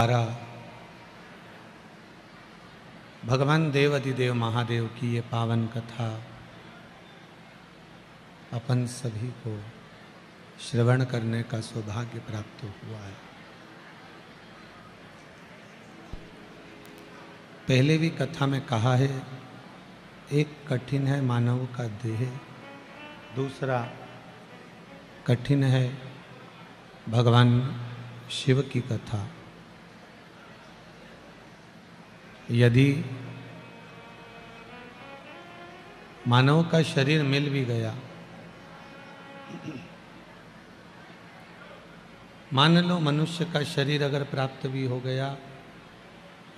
द्वारा भगवान देव अधिदेव महादेव की ये पावन कथा अपन सभी को श्रवण करने का सौभाग्य प्राप्त हुआ है। पहले भी कथा में कहा है, एक कठिन है मानव का देह, दूसरा कठिन है भगवान शिव की कथा। यदि मानव का शरीर मिल भी गया, मान लो मनुष्य का शरीर अगर प्राप्त भी हो गया,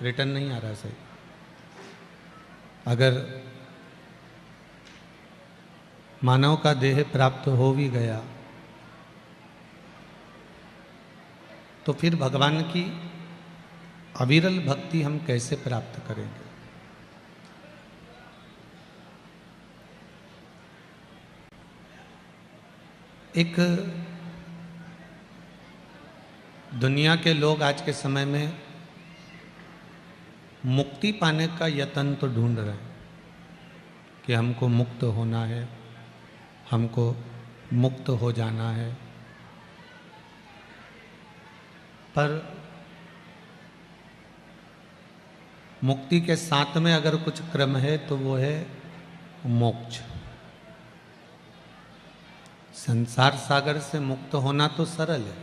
रिटर्न नहीं आ रहा सही। अगर मानव का देह प्राप्त हो भी गया तो फिर भगवान की अविरल भक्ति हम कैसे प्राप्त करेंगे? एक दुनिया के लोग आज के समय में मुक्ति पाने का यत्न तो ढूंढ रहे हैं कि हमको मुक्त होना है, हमको मुक्त हो जाना है, पर मुक्ति के साथ में अगर कुछ क्रम है तो वो है मोक्ष। संसार सागर से मुक्त होना तो सरल है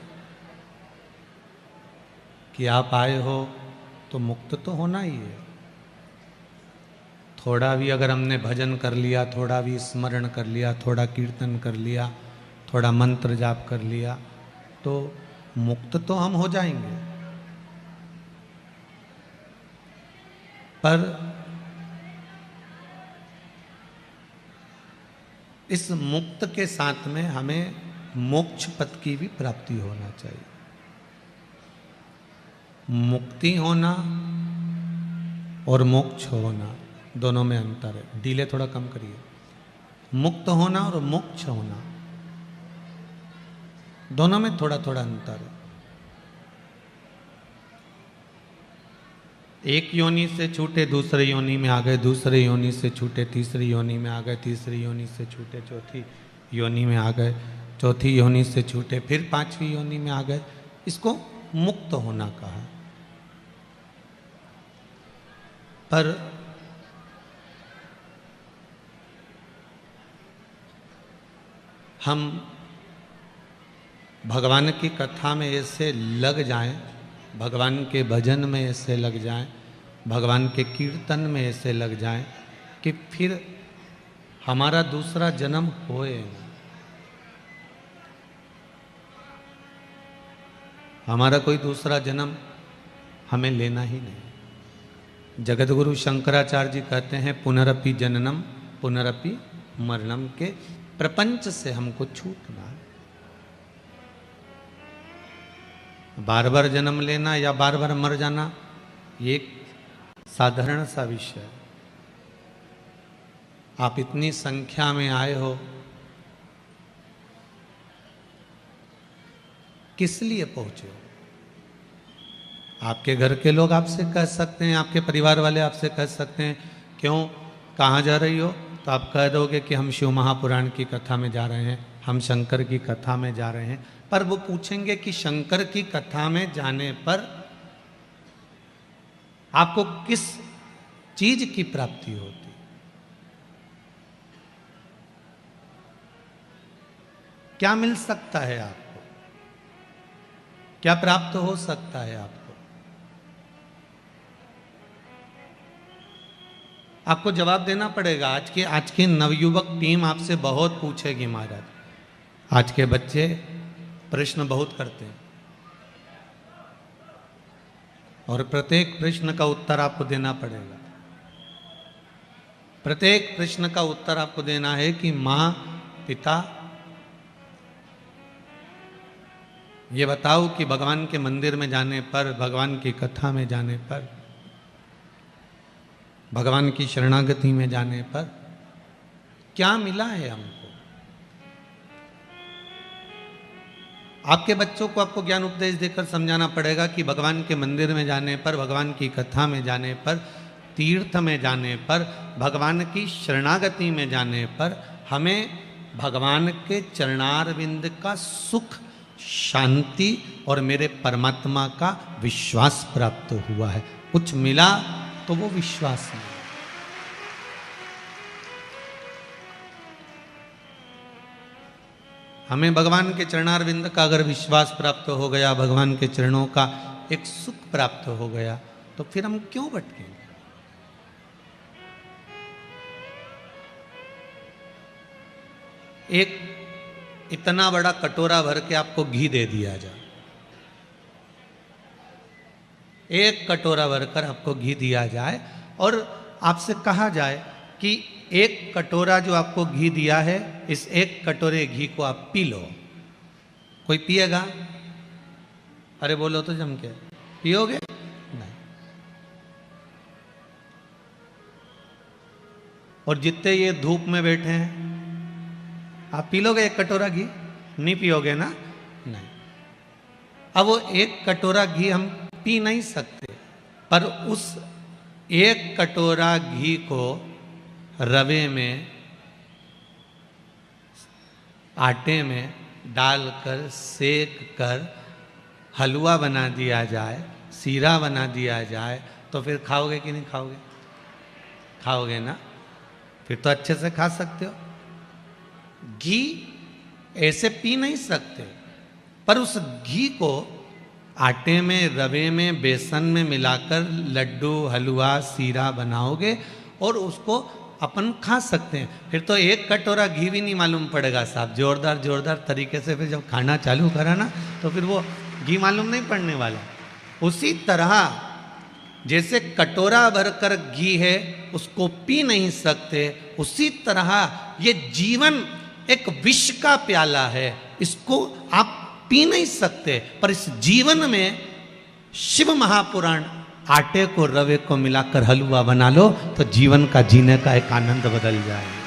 कि आप आए हो तो मुक्त तो होना ही है। थोड़ा भी अगर हमने भजन कर लिया, थोड़ा भी स्मरण कर लिया, थोड़ा कीर्तन कर लिया, थोड़ा मंत्र जाप कर लिया तो मुक्त तो हम हो जाएंगे। पर इस मुक्त के साथ में हमें मोक्ष पद की भी प्राप्ति होना चाहिए। मुक्ति होना और मोक्ष होना दोनों में अंतर है। डीले थोड़ा कम करिए। मुक्त होना और मोक्ष होना दोनों में थोड़ा थोड़ा अंतर है। एक योनि से छूटे दूसरे योनि में आ गए, दूसरे योनि से छूटे तीसरी योनि में आ गए, तीसरी योनि से छूटे चौथी योनि में आ गए, चौथी योनि से छूटे फिर पांचवी योनि में आ गए। इसको मुक्त होना कहा। पर हम भगवान की कथा में ऐसे लग जाएं, भगवान के भजन में ऐसे लग जाएं, भगवान के कीर्तन में ऐसे लग जाएं कि फिर हमारा दूसरा जन्म होए। हमारा कोई दूसरा जन्म हमें लेना ही नहीं। जगतगुरु शंकराचार्य जी कहते हैं, पुनरपि जननम पुनरपि मरणम, के प्रपंच से हमको छूटना है। बार बार जन्म लेना या बार बार मर जाना ये एक साधारण सा विषय है। आप इतनी संख्या में आए हो, किस लिए पहुंचे हो? आपके घर के लोग आपसे कह सकते हैं, आपके परिवार वाले आपसे कह सकते हैं, क्यों, कहाँ जा रही हो? तो आप कह दोगे कि हम शिव महापुराण की कथा में जा रहे हैं, हम शंकर की कथा में जा रहे हैं। पर वो पूछेंगे कि शंकर की कथा में जाने पर आपको किस चीज की प्राप्ति होती? क्या मिल सकता है आपको? क्या प्राप्त हो सकता है आपको? आपको जवाब देना पड़ेगा। आज के नवयुवक टीम आपसे बहुत पूछेगी महाराज। आज के बच्चे प्रश्न बहुत करते हैं और प्रत्येक प्रश्न का उत्तर आपको देना पड़ेगा। प्रत्येक प्रश्न का उत्तर आपको देना है कि मां, पिता, ये बताओ कि भगवान के मंदिर में जाने पर, भगवान की कथा में जाने पर, भगवान की शरणागति में जाने पर क्या मिला है हमको? आपके बच्चों को आपको ज्ञान उपदेश देकर समझाना पड़ेगा कि भगवान के मंदिर में जाने पर, भगवान की कथा में जाने पर, तीर्थ में जाने पर, भगवान की शरणागति में जाने पर हमें भगवान के चरणारविंद का सुख, शांति और मेरे परमात्मा का विश्वास प्राप्त हुआ है। कुछ मिला तो वो विश्वास है। हमें भगवान के चरणारविंद का अगर विश्वास प्राप्त हो गया, भगवान के चरणों का एक सुख प्राप्त हो गया, तो फिर हम क्यों भटकेंगे? एक इतना बड़ा कटोरा भर के आपको घी दे दिया जाए, एक कटोरा भरकर आपको घी दिया जाए और आपसे कहा जाए कि एक कटोरा जो आपको घी दिया है, इस एक कटोरे घी को आप पी लो। कोई पिएगा? अरे बोलो तो जम के, पियोगे? नहीं। और जितने ये धूप में बैठे हैं, आप पी लोगे एक कटोरा घी? नहीं पियोगे ना? नहीं। अब वो एक कटोरा घी हम पी नहीं सकते, पर उस एक कटोरा घी को रवे में, आटे में डालकर सेक कर हलवा बना दिया जाए, सीरा बना दिया जाए, तो फिर खाओगे कि नहीं खाओगे? खाओगे ना? फिर तो अच्छे से खा सकते हो। घी ऐसे पी नहीं सकते, पर उस घी को आटे में, रवे में, बेसन में मिलाकर लड्डू, हलवा, सीरा बनाओगे और उसको अपन खा सकते हैं। फिर तो एक कटोरा घी भी नहीं मालूम पड़ेगा साहब। जोरदार जोरदार तरीके से फिर जब खाना चालू करा ना, तो फिर वो घी मालूम नहीं पड़ने वाला। उसी तरह जैसे कटोरा भरकर घी है उसको पी नहीं सकते, उसी तरह ये जीवन एक विष का प्याला है, इसको आप पी नहीं सकते, पर इस जीवन में शिव महापुराण आटे को, रवे को मिलाकर हलवा बना लो तो जीवन का जीने का एक आनंद बदल जाएगा।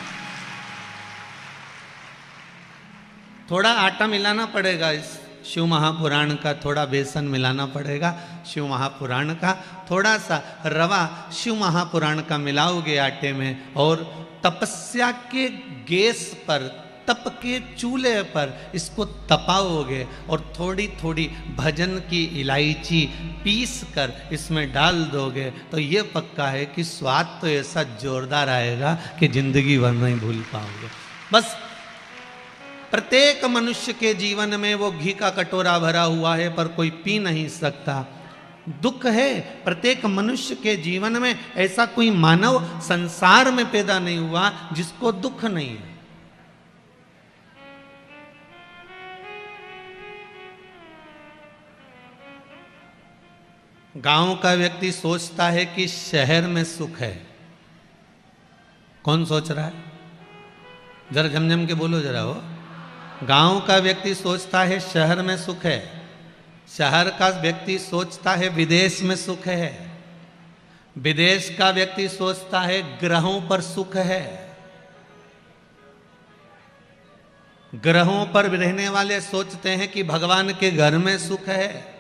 थोड़ा आटा मिलाना पड़ेगा इस शिव महापुराण का, थोड़ा बेसन मिलाना पड़ेगा शिव महापुराण का, थोड़ा सा रवा शिव महापुराण का मिलाओगे आटे में और तपस्या के गैस पर, तप के चूल्हे पर इसको तपाओगे और थोड़ी थोड़ी भजन की इलायची पीस कर इसमें डाल दोगे, तो ये पक्का है कि स्वाद तो ऐसा जोरदार आएगा कि जिंदगी भर नहीं भूल पाओगे। बस प्रत्येक मनुष्य के जीवन में वो घी का कटोरा भरा हुआ है, पर कोई पी नहीं सकता। दुख है, प्रत्येक मनुष्य के जीवन में ऐसा कोई मानव संसार में पैदा नहीं हुआ जिसको दुख नहीं है। गांव का व्यक्ति सोचता है कि शहर में सुख है। कौन सोच रहा है? जरा झमझम के बोलो जरा। हो, गांव का व्यक्ति सोचता है शहर में सुख है, शहर का व्यक्ति सोचता है विदेश में सुख है, विदेश का व्यक्ति सोचता है ग्रहों पर सुख है, ग्रहों पर रहने वाले सोचते हैं कि भगवान के घर में सुख है।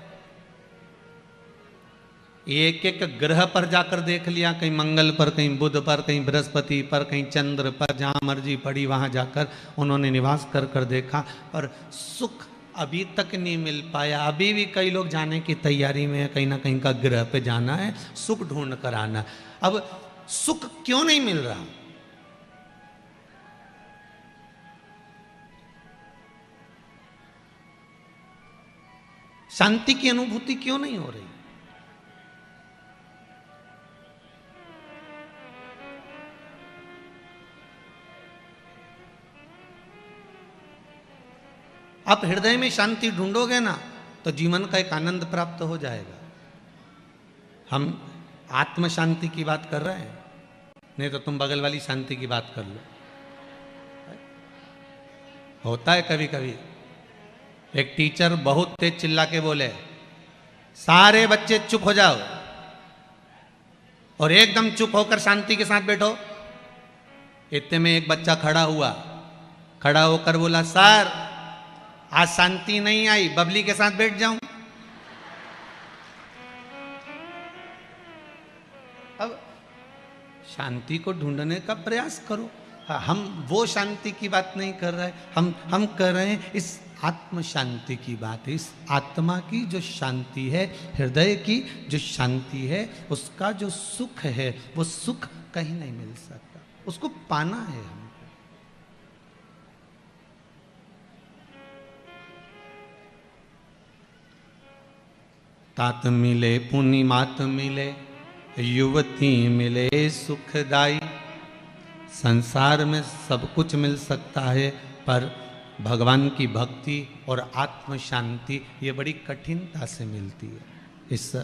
एक एक ग्रह पर जाकर देख लिया, कहीं मंगल पर, कहीं बुध पर, कहीं बृहस्पति पर, कहीं चंद्र पर, जहां मर्जी पड़ी वहां जाकर उन्होंने निवास कर कर देखा, पर सुख अभी तक नहीं मिल पाया। अभी भी कई लोग जाने की तैयारी में है, कहीं ना कहीं का ग्रह पे जाना है, सुख ढूंढ कर आना। अब सुख क्यों नहीं मिल रहा? शांति की अनुभूति क्यों नहीं हो रही? आप हृदय में शांति ढूंढोगे ना तो जीवन का एक आनंद प्राप्त हो जाएगा। हम आत्म शांति की बात कर रहे हैं, नहीं तो तुम बगल वाली शांति की बात कर लो। होता है कभी कभी, एक टीचर बहुत तेज चिल्ला के बोले, सारे बच्चे चुप हो जाओ, और एकदम चुप होकर शांति के साथ बैठो। इतने में एक बच्चा खड़ा हुआ, खड़ा होकर बोला, सर आज शांति नहीं आई, बबली के साथ बैठ जाऊं। अब शांति को ढूंढने का प्रयास करो। हम वो शांति की बात नहीं कर रहे, हम कर रहे हैं इस आत्म शांति की बात है। इस आत्मा की जो शांति है, हृदय की जो शांति है, उसका जो सुख है, वो सुख कहीं नहीं मिल सकता, उसको पाना है हमको। तात मिले पुनि मात मिले, युवती मिले सुखदाई। संसार में सब कुछ मिल सकता है, पर भगवान की भक्ति और आत्म शांति ये बड़ी कठिनता से मिलती है। इस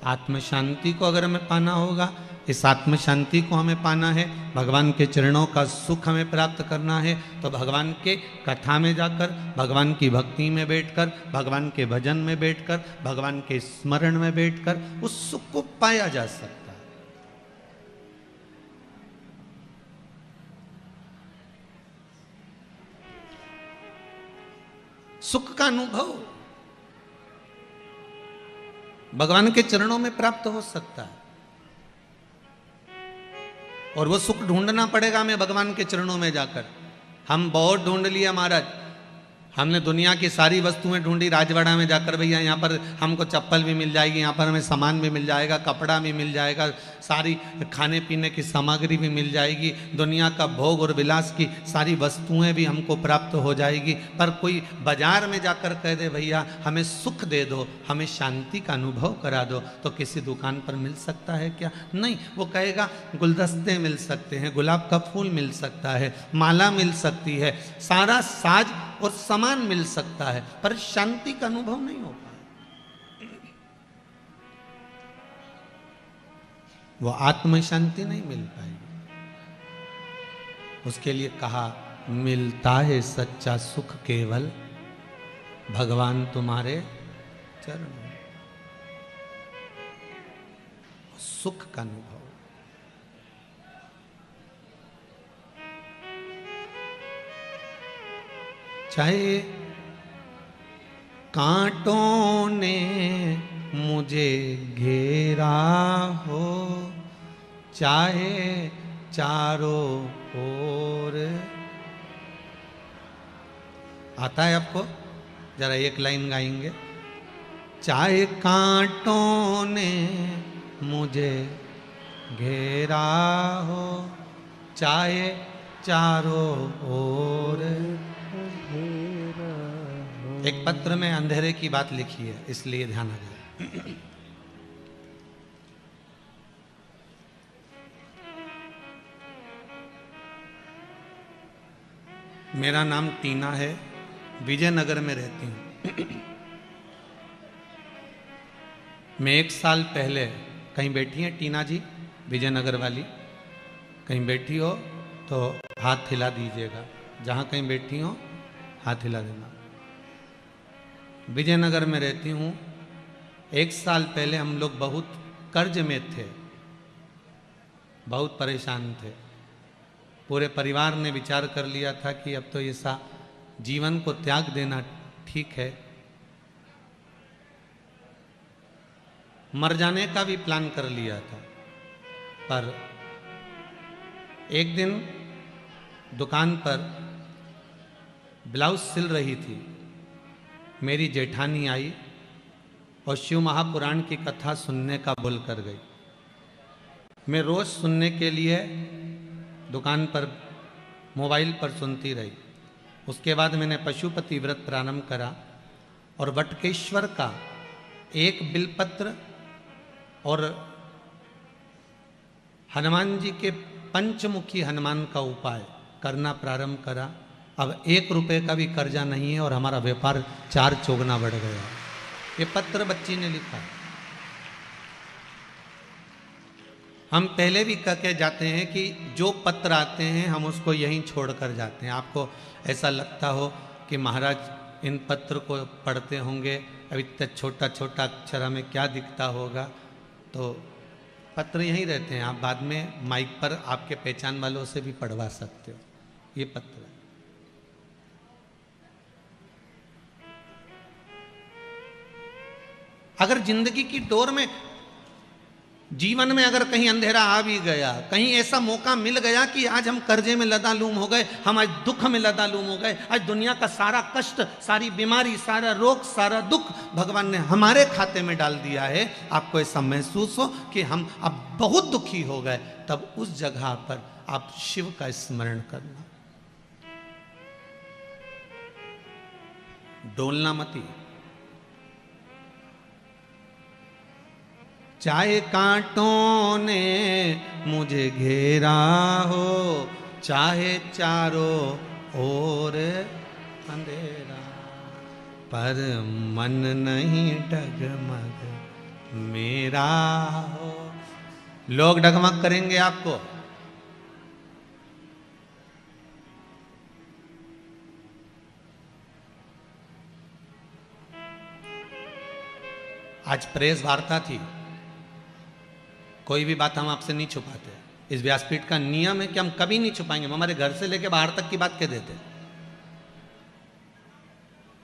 आत्म शांति को अगर हमें पाना होगा, इस आत्म शांति को हमें पाना है, भगवान के चरणों का सुख हमें प्राप्त करना है, तो भगवान के कथा में जाकर, भगवान की भक्ति में बैठकर, भगवान के भजन में बैठकर, भगवान के स्मरण में बैठकर उस सुख को पाया जा सकता है। सुख का अनुभव भगवान के चरणों में प्राप्त हो सकता है, और वो सुख ढूंढना पड़ेगा हमें भगवान के चरणों में जाकर। हम बहुत ढूंढ लिया महाराज, हमने दुनिया की सारी वस्तुएं ढूंढी, राजवाड़ा में जाकर भैया यहाँ पर हमको चप्पल भी मिल जाएगी, यहाँ पर हमें सामान भी मिल जाएगा, कपड़ा भी मिल जाएगा, सारी खाने पीने की सामग्री भी मिल जाएगी, दुनिया का भोग और विलास की सारी वस्तुएं भी हमको प्राप्त हो जाएगी। पर कोई बाजार में जाकर कह दे भैया हमें सुख दे दो, हमें शांति का अनुभव करा दो, तो किसी दुकान पर मिल सकता है क्या? नहीं। वो कहेगा गुलदस्ते मिल सकते हैं, गुलाब का फूल मिल सकता है, माला मिल सकती है, सारा साज और सामान मिल सकता है, पर शांति का अनुभव नहीं हो पाए, वो आत्म शांति नहीं मिल पाएगी। उसके लिए कहा मिलता है सच्चा सुख केवल भगवान तुम्हारे चरण में, सुख का अनुभव। चाहे कांटों ने मुझे घेरा हो, चाहे चारों ओर। आता है आपको? जरा एक लाइन गाएंगे। चाहे कांटों ने मुझे घेरा हो, चाहे चारों ओर। एक पत्र में अंधेरे की बात लिखी है, इसलिए ध्यान आ गया। मेरा नाम टीना है, विजयनगर में रहती हूँ। मैं 1 साल पहले, कहीं बैठी हैं टीना जी विजयनगर वाली? कहीं बैठी हो तो हाथ हिला दीजिएगा, जहाँ कहीं बैठी हो हाथ हिला देना। विजयनगर में रहती हूँ। 1 साल पहले हम लोग बहुत कर्ज में थे, बहुत परेशान थे। पूरे परिवार ने विचार कर लिया था कि अब तो ऐसा जीवन को त्याग देना ठीक है, मर जाने का भी प्लान कर लिया था। पर एक दिन दुकान पर ब्लाउज सिल रही थी, मेरी जेठानी आई और शिव महापुराण की कथा सुनने का बोल कर गई। मैं रोज सुनने के लिए दुकान पर मोबाइल पर सुनती रही। उसके बाद मैंने पशुपति व्रत प्रारंभ करा और वटकेश्वर का एक बिलपत्र और हनुमान जी के पंचमुखी हनुमान का उपाय करना प्रारंभ करा। अब 1 रुपए का भी कर्जा नहीं है और हमारा व्यापार 4 चौगुना बढ़ गया। ये पत्र बच्ची ने लिखा। हम पहले भी कह के जाते हैं कि जो पत्र आते हैं हम उसको यहीं छोड़ कर जाते हैं। आपको ऐसा लगता हो कि महाराज इन पत्र को पढ़ते होंगे, अब इतना छोटा छोटा अक्षर हमें क्या दिखता होगा, तो पत्र यहीं रहते हैं। आप बाद में माइक पर आपके पहचान वालों से भी पढ़वा सकते हो। ये पत्र अगर जिंदगी की डोर में, जीवन में अगर कहीं अंधेरा आ भी गया, कहीं ऐसा मौका मिल गया कि आज हम कर्जे में लदालूम हो गए, हम आज दुख में लदालूम हो गए, आज दुनिया का सारा कष्ट, सारी बीमारी, सारा रोग, सारा दुख भगवान ने हमारे खाते में डाल दिया है, आपको ऐसा महसूस हो कि हम अब बहुत दुखी हो गए, तब उस जगह पर आप शिव का स्मरण करना, डोलना मती। चाहे कांटों ने मुझे घेरा हो, चाहे चारों ओर अंधेरा, पर मन नहीं डगमग मेरा हो। लोग डगमग करेंगे आपको, आज प्रेस वार्ता थी, कोई भी बात हम आपसे नहीं छुपाते। इस व्यासपीठ का नियम है कि हम कभी नहीं छुपाएंगे, हम हमारे घर से लेकर बाहर तक की बात कह देते।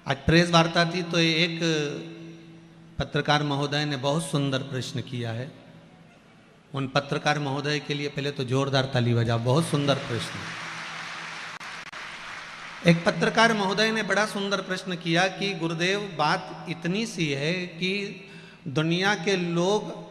आज प्रेस वार्ता थी तो एक पत्रकार महोदय ने बहुत सुंदर प्रश्न किया है। उन पत्रकार महोदय के लिए पहले तो जोरदार ताली बजाओ, बहुत सुंदर प्रश्न। एक पत्रकार महोदय ने बड़ा सुंदर प्रश्न किया कि गुरुदेव, बात इतनी सी है कि दुनिया के लोग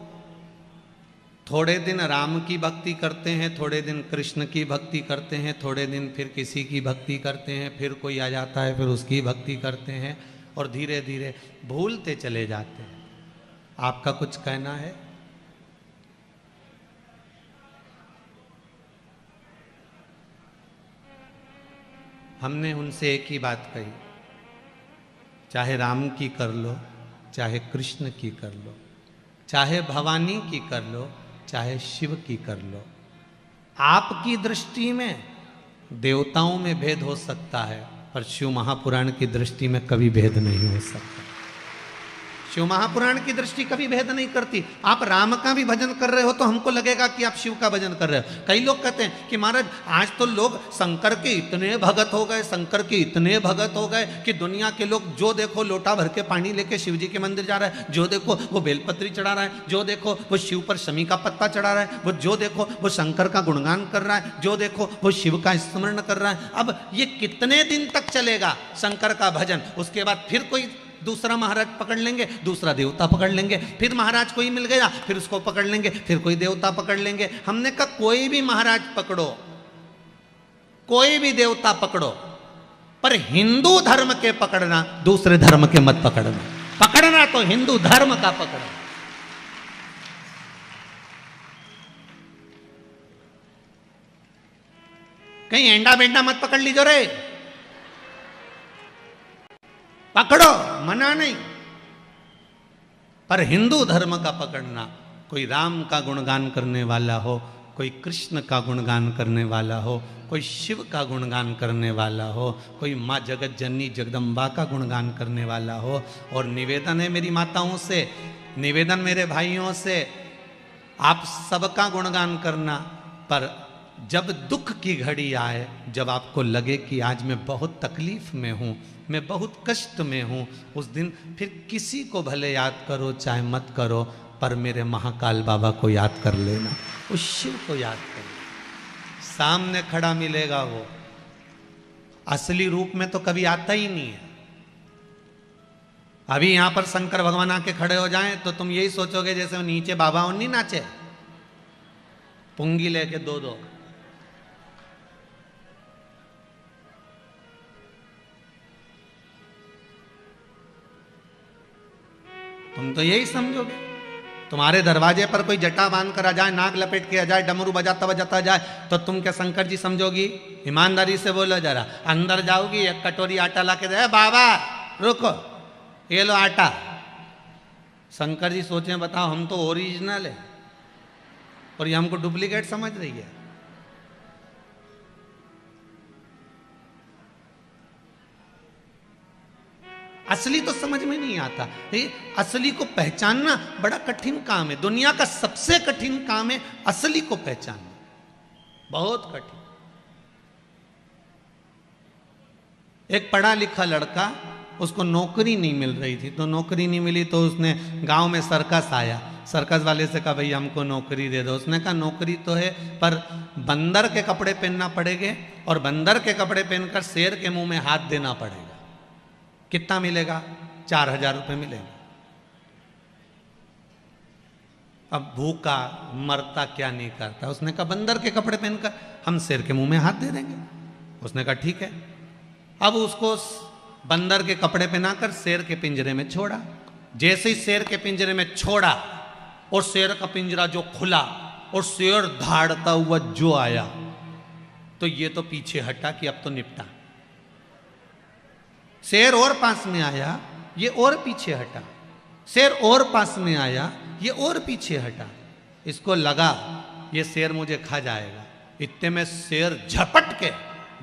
थोड़े दिन राम की भक्ति करते हैं, थोड़े दिन कृष्ण की भक्ति करते हैं, थोड़े दिन फिर किसी की भक्ति करते हैं, फिर कोई आ जाता है फिर उसकी भक्ति करते हैं, और धीरे धीरे भूलते चले जाते हैं। आपका कुछ कहना है? हमने उनसे एक ही बात कही, चाहे राम की कर लो, चाहे कृष्ण की कर लो, चाहे भवानी की कर लो, चाहे शिव की कर लो, आपकी दृष्टि में देवताओं में भेद हो सकता है, पर शिव महापुराण की दृष्टि में कभी भेद नहीं हो सकता। शिव महापुराण की दृष्टि कभी भेद नहीं करती। आप राम का भी भजन कर रहे हो तो हमको लगेगा कि आप शिव का भजन कर रहे हो। कई लोग कहते हैं कि महाराज आज तो लोग शंकर के इतने भगत हो गए, शंकर के इतने भगत हो गए कि दुनिया के लोग जो देखो लोटा भर के पानी लेके शिव जी के मंदिर जा रहा है, जो देखो वो बेलपत्री चढ़ा रहा है, जो देखो वो शिव पर शमी का पत्ता चढ़ा रहा है, वो जो देखो वो शंकर का गुणगान कर रहा है, जो देखो वो शिव का स्मरण कर रहा है। अब ये कितने दिन तक चलेगा शंकर का भजन? उसके बाद फिर कोई दूसरा महाराज पकड़ लेंगे, दूसरा देवता पकड़ लेंगे, फिर महाराज कोई मिल गया फिर उसको पकड़ लेंगे, फिर कोई देवता पकड़ लेंगे। हमने कहा कोई भी महाराज पकड़ो, कोई भी देवता पकड़ो, पर हिंदू धर्म के पकड़ना, दूसरे धर्म के मत पकड़ना। पकड़ना तो हिंदू धर्म का पकड़ना। कहीं एंडा बेंडा मत पकड़ लीजो रे, पकड़ो, मना नहीं, पर हिंदू धर्म का पकड़ना। कोई राम का गुणगान करने वाला हो, कोई कृष्ण का गुणगान करने वाला हो, कोई शिव का गुणगान करने वाला हो, कोई माँ जगत जननी जगदम्बा का गुणगान करने वाला हो। और निवेदन है मेरी माताओं से, निवेदन मेरे भाइयों से, आप सबका गुणगान करना, पर जब दुख की घड़ी आए, जब आपको लगे कि आज मैं बहुत तकलीफ में हूँ, मैं बहुत कष्ट में हूँ, उस दिन फिर किसी को भले याद करो चाहे मत करो, पर मेरे महाकाल बाबा को याद कर लेना, उस शिव को याद कर लेना। सामने खड़ा मिलेगा वो, असली रूप में तो कभी आता ही नहीं है। अभी यहां पर शंकर भगवान आके खड़े हो जाएं तो तुम यही सोचोगे जैसे वो नीचे बाबा और नहीं नाचे, पुंगी लेके दो दो। तुम तो यही समझोगे। तुम्हारे दरवाजे पर कोई जटा बांध कर आ जाए, नाक लपेट के आ जाए, डमरू बजाता बजाता जाए, तो तुम क्या शंकर जी समझोगी? ईमानदारी से बोलो जरा। अंदर जाओगी, एक कटोरी आटा ला के दे, बाबा रुको ये लो आटा। शंकर जी सोचे बताओ हम तो ओरिजिनल है और ये हमको डुप्लीकेट समझ रही है। असली तो समझ में नहीं आता। ये असली को पहचानना बड़ा कठिन काम है। दुनिया का सबसे कठिन काम है असली को पहचानना, बहुत कठिन। एक पढ़ा लिखा लड़का उसको नौकरी नहीं मिल रही थी। तो नौकरी नहीं मिली तो उसने गांव में सर्कस आया, सर्कस वाले से कहा भाई हमको नौकरी दे दो। उसने कहा नौकरी तो है पर बंदर के कपड़े पहनना पड़ेंगे और बंदर के कपड़े पहनकर शेर के मुंह में हाथ देना पड़ेगा। कितना मिलेगा? 4000 रुपये मिलेंगे। अब भूखा मरता क्या नहीं करता। उसने कहा बंदर के कपड़े पहनकर हम शेर के मुंह में हाथ दे देंगे। उसने कहा ठीक है। अब उसको बंदर के कपड़े पहनाकर शेर के पिंजरे में छोड़ा। जैसे ही शेर के पिंजरे में छोड़ा और शेर का पिंजरा जो खुला और शेर धाड़ता हुआ जो आया तो ये तो पीछे हटा कि अब तो निपटा। शेर और पास में आया, ये और पीछे हटा। शेर और पास में आया, ये और पीछे हटा। इसको लगा ये शेर मुझे खा जाएगा। इतने में शेर झपट के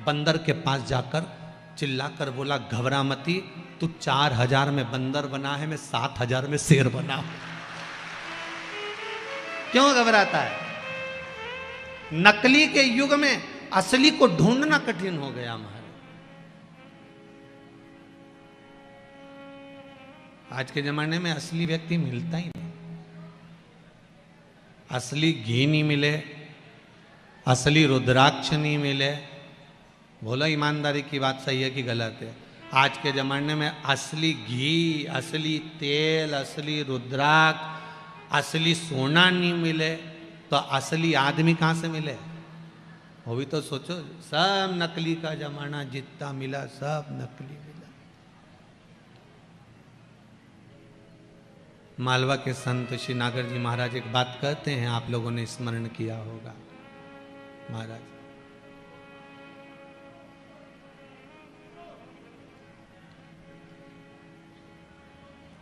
बंदर के पास जाकर चिल्लाकर बोला घबरा मती, तू 4000 में बंदर बना है, मैं 7000 में शेर बना हूं। क्यों घबराता है? नकली के युग में असली को ढूंढना कठिन हो गया महाराज। आज के जमाने में असली व्यक्ति मिलता ही नहीं। असली घी नहीं मिले, असली रुद्राक्ष नहीं मिले। बोलो ईमानदारी की बात सही है कि गलत है? आज के ज़माने में असली घी, असली तेल, असली रुद्राक्ष, असली सोना नहीं मिले तो असली आदमी कहाँ से मिले? वो भी तो सोचो। सब नकली का जमाना, जितना मिला सब नकली मिला। मालवा के संत श्री नागर जी महाराज एक बात कहते हैं, आप लोगों ने स्मरण किया होगा। महाराज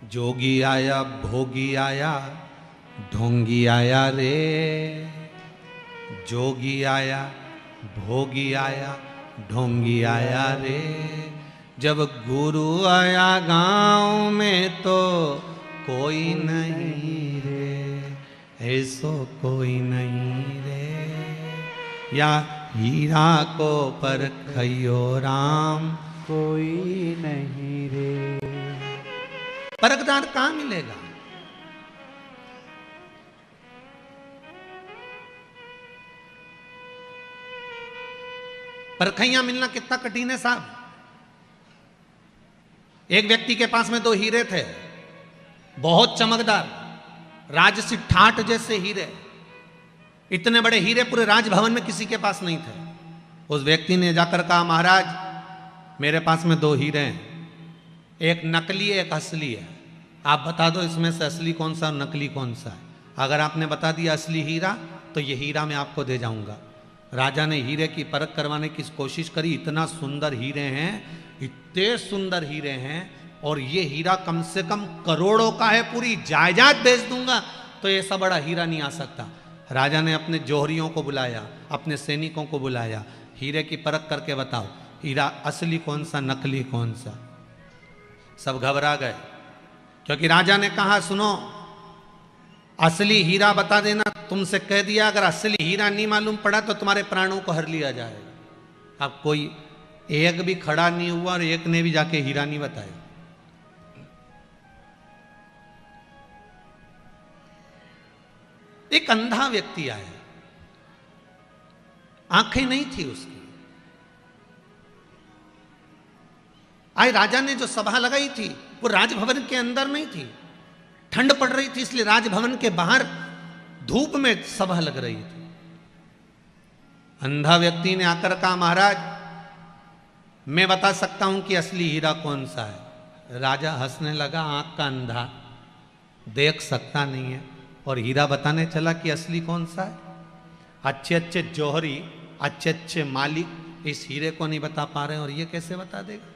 जोगी आया भोगी आया ढोंगी आया रे, जोगी आया भोगी आया ढोंगी आया रे। जब गुरु आया गांव में तो कोई नहीं रे, ऐसो कोई नहीं रे। या हीरा को परखियो राम, कोई नहीं रे। परखदार कहां मिलेगा? परखैया मिलना कितना कठिन है साहब। एक व्यक्ति के पास में 2 हीरे थे, बहुत चमकदार, राजसी ठाठ जैसे हीरे। इतने बड़े हीरे पूरे राजभवन में किसी के पास नहीं थे। उस व्यक्ति ने जाकर कहा महाराज मेरे पास में 2 हीरे हैं, एक नकली है एक असली है, आप बता दो इसमें से असली कौन सा और नकली कौन सा है। अगर आपने बता दिया असली हीरा तो ये हीरा मैं आपको दे जाऊंगा। राजा ने हीरे की परख करवाने की कोशिश करी। इतना सुंदर हीरे हैं, इतने सुंदर हीरे हैं, और ये हीरा कम से कम करोड़ों का है, पूरी जायदाद बेच दूंगा तो ये सब बड़ा हीरा नहीं आ सकता। राजा ने अपने जौहरियों को बुलाया, अपने सैनिकों को बुलाया, हीरे की परख करके बताओ हीरा असली कौन सा नकली कौन सा। सब घबरा गए क्योंकि राजा ने कहा सुनो असली हीरा बता देना, तुमसे कह दिया अगर असली हीरा नहीं मालूम पड़ा तो तुम्हारे प्राणों को हर लिया जाएगा। अब कोई एक भी खड़ा नहीं हुआ और एक ने भी जाके हीरा नहीं बताया। एक अंधा व्यक्ति आया, आंखें नहीं थी उसकी। आज राजा ने जो सभा लगाई थी वो राजभवन के अंदर नहीं थी, ठंड पड़ रही थी इसलिए राजभवन के बाहर धूप में सभा लग रही थी। अंधा व्यक्ति ने आकर कहा महाराज मैं बता सकता हूं कि असली हीरा कौन सा है। राजा हंसने लगा, आंख का अंधा देख सकता नहीं है और हीरा बताने चला कि असली कौन सा है। अच्छे अच्छे जौहरी, अच्छे अच्छे मालिक इस हीरे को नहीं बता पा रहे हैं और ये कैसे बता देगा।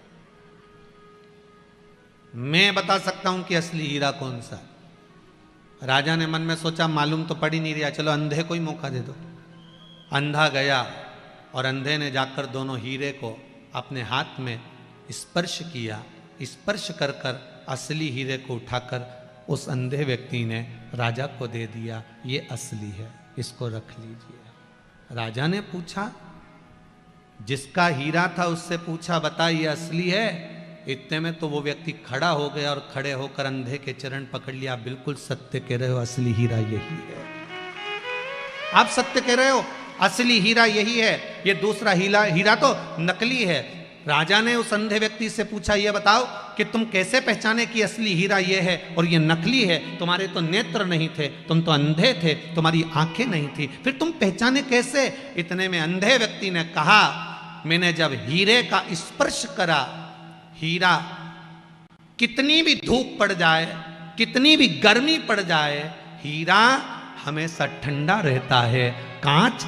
मैं बता सकता हूं कि असली हीरा कौन सा है। राजा ने मन में सोचा मालूम तो पड़ ही नहीं रहा, चलो अंधे को ही मौका दे दो। अंधा गया और अंधे ने जाकर दोनों हीरे को अपने हाथ में स्पर्श किया। स्पर्श कर कर असली हीरे को उठाकर उस अंधे व्यक्ति ने राजा को दे दिया, ये असली है, इसको रख लीजिए। राजा ने पूछा, जिसका हीरा था उससे पूछा बता ये असली है? इतने में तो वो व्यक्ति खड़ा हो गया और खड़े होकर अंधे के चरण पकड़ लिया। बिल्कुल सत्य कह रहे हो, असली हीरा यही है। आप सत्य कह रहे हो, असली हीरा यही है। ये दूसरा हीरा तो नकली है। राजा ने उस अंधे व्यक्ति से पूछा, ये बताओ कि तुम कैसे पहचाने कि असली हीरा ये है और ये नकली है? तुम्हारे तो नेत्र नहीं थे, तुम तो अंधे थे, तुम्हारी आंखें नहीं थी, फिर तुम पहचाने कैसे? इतने में अंधे व्यक्ति ने कहा, मैंने जब हीरे का स्पर्श करा, हीरा कितनी भी धूप पड़ जाए, कितनी भी गर्मी पड़ जाए, हीरा हमेशा ठंडा रहता है। कांच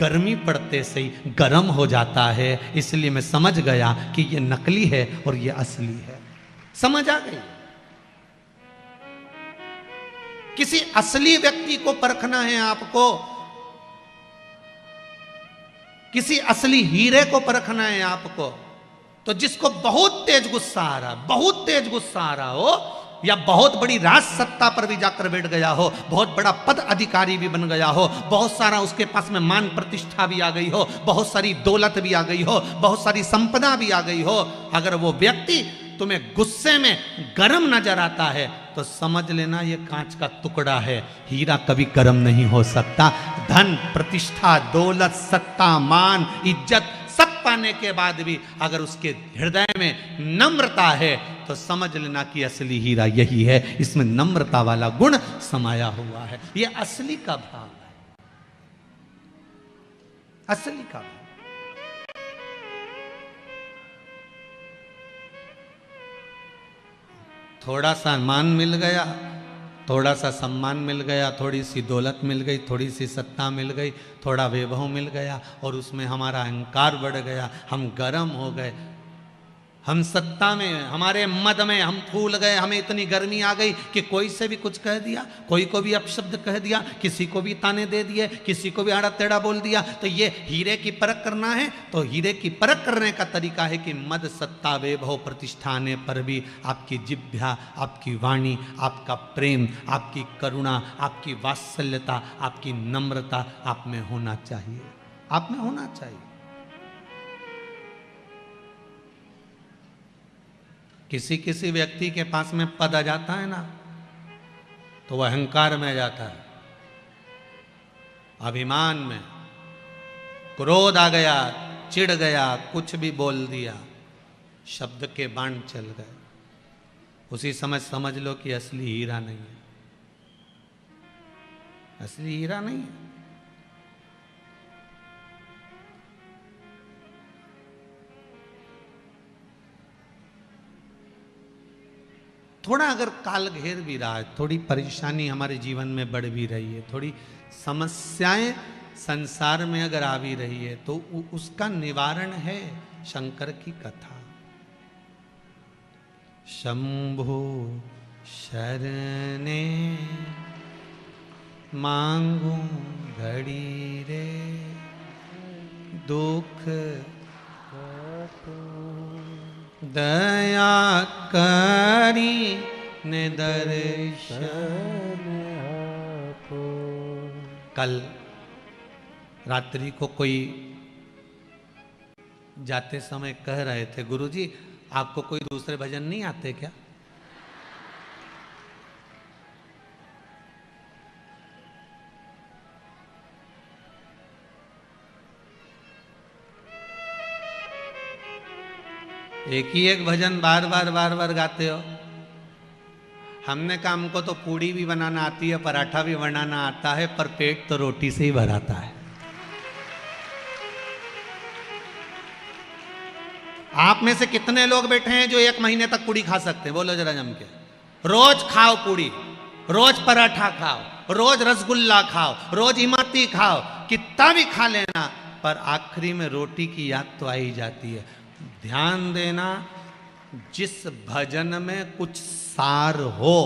गर्मी पड़ते से ही गर्म हो जाता है। इसलिए मैं समझ गया कि ये नकली है और ये असली है। समझ आ गई? किसी असली व्यक्ति को परखना है आपको, किसी असली हीरे को परखना है आपको, तो जिसको बहुत तेज गुस्सा आ रहा, बहुत तेज गुस्सा आ रहा हो, या बहुत बड़ी राज सत्ता पर भी जाकर बैठ गया हो, बहुत बड़ा पद अधिकारी भी बन गया हो, बहुत सारा उसके पास में मान प्रतिष्ठा भी आ गई हो, बहुत सारी दौलत भी आ गई हो, बहुत सारी संपदा भी आ गई हो, अगर वो व्यक्ति तुम्हें गुस्से में गर्म नजर आता है तो समझ लेना ये कांच का टुकड़ा है। हीरा कभी गर्म नहीं हो सकता। धन, प्रतिष्ठा, दौलत, सत्ता, मान, इज्जत सब पाने के बाद भी अगर उसके हृदय में नम्रता है तो समझ लेना कि असली हीरा यही है। इसमें नम्रता वाला गुण समाया हुआ है। यह असली का भाव है, असली का भाव। थोड़ा सा मान मिल गया, थोड़ा सा सम्मान मिल गया, थोड़ी सी दौलत मिल गई, थोड़ी सी सत्ता मिल गई, थोड़ा वैभव मिल गया और उसमें हमारा अहंकार बढ़ गया, हम गर्म हो गए, हम सत्ता में, हमारे मद में हम फूल गए, हमें इतनी गर्मी आ गई कि कोई से भी कुछ कह दिया, कोई को भी अपशब्द कह दिया, किसी को भी ताने दे दिए, किसी को भी आड़ा टेढ़ा बोल दिया। तो ये हीरे की परख करना है तो हीरे की परख करने का तरीका है कि मद, सत्ता, वैभव, प्रतिष्ठा आने पर भी आपकी जिह्वा, आपकी वाणी, आपका प्रेम, आपकी करुणा, आपकी वात्सल्यता, आपकी नम्रता आप में होना चाहिए, आप में होना चाहिए। किसी किसी व्यक्ति के पास में पद आ जाता है ना तो वह अहंकार में आ जाता है, अभिमान में, क्रोध आ गया, चिढ़ गया, कुछ भी बोल दिया, शब्द के बाण चल गए, उसी समय समझ लो कि असली हीरा नहीं है, असली हीरा नहीं है। थोड़ा अगर काल घेर भी रहा है, थोड़ी परेशानी हमारे जीवन में बढ़ भी रही है, थोड़ी समस्याएं संसार में अगर आ भी रही है तो उसका निवारण है शंकर की कथा। शंभु शरणे मांगू घड़ी रे, दुख दया करी ने दर्शन आपो। कल रात्रि को कोई जाते समय कह रहे थे, गुरुजी आपको कोई दूसरे भजन नहीं आते क्या? एक ही एक भजन बार बार गाते हो। हमने कहा हमको तो पूड़ी भी बनाना आती है, पराठा भी बनाना आता है, पर पेट तो रोटी से ही भराता है। आप में से कितने लोग बैठे हैं जो एक महीने तक पूड़ी खा सकते हैं? बोलो जरा जम के। रोज खाओ पूड़ी, रोज पराठा खाओ, रोज रसगुल्ला खाओ, रोज इमरती खाओ, कितना भी खा लेना, पर आखिरी में रोटी की याद तो आई जाती है। ध्यान देना, जिस भजन में कुछ सार हो,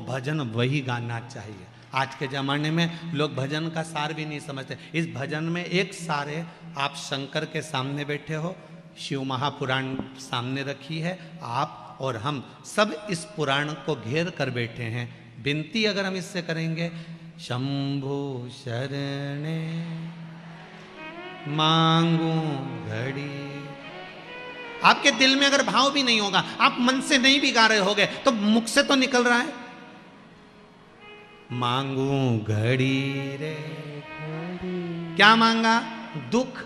भजन वही गाना चाहिए। आज के ज़माने में लोग भजन का सार भी नहीं समझते। इस भजन में एक सार है, आप शंकर के सामने बैठे हो, शिव महापुराण सामने रखी है, आप और हम सब इस पुराण को घेर कर बैठे हैं। विनती अगर हम इससे करेंगे, शंभु शरणे मांगू घड़ी आपके दिल में अगर भाव भी नहीं होगा, आप मन से नहीं भी गा रहे होगे, तो मुख से तो निकल रहा है। मांगू घड़ी रे, क्या मांगा? दुख।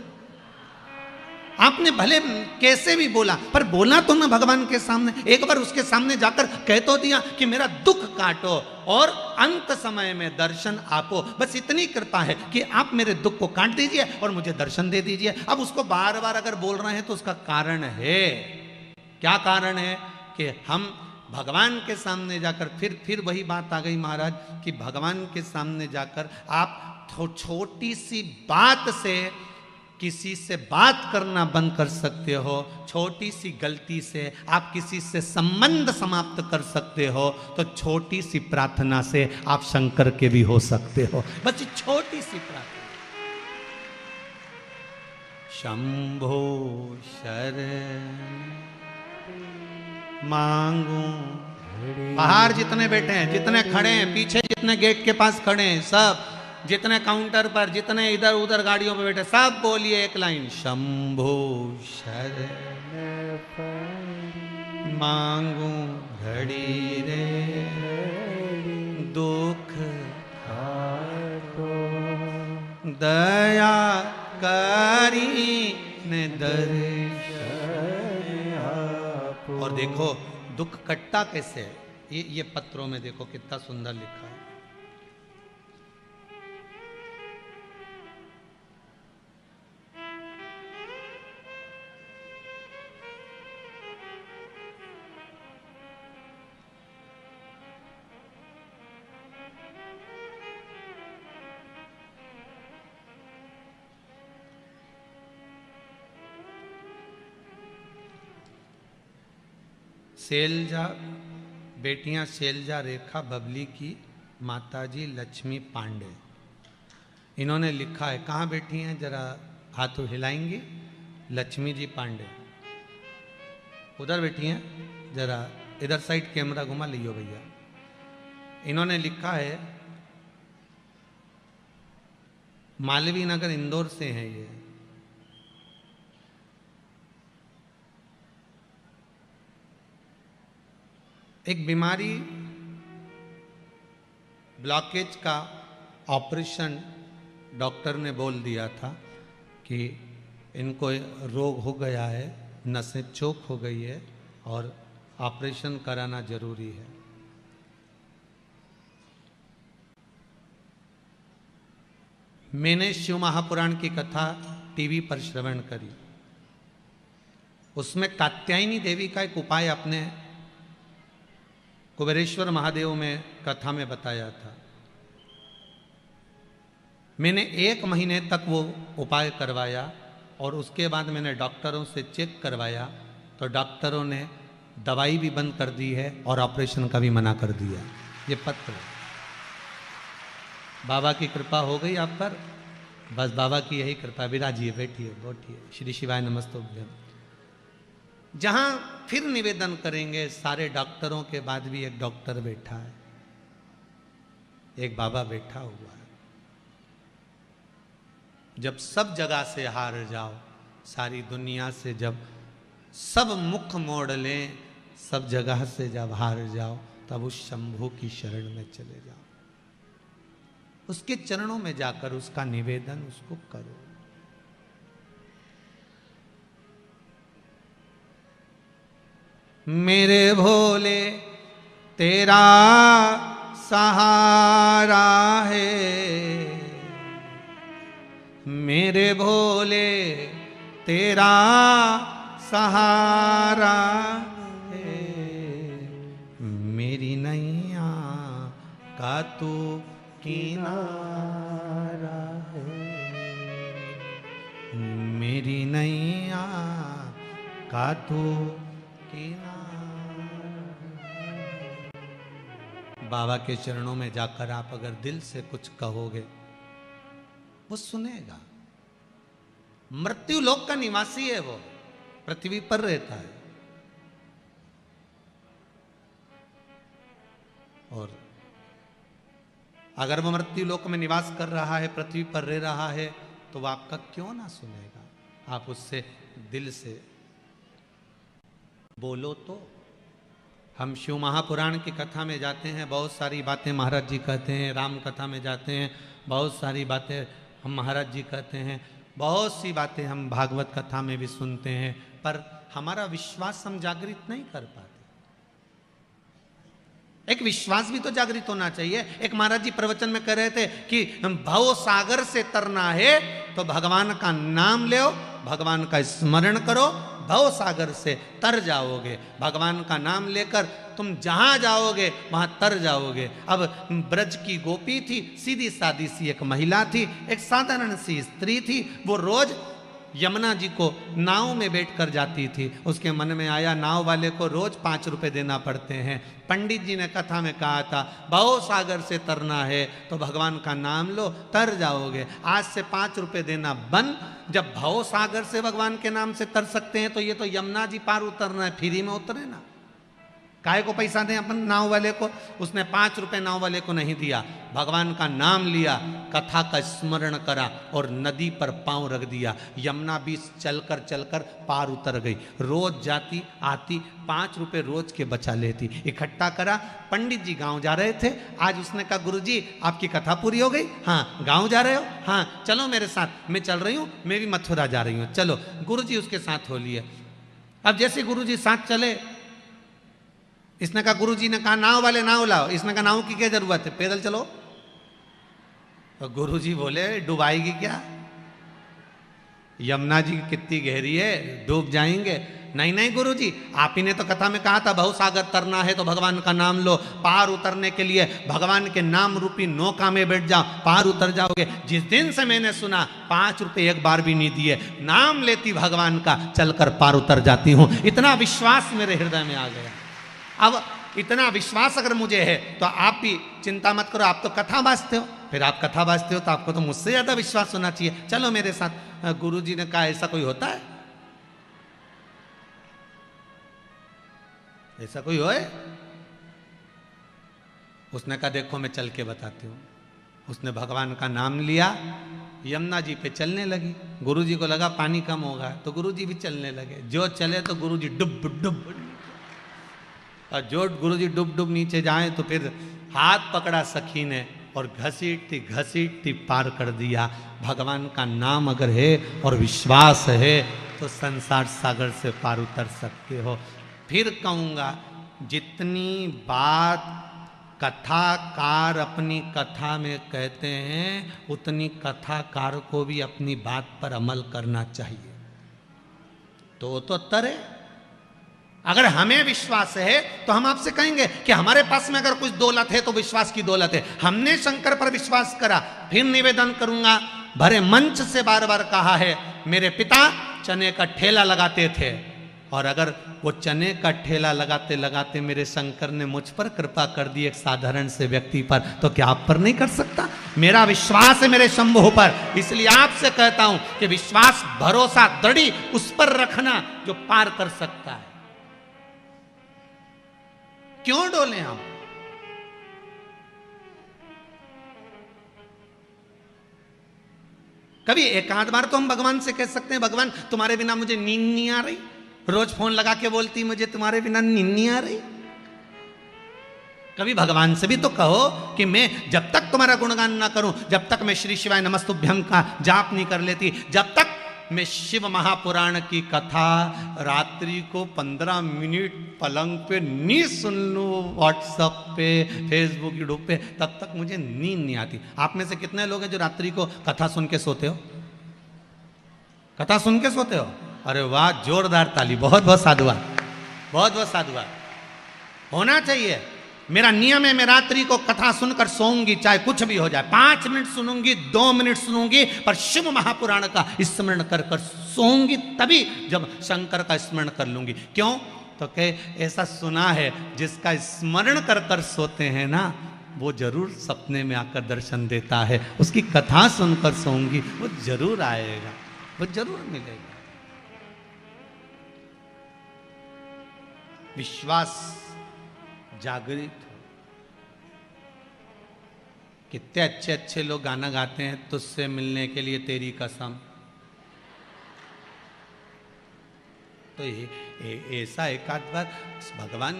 आपने भले कैसे भी बोला, पर बोला तो ना भगवान के सामने। एक बार उसके सामने जाकर कह तो दिया कि मेरा दुख काटो और अंत समय में दर्शन आपो। बस इतनी कृपा है कि आप मेरे दुख को काट दीजिए और मुझे दर्शन दे दीजिए। अब उसको बार बार अगर बोल रहे हैं तो उसका कारण है। क्या कारण है? कि हम भगवान के सामने जाकर, फिर वही बात आ गई महाराज, कि भगवान के सामने जाकर आप छोटी सी बात से किसी से बात करना बंद कर सकते हो। छोटी सी गलती से आप किसी से संबंध समाप्त कर सकते हो, तो छोटी सी प्रार्थना से आप शंकर के भी हो सकते हो। बस छोटी सी प्रार्थना। शंभो शरण मांगू। बाहर जितने बैठे हैं, जितने खड़े हैं, पीछे जितने गेट के पास खड़े हैं, सब जितने काउंटर पर, जितने इधर उधर गाड़ियों पे बैठे, सब बोलिए एक लाइन, शंभो शरण मांगू घड़ी रे, दुख दया करी ने दर्शन। और देखो दुख कटता कैसे है, ये पत्रों में देखो कितना सुंदर लिखा है। शैलजा बेटियां शैलजा रेखा बबली की माताजी लक्ष्मी पांडे, इन्होंने लिखा है। कहाँ बैठी हैं जरा हाथों हिलाएंगी? लक्ष्मी जी पांडे उधर बैठी हैं, जरा इधर साइड कैमरा घुमा लियो भैया। इन्होंने लिखा है, मालवीय नगर इंदौर से हैं ये। एक बीमारी ब्लॉकेज का ऑपरेशन डॉक्टर ने बोल दिया था कि इनको रोग हो गया है, नसें चोक हो गई है और ऑपरेशन कराना जरूरी है। मैंने शिव महापुराण की कथा टीवी पर श्रवण करी। उसमें कात्यायनी देवी का एक उपाय अपने कुबेरेश्वर महादेव में कथा में बताया था। मैंने 1 महीने तक वो उपाय करवाया और उसके बाद मैंने डॉक्टरों से चेक करवाया, तो डॉक्टरों ने दवाई भी बंद कर दी है और ऑपरेशन का भी मना कर दिया। ये पत्र बाबा की कृपा हो गई आप पर, बस बाबा की यही कृपा। विराजिए, बैठिए, बैठिए। श्री शिवाय नमस्तुभ्यम। जहां फिर निवेदन करेंगे, सारे डॉक्टरों के बाद भी एक डॉक्टर बैठा है, एक बाबा बैठा हुआ है। जब सब जगह से हार जाओ, सारी दुनिया से जब सब मुख मोड़ लें, सब जगह से जब हार जाओ, तब उस शंभू की शरण में चले जाओ। उसके चरणों में जाकर उसका निवेदन उसको करो। मेरे भोले तेरा सहारा है, मेरे भोले तेरा सहारा है, मेरी नैया का तू किनारा है, मेरी नैया का तू किनारा। बाबा के चरणों में जाकर आप अगर दिल से कुछ कहोगे, वो सुनेगा। मृत्यु लोक का निवासी है, वो पृथ्वी पर रहता है। और अगर वो मृत्यु लोक में निवास कर रहा है, पृथ्वी पर रह रहा है, तो वो आपका क्यों ना सुनेगा। आप उससे दिल से बोलो तो। हम शिव महापुराण की कथा में जाते हैं, बहुत सारी बातें महाराज जी कहते हैं, राम कथा में जाते हैं, बहुत सारी बातें हम महाराज जी कहते हैं, बहुत सी बातें हम भागवत कथा में भी सुनते हैं, पर हमारा विश्वास हम जागृत नहीं कर पाते। एक विश्वास भी तो जागृत होना चाहिए। एक महाराज जी प्रवचन में कह रहे थे कि भव सागर से तरना है तो भगवान का नाम लो, भगवान का स्मरण करो, भव सागर से तर जाओगे। भगवान का नाम लेकर तुम जहां जाओगे वहां तर जाओगे। अब ब्रज की गोपी थी, सीधी सादी सी एक महिला थी, एक साधारण सी स्त्री थी। वो रोज यमुना जी को नाव में बैठकर जाती थी। उसके मन में आया नाव वाले को रोज 5 रुपए देना पड़ते हैं। पंडित जी ने कथा में कहा था भव सागर से तरना है तो भगवान का नाम लो, तर जाओगे। आज से 5 रुपए देना बंद। जब भव सागर से भगवान के नाम से तर सकते हैं तो ये तो यमुना जी पार उतरना है, फ्री में उतरे ना, काहे को पैसा दें अपन नाव वाले को। उसने 5 रुपए नाव वाले को नहीं दिया, भगवान का नाम लिया, कथा का स्मरण करा और नदी पर पांव रख दिया। यमुना बीच चलकर चलकर पार उतर गई। रोज जाती आती, 5 रुपए रोज के बचा लेती। इकट्ठा करा। पंडित जी गांव जा रहे थे। आज उसने कहा गुरुजी आपकी कथा पूरी हो गई? हाँ। गांव जा रहे हो? हाँ। चलो मेरे साथ, मैं चल रही हूँ, मैं भी मथुरा जा रही हूँ, चलो। गुरुजी उसके साथ हो लिए। अब जैसे गुरुजी साथ चले, इसने कहा, गुरुजी ने कहा नाव वाले नाव लाओ। इसने कहा नाव की क्या जरूरत है, पैदल चलो। तो गुरुजी बोले डुबाएगी क्या, यमुना जी कितनी गहरी है, डूब जाएंगे। नहीं नहीं गुरुजी, आप ही ने तो कथा में कहा था भव सागर तरना है तो भगवान का नाम लो, पार उतरने के लिए भगवान के नाम रूपी नौका में बैठ जाओ, पार उतर जाओगे। जिस दिन से मैंने सुना 5 रुपए एक बार भी नहीं दिए, नाम लेती भगवान का, चलकर पार उतर जाती हूं। इतना विश्वास मेरे हृदय में आ गया। अब इतना विश्वास अगर मुझे है तो आप भी चिंता मत करो। आप तो कथा बाजते हो, फिर आप कथा बाजते हो तो आपको तो मुझसे ज्यादा विश्वास होना चाहिए, चलो मेरे साथ। गुरुजी ने कहा ऐसा कोई होता है, ऐसा कोई होए? उसने कहा देखो मैं चल के बताती हूँ। उसने भगवान का नाम लिया, यमुना जी पे चलने लगी। गुरुजी को लगा पानी कम होगा तो गुरुजी भी चलने लगे। जो चले तो गुरुजी डुब डुब, और जो गुरुजी डुब डुब नीचे जाए तो फिर हाथ पकड़ा सखी ने और घसीटती घसीटती पार कर दिया। भगवान का नाम अगर है और विश्वास है तो संसार सागर से पार उतर सकते हो। फिर कहूँगा, जितनी बात कथाकार अपनी कथा में कहते हैं उतनी कथाकार को भी अपनी बात पर अमल करना चाहिए, तो तरे। अगर हमें विश्वास है तो हम आपसे कहेंगे कि हमारे पास में अगर कुछ दौलत है तो विश्वास की दौलत है। हमने शंकर पर विश्वास करा। फिर निवेदन करूंगा, भरे मंच से बार बार कहा है, मेरे पिता चने का ठेला लगाते थे और अगर वो चने का ठेला लगाते लगाते मेरे शंकर ने मुझ पर कृपा कर दी, एक साधारण से व्यक्ति पर, तो क्या आप पर नहीं कर सकता? मेरा विश्वास है मेरे शंभु पर, इसलिए आपसे कहता हूं कि विश्वास भरोसा दृढ़ी उस पर रखना जो पार कर सकता है। क्यों डोले हम? कभी एक आध बार तो हम भगवान से कह सकते हैं, भगवान तुम्हारे बिना मुझे नींद नहीं आ रही। रोज फोन लगा के बोलती मुझे तुम्हारे बिना नींद नहीं आ रही। कभी भगवान से भी तो कहो कि मैं जब तक तुम्हारा गुणगान ना करूं, जब तक मैं श्री शिवाय नमस्तुभ्यं का जाप नहीं कर लेती, जब तक मैं शिव महापुराण की कथा रात्रि को 15 मिनट पलंग पे नहीं सुन लूं, व्हाट्सएप पे, फेसबुक, यूट्यूब पे, तब तक मुझे नींद नहीं आती। आप में से कितने लोग हैं जो रात्रि को कथा सुन के सोते हो? कथा सुन के सोते हो? अरे वाह, जोरदार ताली। बहुत बहुत साधुवाद, बहुत बहुत साधुवाद। होना चाहिए। मेरा नियम है, मैं रात्रि को कथा सुनकर सोऊंगी, चाहे कुछ भी हो जाए। 5 मिनट सुनूंगी, 2 मिनट सुनूंगी, पर शिव महापुराण का स्मरण कर कर सोऊंगी, तभी जब शंकर का स्मरण कर लूंगी। क्यों? तो कह ऐसा सुना है, जिसका स्मरण कर कर सोते हैं ना, वो जरूर सपने में आकर दर्शन देता है। उसकी कथा सुनकर सोऊंगी, वो जरूर आएगा, वो जरूर मिलेगा। विश्वास जागृत हो। कितने अच्छे अच्छे लोग गाना गाते हैं, तुझसे मिलने के लिए तेरी कसम। तो ऐसा एकाध बार भगवान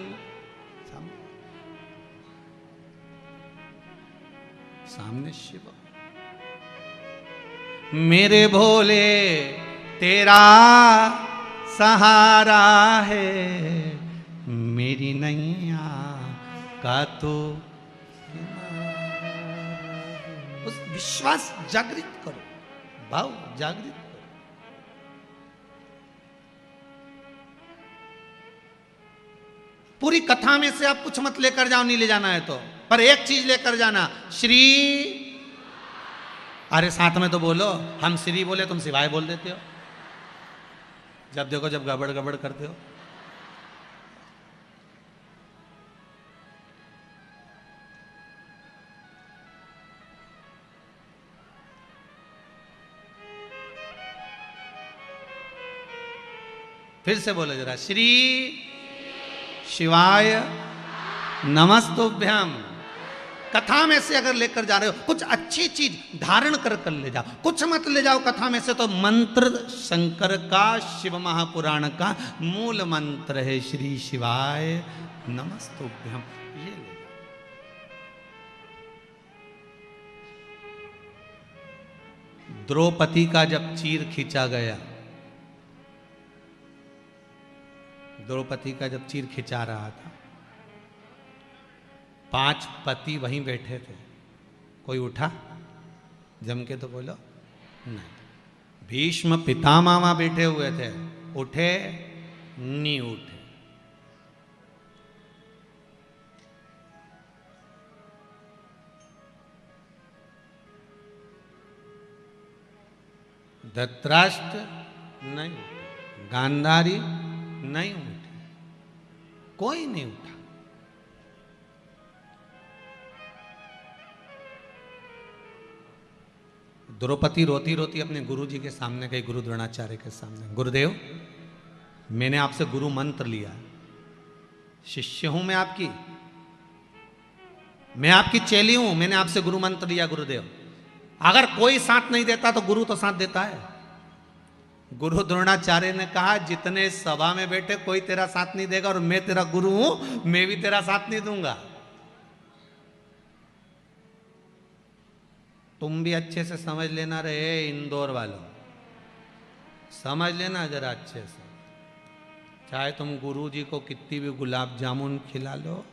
सामने शिव, मेरे भोले तेरा सहारा है, मेरी नैया का तो उस विश्वास जागृत करो, भाव जागृत करो। पूरी कथा में से आप कुछ मत लेकर जाओ, नहीं ले जाना है तो, पर एक चीज लेकर जाना, श्री। अरे साथ में तो बोलो, हम श्री बोले तुम शिवाय बोल देते हो, जब देखो जब गड़बड़ गड़बड़ करते हो। फिर से बोलो जरा, श्री शिवाय नमस्तुभ्यम। कथा में से अगर लेकर जा रहे हो कुछ अच्छी चीज धारण कर कर ले जाओ, कुछ मत ले जाओ कथा में से तो मंत्र शंकर का, शिव महापुराण का मूल मंत्र है श्री शिवाय नमस्तुभ्यम, ये ले जाओ। द्रौपदी का जब चीर खींचा गया, द्रौपदी का जब चीर खिंचा रहा था, 5 पति वहीं बैठे थे, कोई उठा जम के तो बोलो नहीं। भीष्म पितामह वहां बैठे हुए थे, उठे नहीं उठे। धृतराष्ट्र नहीं उठे, गांधारी नहीं उठे, कोई नहीं उठा। द्रौपदी रोती रोती अपने गुरुजी के सामने गई, गुरु द्रोणाचार्य के सामने, गुरुदेव मैंने आपसे गुरु मंत्र लिया, शिष्य हूं मैं आपकी, मैं आपकी चेली हूं, मैंने आपसे गुरु मंत्र लिया गुरुदेव, अगर कोई साथ नहीं देता तो गुरु तो साथ देता है। गुरु द्रोणाचार्य ने कहा, जितने सभा में बैठे कोई तेरा साथ नहीं देगा और मैं तेरा गुरु हूं, मैं भी तेरा साथ नहीं दूंगा। तुम भी अच्छे से समझ लेना रहे इंदौर वालों, समझ लेना जरा अच्छे से, चाहे तुम गुरुजी को कितनी भी गुलाब जामुन खिला लो,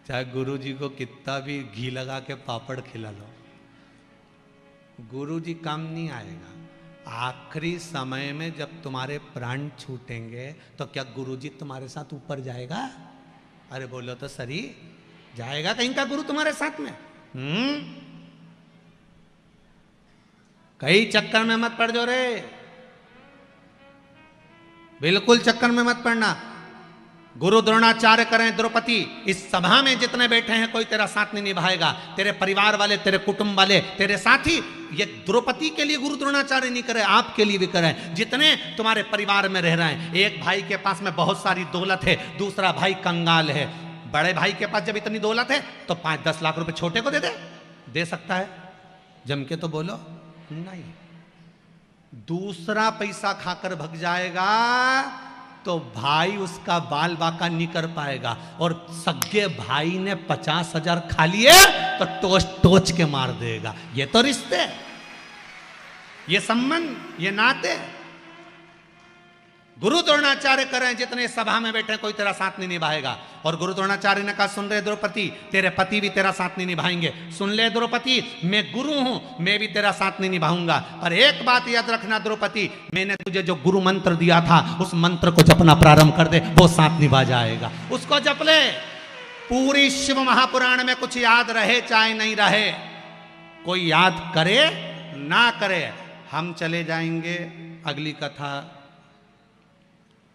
चाहे गुरुजी को कितना भी घी लगा के पापड़ खिला लो, गुरुजी काम नहीं आएगा। आखिरी समय में जब तुम्हारे प्राण छूटेंगे तो क्या गुरुजी तुम्हारे साथ ऊपर जाएगा? अरे बोलो तो सही, जाएगा कहीं का गुरु तुम्हारे साथ में? कई चक्कर में मत पड़ जाओ रे, बिल्कुल चक्कर में मत पड़ना। गुरु द्रोणाचार्य करें द्रौपदी, इस सभा में जितने बैठे हैं कोई तेरा साथ नहीं निभाएगा, तेरे परिवार वाले, तेरे कुटुंब वाले, तेरे साथी। ये द्रौपदी के लिए गुरु द्रोणाचार्य नहीं करे, आपके लिए भी करें, जितने तुम्हारे परिवार में रह रहे हैं। एक भाई के पास में बहुत सारी दौलत है, दूसरा भाई कंगाल है, बड़े भाई के पास जब इतनी दौलत है तो 5-10 लाख रुपए छोटे को दे सकता है? जम के तो बोलो नहीं। दूसरा पैसा खाकर भग जाएगा तो भाई उसका बाल बाका नहीं कर पाएगा, और सगे भाई ने 50,000 खा लिए तो टोच के मार देगा। ये तो रिश्ते, ये संबंध, ये नाते। गुरु द्रोणाचार्य करें, जितने सभा में बैठे कोई तेरा साथ नहीं निभाएगा। और गुरु द्रोणाचार्य ने कहा, सुन रहे द्रौपदी, तेरे पति भी तेरा साथ नहीं निभाएंगे। सुन ले द्रौपदी, मैं गुरु हूं, मैं भी तेरा साथ नहीं निभाऊंगा, पर एक बात याद रखना द्रौपदी, मैंने तुझे जो गुरु मंत्र दिया था उस मंत्र को जपना प्रारंभ कर दे, वो साथ निभा जाएगा। उसको जप ले। पूरी शिव महापुराण में कुछ याद रहे चाहे नहीं रहे, कोई याद करे ना करे, हम चले जाएंगे। अगली कथा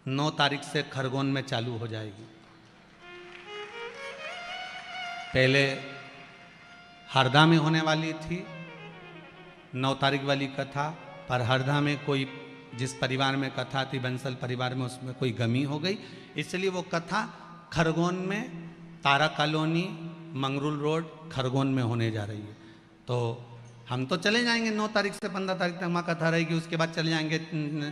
9 तारीख से खरगोन में चालू हो जाएगी। पहले हरदा में होने वाली थी 9 तारीख वाली कथा, पर हरदा में कोई, जिस परिवार में कथा थी बंसल परिवार में, उसमें कोई गमी हो गई, इसलिए वो कथा खरगोन में, तारा कॉलोनी, मंगरूल रोड, खरगोन में होने जा रही है। तो हम तो चले जाएंगे 9 तारीख से 15 तारीख तक माँ कथा रहेगी, उसके बाद चले जाएंगे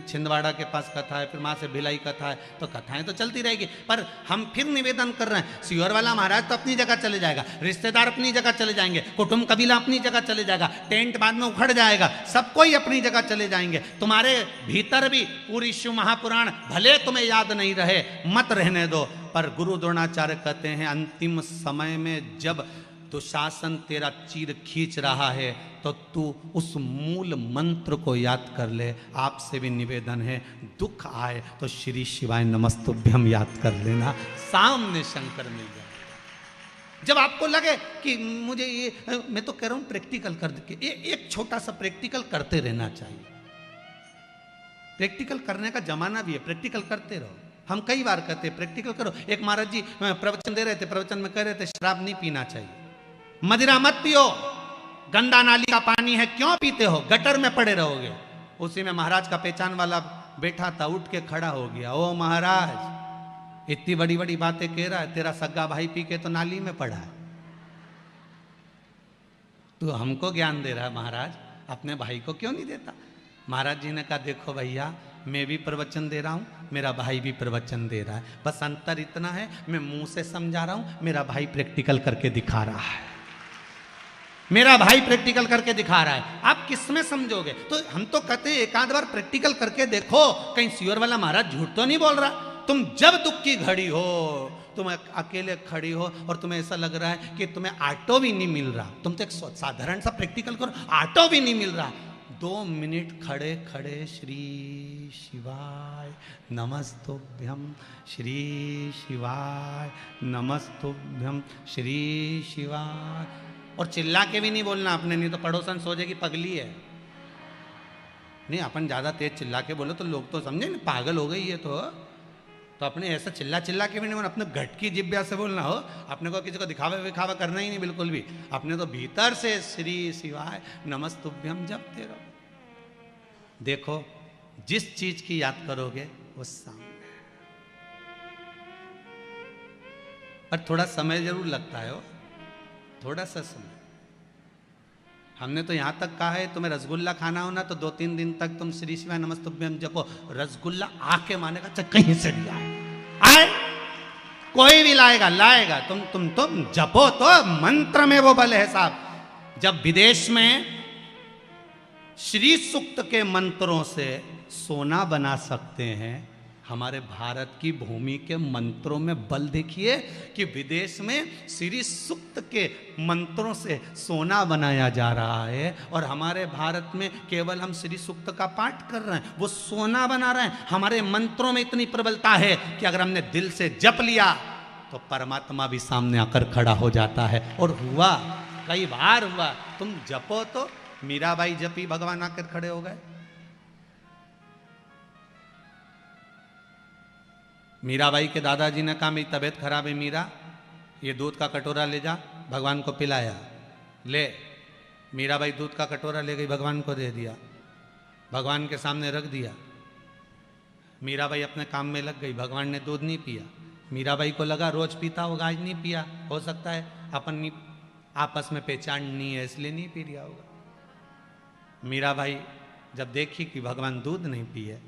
छिंदवाड़ा के पास कथा है, फिर माँ से भिलाई कथा है, तो कथाएं तो चलती रहेगी। पर हम फिर निवेदन कर रहे हैं, सियोर वाला महाराज तो अपनी जगह चले जाएगा, रिश्तेदार अपनी जगह चले जाएंगे, कुटुंब कबीला अपनी जगह चले जाएगा, टेंट बाद में उखड़ जाएगा, सब कोई अपनी जगह चले जाएंगे। तुम्हारे भीतर भी पूरी शिव महापुराण भले तुम्हें याद नहीं रहे, मत रहने दो। पर गुरु द्रोणाचार्य कहते हैं अंतिम समय में जब दुशासन तेरा चीर खींच रहा है तो तू उस मूल मंत्र को याद कर ले। आपसे भी निवेदन है, दुख आए तो श्री शिवाय नमस्तुभ्यम याद कर लेना, सामने शंकर मिल जाए। जब आपको लगे कि मुझे ये, मैं तो कह रहा हूं प्रैक्टिकल कर के, एक छोटा सा प्रैक्टिकल करते रहना चाहिए। प्रैक्टिकल करने का जमाना भी है, प्रैक्टिकल करते रहो। हम कई बार कहते हैं प्रैक्टिकल करो। एक महाराज जी प्रवचन दे रहे थे, प्रवचन में कह रहे थे शराब नहीं पीना चाहिए, मदिरा मत पियो, गंदा नाली का पानी है क्यों पीते हो, गटर में पड़े रहोगे। उसी में महाराज का पहचान वाला बैठा था, उठ के खड़ा हो गया, ओ महाराज इतनी बड़ी बड़ी बातें कह रहा है, तेरा सगा भाई पी के तो नाली में पड़ा है, तू हमको ज्ञान दे रहा है महाराज, अपने भाई को क्यों नहीं देता। महाराज जी ने कहा देखो भैया, मैं भी प्रवचन दे रहा हूं, मेरा भाई भी प्रवचन दे रहा है, बस अंतर इतना है मैं मुंह से समझा रहा हूं, मेरा भाई प्रैक्टिकल करके दिखा रहा है, मेरा भाई प्रैक्टिकल करके दिखा रहा है, आप किस में समझोगे। तो हम तो कहते हैं एक आध बार प्रैक्टिकल करके देखो, कहीं सियोर वाला महाराज झूठ तो नहीं बोल रहा। तुम जब दुख की घड़ी हो, तुम अकेले खड़ी हो और तुम्हें ऐसा लग रहा है कि तुम्हें ऑटो भी नहीं मिल रहा, तुम तो एक साधारण सा प्रैक्टिकल करो, ऑटो भी नहीं मिल रहा, 2 मिनट खड़े खड़े श्री शिवाय नमस्तुभ्यम, श्री शिवाय नमस्तुभ्यम, श्री शिवाय, और चिल्ला के भी नहीं बोलना आपने, नहीं तो पड़ोसन सोचेगी पगली है। नहीं, अपन ज़्यादा तेज चिल्ला के बोलो तो लोग तो समझे ना पागल हो गई है, तो अपने ऐसा चिल्ला चिल्ला के भी नहीं बोलना, अपने घट की जिब्या से बोलना हो। अपने को किसी को दिखावा विखावा करना ही नहीं बिल्कुल भी, अपने तो भीतर से श्री शिवाय नमस्तुभ्यम जपते रहो। देखो जिस चीज की याद करोगे वो सामने, पर थोड़ा समय जरूर लगता है, थोड़ा सा समय। हमने तो यहां तक कहा है तुम्हें रसगुल्ला खाना हो ना तो 2-3 दिन तक तुम श्री शिवाय नमस्तुभ्यम जपो, रसगुल्ला आके मानेगा चाहे कहीं से भी आए, कोई भी लाएगा, तुम जपो तो मंत्र में वो बल है साहब। जब विदेश में श्री सूक्त के मंत्रों से सोना बना सकते हैं, हमारे भारत की भूमि के मंत्रों में बल देखिए कि विदेश में श्री सूक्त के मंत्रों से सोना बनाया जा रहा है, और हमारे भारत में केवल हम श्री सूक्त का पाठ कर रहे हैं, वो सोना बना रहे हैं। हमारे मंत्रों में इतनी प्रबलता है कि अगर हमने दिल से जप लिया तो परमात्मा भी सामने आकर खड़ा हो जाता है, और हुआ, कई बार हुआ। तुम जपो तो मीराबाई जपी, भगवान आकर खड़े हो गए। मीराबाई के दादाजी ने कहा मेरी तबीयत खराब है मीरा, ये दूध का कटोरा ले जा, भगवान को पिलाया, ले। मीराबाई दूध का कटोरा ले गई, भगवान को दे दिया, भगवान के सामने रख दिया। मीराबाई अपने काम में लग गई, भगवान ने दूध नहीं पिया। मीराबाई को लगा रोज पीता होगा, आज नहीं पिया, हो सकता है अपन आपस में पहचान नहीं है इसलिए नहीं पी लिया होगा। मीराबाई जब देखी कि भगवान दूध नहीं पिए,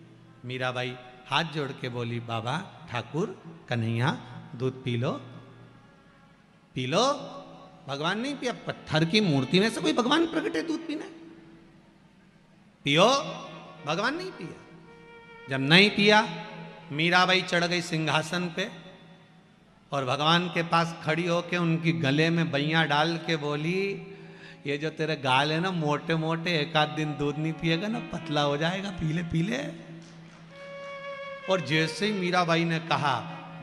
मीराबाई हाथ जोड़ के बोली बाबा ठाकुर कन्हैया दूध पी लो, पी लो। भगवान नहीं पिया, पत्थर की मूर्ति में से कोई भगवान प्रकट है दूध पीना, पियो। भगवान नहीं पिया। जब नहीं पिया, मीराबाई चढ़ गई सिंहासन पे और भगवान के पास खड़ी होके उनकी गले में बैया डाल के बोली, ये जो तेरे गाल है ना मोटे मोटे, एक आध दिन दूध नहीं पिएगा ना पतला हो जाएगा, पीले पीले। और जैसे ही मीराबाई ने कहा,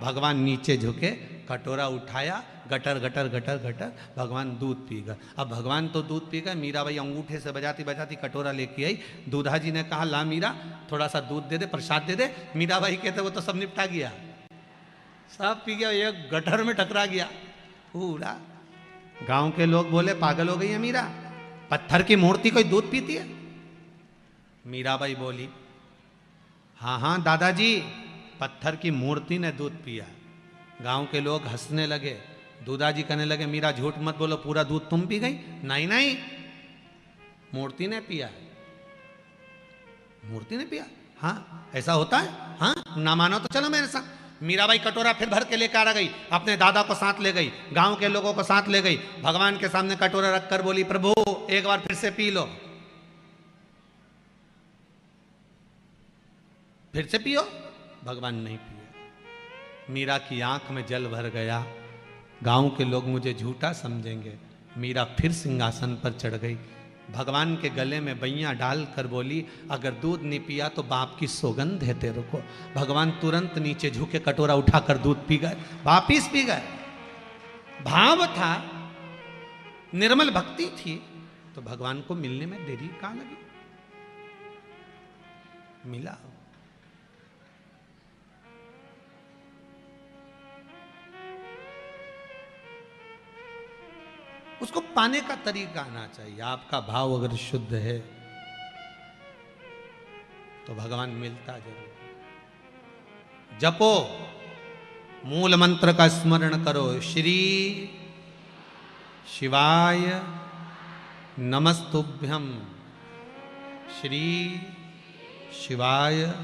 भगवान नीचे झुके, कटोरा उठाया, गटर गटर गटर गटर भगवान दूध पी गए। अब भगवान तो दूध पी गए, मीराबाई अंगूठे से बजाती बजाती कटोरा लेके आई। दूधा जी ने कहा ला मीरा थोड़ा सा दूध दे दे, प्रसाद दे दे। मीराबाई कहते वो तो सब निपटा गया, सब पी गया, एक गटर में टकरा गया पूरा। गांव के लोग बोले पागल हो गई है मीरा, पत्थर की मूर्ति कोई दूध पीती है? मीराबाई बोली हाँ हाँ दादाजी, पत्थर की मूर्ति ने दूध पिया। गांव के लोग हंसने लगे। दूधाजी कहने लगे मीरा झूठ मत बोलो, पूरा दूध तुम पी गई? नहीं नहीं, मूर्ति ने पिया है, मूर्ति ने पिया। हाँ ऐसा होता है। हाँ ना मानो तो चलो मेरे साथ। मीराबाई कटोरा फिर भर के लेकर आ गई, अपने दादा को साथ ले गई, गांव के लोगों को साथ ले गई, भगवान के सामने कटोरा रखकर बोली, प्रभु एक बार फिर से पी लो, फिर से पियो। भगवान नहीं पिए। मीरा की आंख में जल भर गया। गांव के लोग मुझे झूठा समझेंगे। मीरा फिर सिंहासन पर चढ़ गई, भगवान के गले में बैया डालकर बोली, अगर दूध नहीं पिया तो बाप की सौगंध है तेरे को। भगवान तुरंत नीचे झुके कटोरा उठाकर दूध पी गए, वापिस पी गए। भाव था, निर्मल भक्ति थी, तो भगवान को मिलने में देरी कहां लगी? मिला। उसको पाने का तरीका आना चाहिए। आपका भाव अगर शुद्ध है तो भगवान मिलता जरूर। जपो, मूल मंत्र का स्मरण करो, श्री शिवाय नमस्तुभ्यम, श्री शिवाय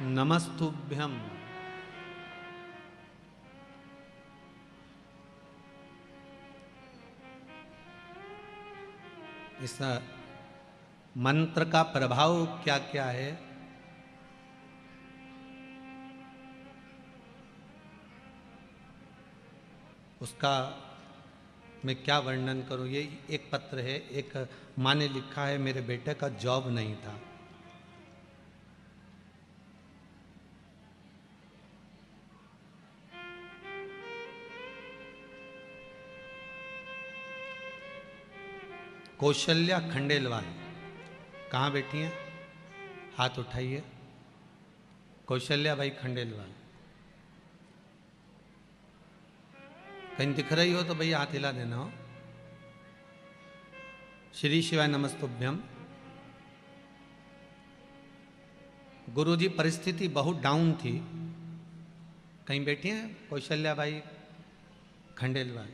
नमस्तुभ्यम। इस मंत्र का प्रभाव क्या क्या है? उसका मैं क्या वर्णन करूं? ये एक पत्र है, एक माँ ने लिखा है, मेरे बेटे का जॉब नहीं था, कौशल्या खंडेलवाल कहाँ बैठी हैं? हाथ उठाइए। कौशल्या भाई खंडेलवाल कहीं दिख रही हो तो भैया हाथ हिला देना हो। श्री शिवाय नमस्तुभ्यम। गुरुजी परिस्थिति बहुत डाउन थी, कहीं बैठी हैं कौशल्या भाई खंडेलवाल।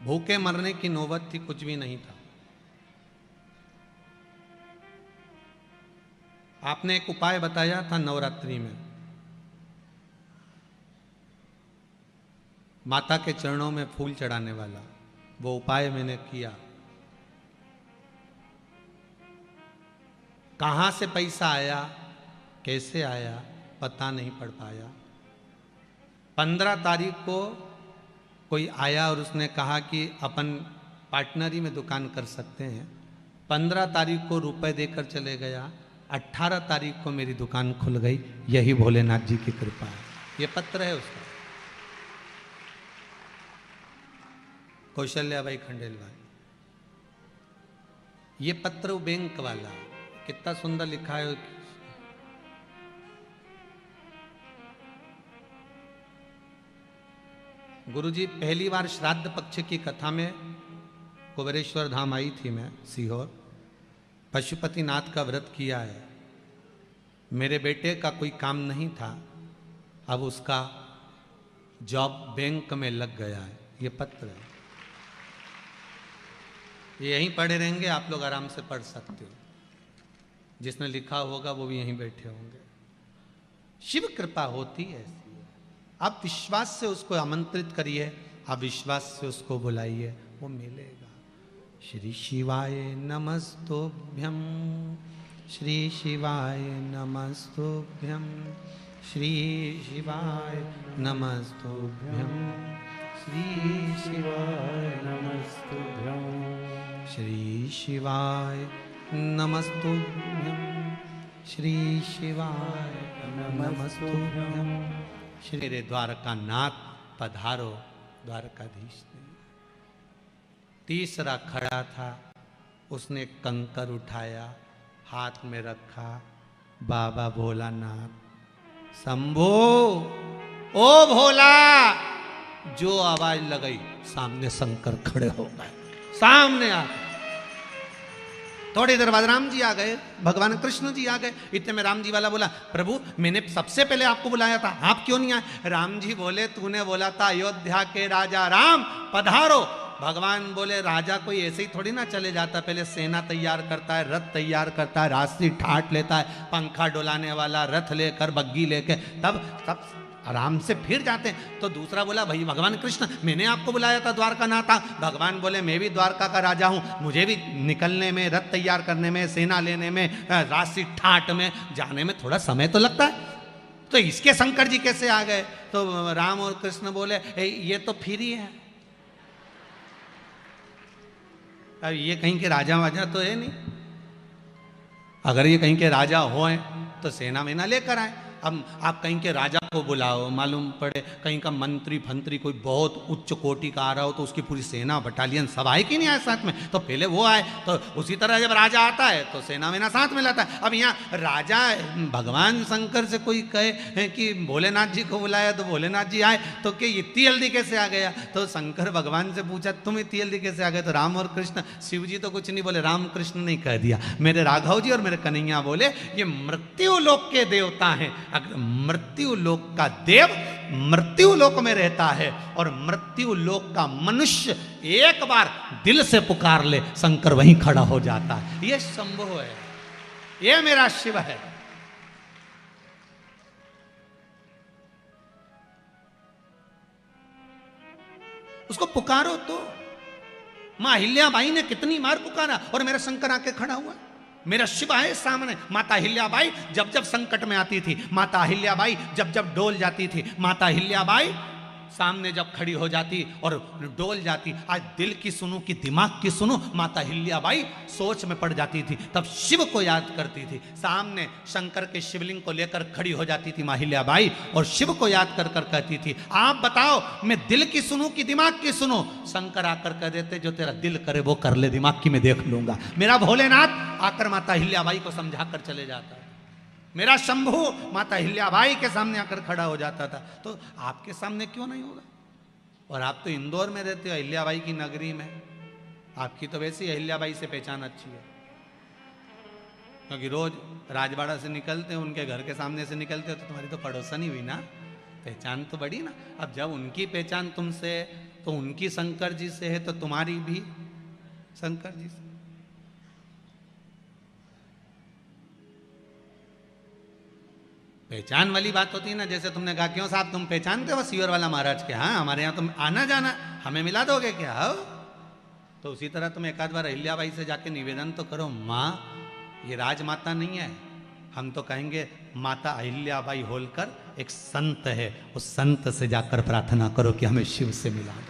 भूखे मरने की नौबत थी, कुछ भी नहीं था। आपने एक उपाय बताया था नवरात्रि में, माता के चरणों में फूल चढ़ाने वाला, वो उपाय मैंने किया। कहां से पैसा आया, कैसे आया, पता नहीं पड़ पाया। 15 तारीख को कोई आया और उसने कहा कि अपन पार्टनरी में दुकान कर सकते हैं। 15 तारीख को रुपए देकर चले गया, 18 तारीख को मेरी दुकान खुल गई। यही भोलेनाथ जी की कृपा है। ये पत्र है उसका, कौशल्या भाई खंडेलवाल। ये पत्र बैंक वाला, कितना सुंदर लिखा है। गुरुजी पहली बार श्राद्ध पक्ष की कथा में कुबेरेश्वर धाम आई थी मैं, सीहोर। पशुपतिनाथ का व्रत किया है। मेरे बेटे का कोई काम नहीं था, अब उसका जॉब बैंक में लग गया है। ये पत्र है, ये यहीं पढ़े रहेंगे, आप लोग आराम से पढ़ सकते हो। जिसने लिखा होगा वो भी यहीं बैठे होंगे। शिव कृपा होती है ऐसी। आप विश्वास से उसको आमंत्रित करिए, आप विश्वास से उसको बुलाइए, वो मिलेगा। श्री शिवाय नमस्तुभ्यम, श्री शिवाय नमस्तुभ्यम, श्री शिवाय नमस्तुभ्यम, श्री शिवाय नमस्तुभ्यम, श्री शिवाय नमस्तुभ्यम, श्री शिवाय नमस्तुभ्यम। श्री मेरे द्वारका नाथ पधारो, द्वारकाधीश ने। तीसरा खड़ा था, उसने कंकर उठाया, हाथ में रखा, बाबा भोलानाथ शंभो, ओ भोला। जो आवाज लगाई, सामने शंकर खड़े हो गए, सामने आ। थोड़ी देर बाद राम जी आ गए, भगवान कृष्ण जी आ गए। इतने में राम जी वाला बोला, प्रभु मैंने सबसे पहले आपको बुलाया था, आप क्यों नहीं आए? राम जी बोले, तूने बोला था अयोध्या के राजा राम पधारो। भगवान बोले, राजा कोई ऐसे ही थोड़ी ना चले जाता, पहले सेना तैयार करता है, रथ तैयार करता है, रास्ते ठाट लेता है, पंखा डुलाने वाला रथ लेकर, बग्गी लेके, तब आराम से फिर जाते हैं। तो दूसरा बोला, भाई भगवान कृष्ण मैंने आपको बुलाया था द्वारका नाथा। भगवान बोले, मैं भी द्वारका का राजा हूँ, मुझे भी निकलने में, रथ तैयार करने में, सेना लेने में, राशि ठाट में जाने में थोड़ा समय तो लगता है। तो इसके शंकर जी कैसे आ गए? तो राम और कृष्ण बोले, ये तो फिर ही है, अब ये कहीं के राजा वाजा तो है नहीं, अगर ये कहीं के राजा हो तो सेना वेना लेकर आए। अब आप कहीं के राजा को बुलाओ, मालूम पड़े कहीं का मंत्री फंत्री कोई बहुत उच्च कोटि का आ रहा हो, तो उसकी पूरी सेना बटालियन सब आए कि नहीं आए साथ में? तो पहले वो आए, तो उसी तरह जब राजा आता है तो सेना वेना साथ में लाता है। अब यहाँ राजा भगवान शंकर से कोई कहे कि भोलेनाथ जी को बुलाया, तो भोलेनाथ जी आए, तो कि इतनी जल्दी कैसे आ गया? तो शंकर भगवान से पूछा, तुम इतनी जल्दी कैसे आ गए? तो राम और कृष्ण, शिव जी तो कुछ नहीं बोले, राम कृष्ण ने कह दिया, मेरे राघव जी और मेरे कन्हैया बोले, ये मृत्यु लोक के देवता हैं, मृत्यु लोक का देव मृत्यु लोक में रहता है, और मृत्यु लोक का मनुष्य एक बार दिल से पुकार ले, शंकर वहीं खड़ा हो जाता है। ये शंभु है, ये मेरा शिव है। उसको पुकारो तो। मां अहिल्याबाई ने कितनी बार पुकारा और मेरा शंकर आके खड़ा हुआ, मेरा शिव है सामने। माता अहिल्याबाई जब जब संकट में आती थी, माता अहिल्याबाई जब जब डोल जाती थी, माता अहिल्याबाई सामने जब खड़ी हो जाती और डोल जाती, आज दिल की सुनो कि दिमाग की सुनो, माता अहिल्याबाई सोच में पड़ जाती थी, तब शिव को याद करती थी। सामने शंकर के शिवलिंग को लेकर खड़ी हो जाती थी मां अहिल्याबाई और शिव को याद कर कर कहती थी, आप बताओ मैं दिल की सुनूं कि दिमाग की सुनो? शंकर आकर कह देते, जो तेरा दिल करे वो कर ले, दिमाग की मैं देख लूंगा। मेरा भोलेनाथ आकर माता अहिल्याबाई को समझा कर चले जाता है, मेरा शंभू माता अहिल्याबाई के सामने आकर खड़ा हो जाता था। तो आपके सामने क्यों नहीं होगा? और आप तो इंदौर में रहते हो, अहिल्याबाई की नगरी में, आपकी तो वैसे ही अहिल्याबाई से पहचान अच्छी है, क्योंकि रोज राजवाड़ा से निकलते हो, उनके घर के सामने से निकलते हो, तो तुम्हारी तो पड़ोसन ही हुई ना, पहचान तो बड़ी ना। अब जब उनकी पहचान तुमसे, तो उनकी शंकर जी से है, तो तुम्हारी भी शंकर जी से। पहचान वाली बात होती है ना, जैसे तुमने कहा, क्यों साहब तुम पहचानते हो सीवर वाला महाराज के? हाँ, हमारे यहाँ तुम आना जाना, हमें मिला दोगे क्या? हो तो उसी तरह तुम एक आध बार अहिल्याबाई से जाके निवेदन तो करो, माँ ये राजमाता नहीं है, हम तो कहेंगे माता अहिल्याबाई होलकर एक संत है, उस संत से जाकर प्रार्थना करो कि हमें शिव से मिला दो।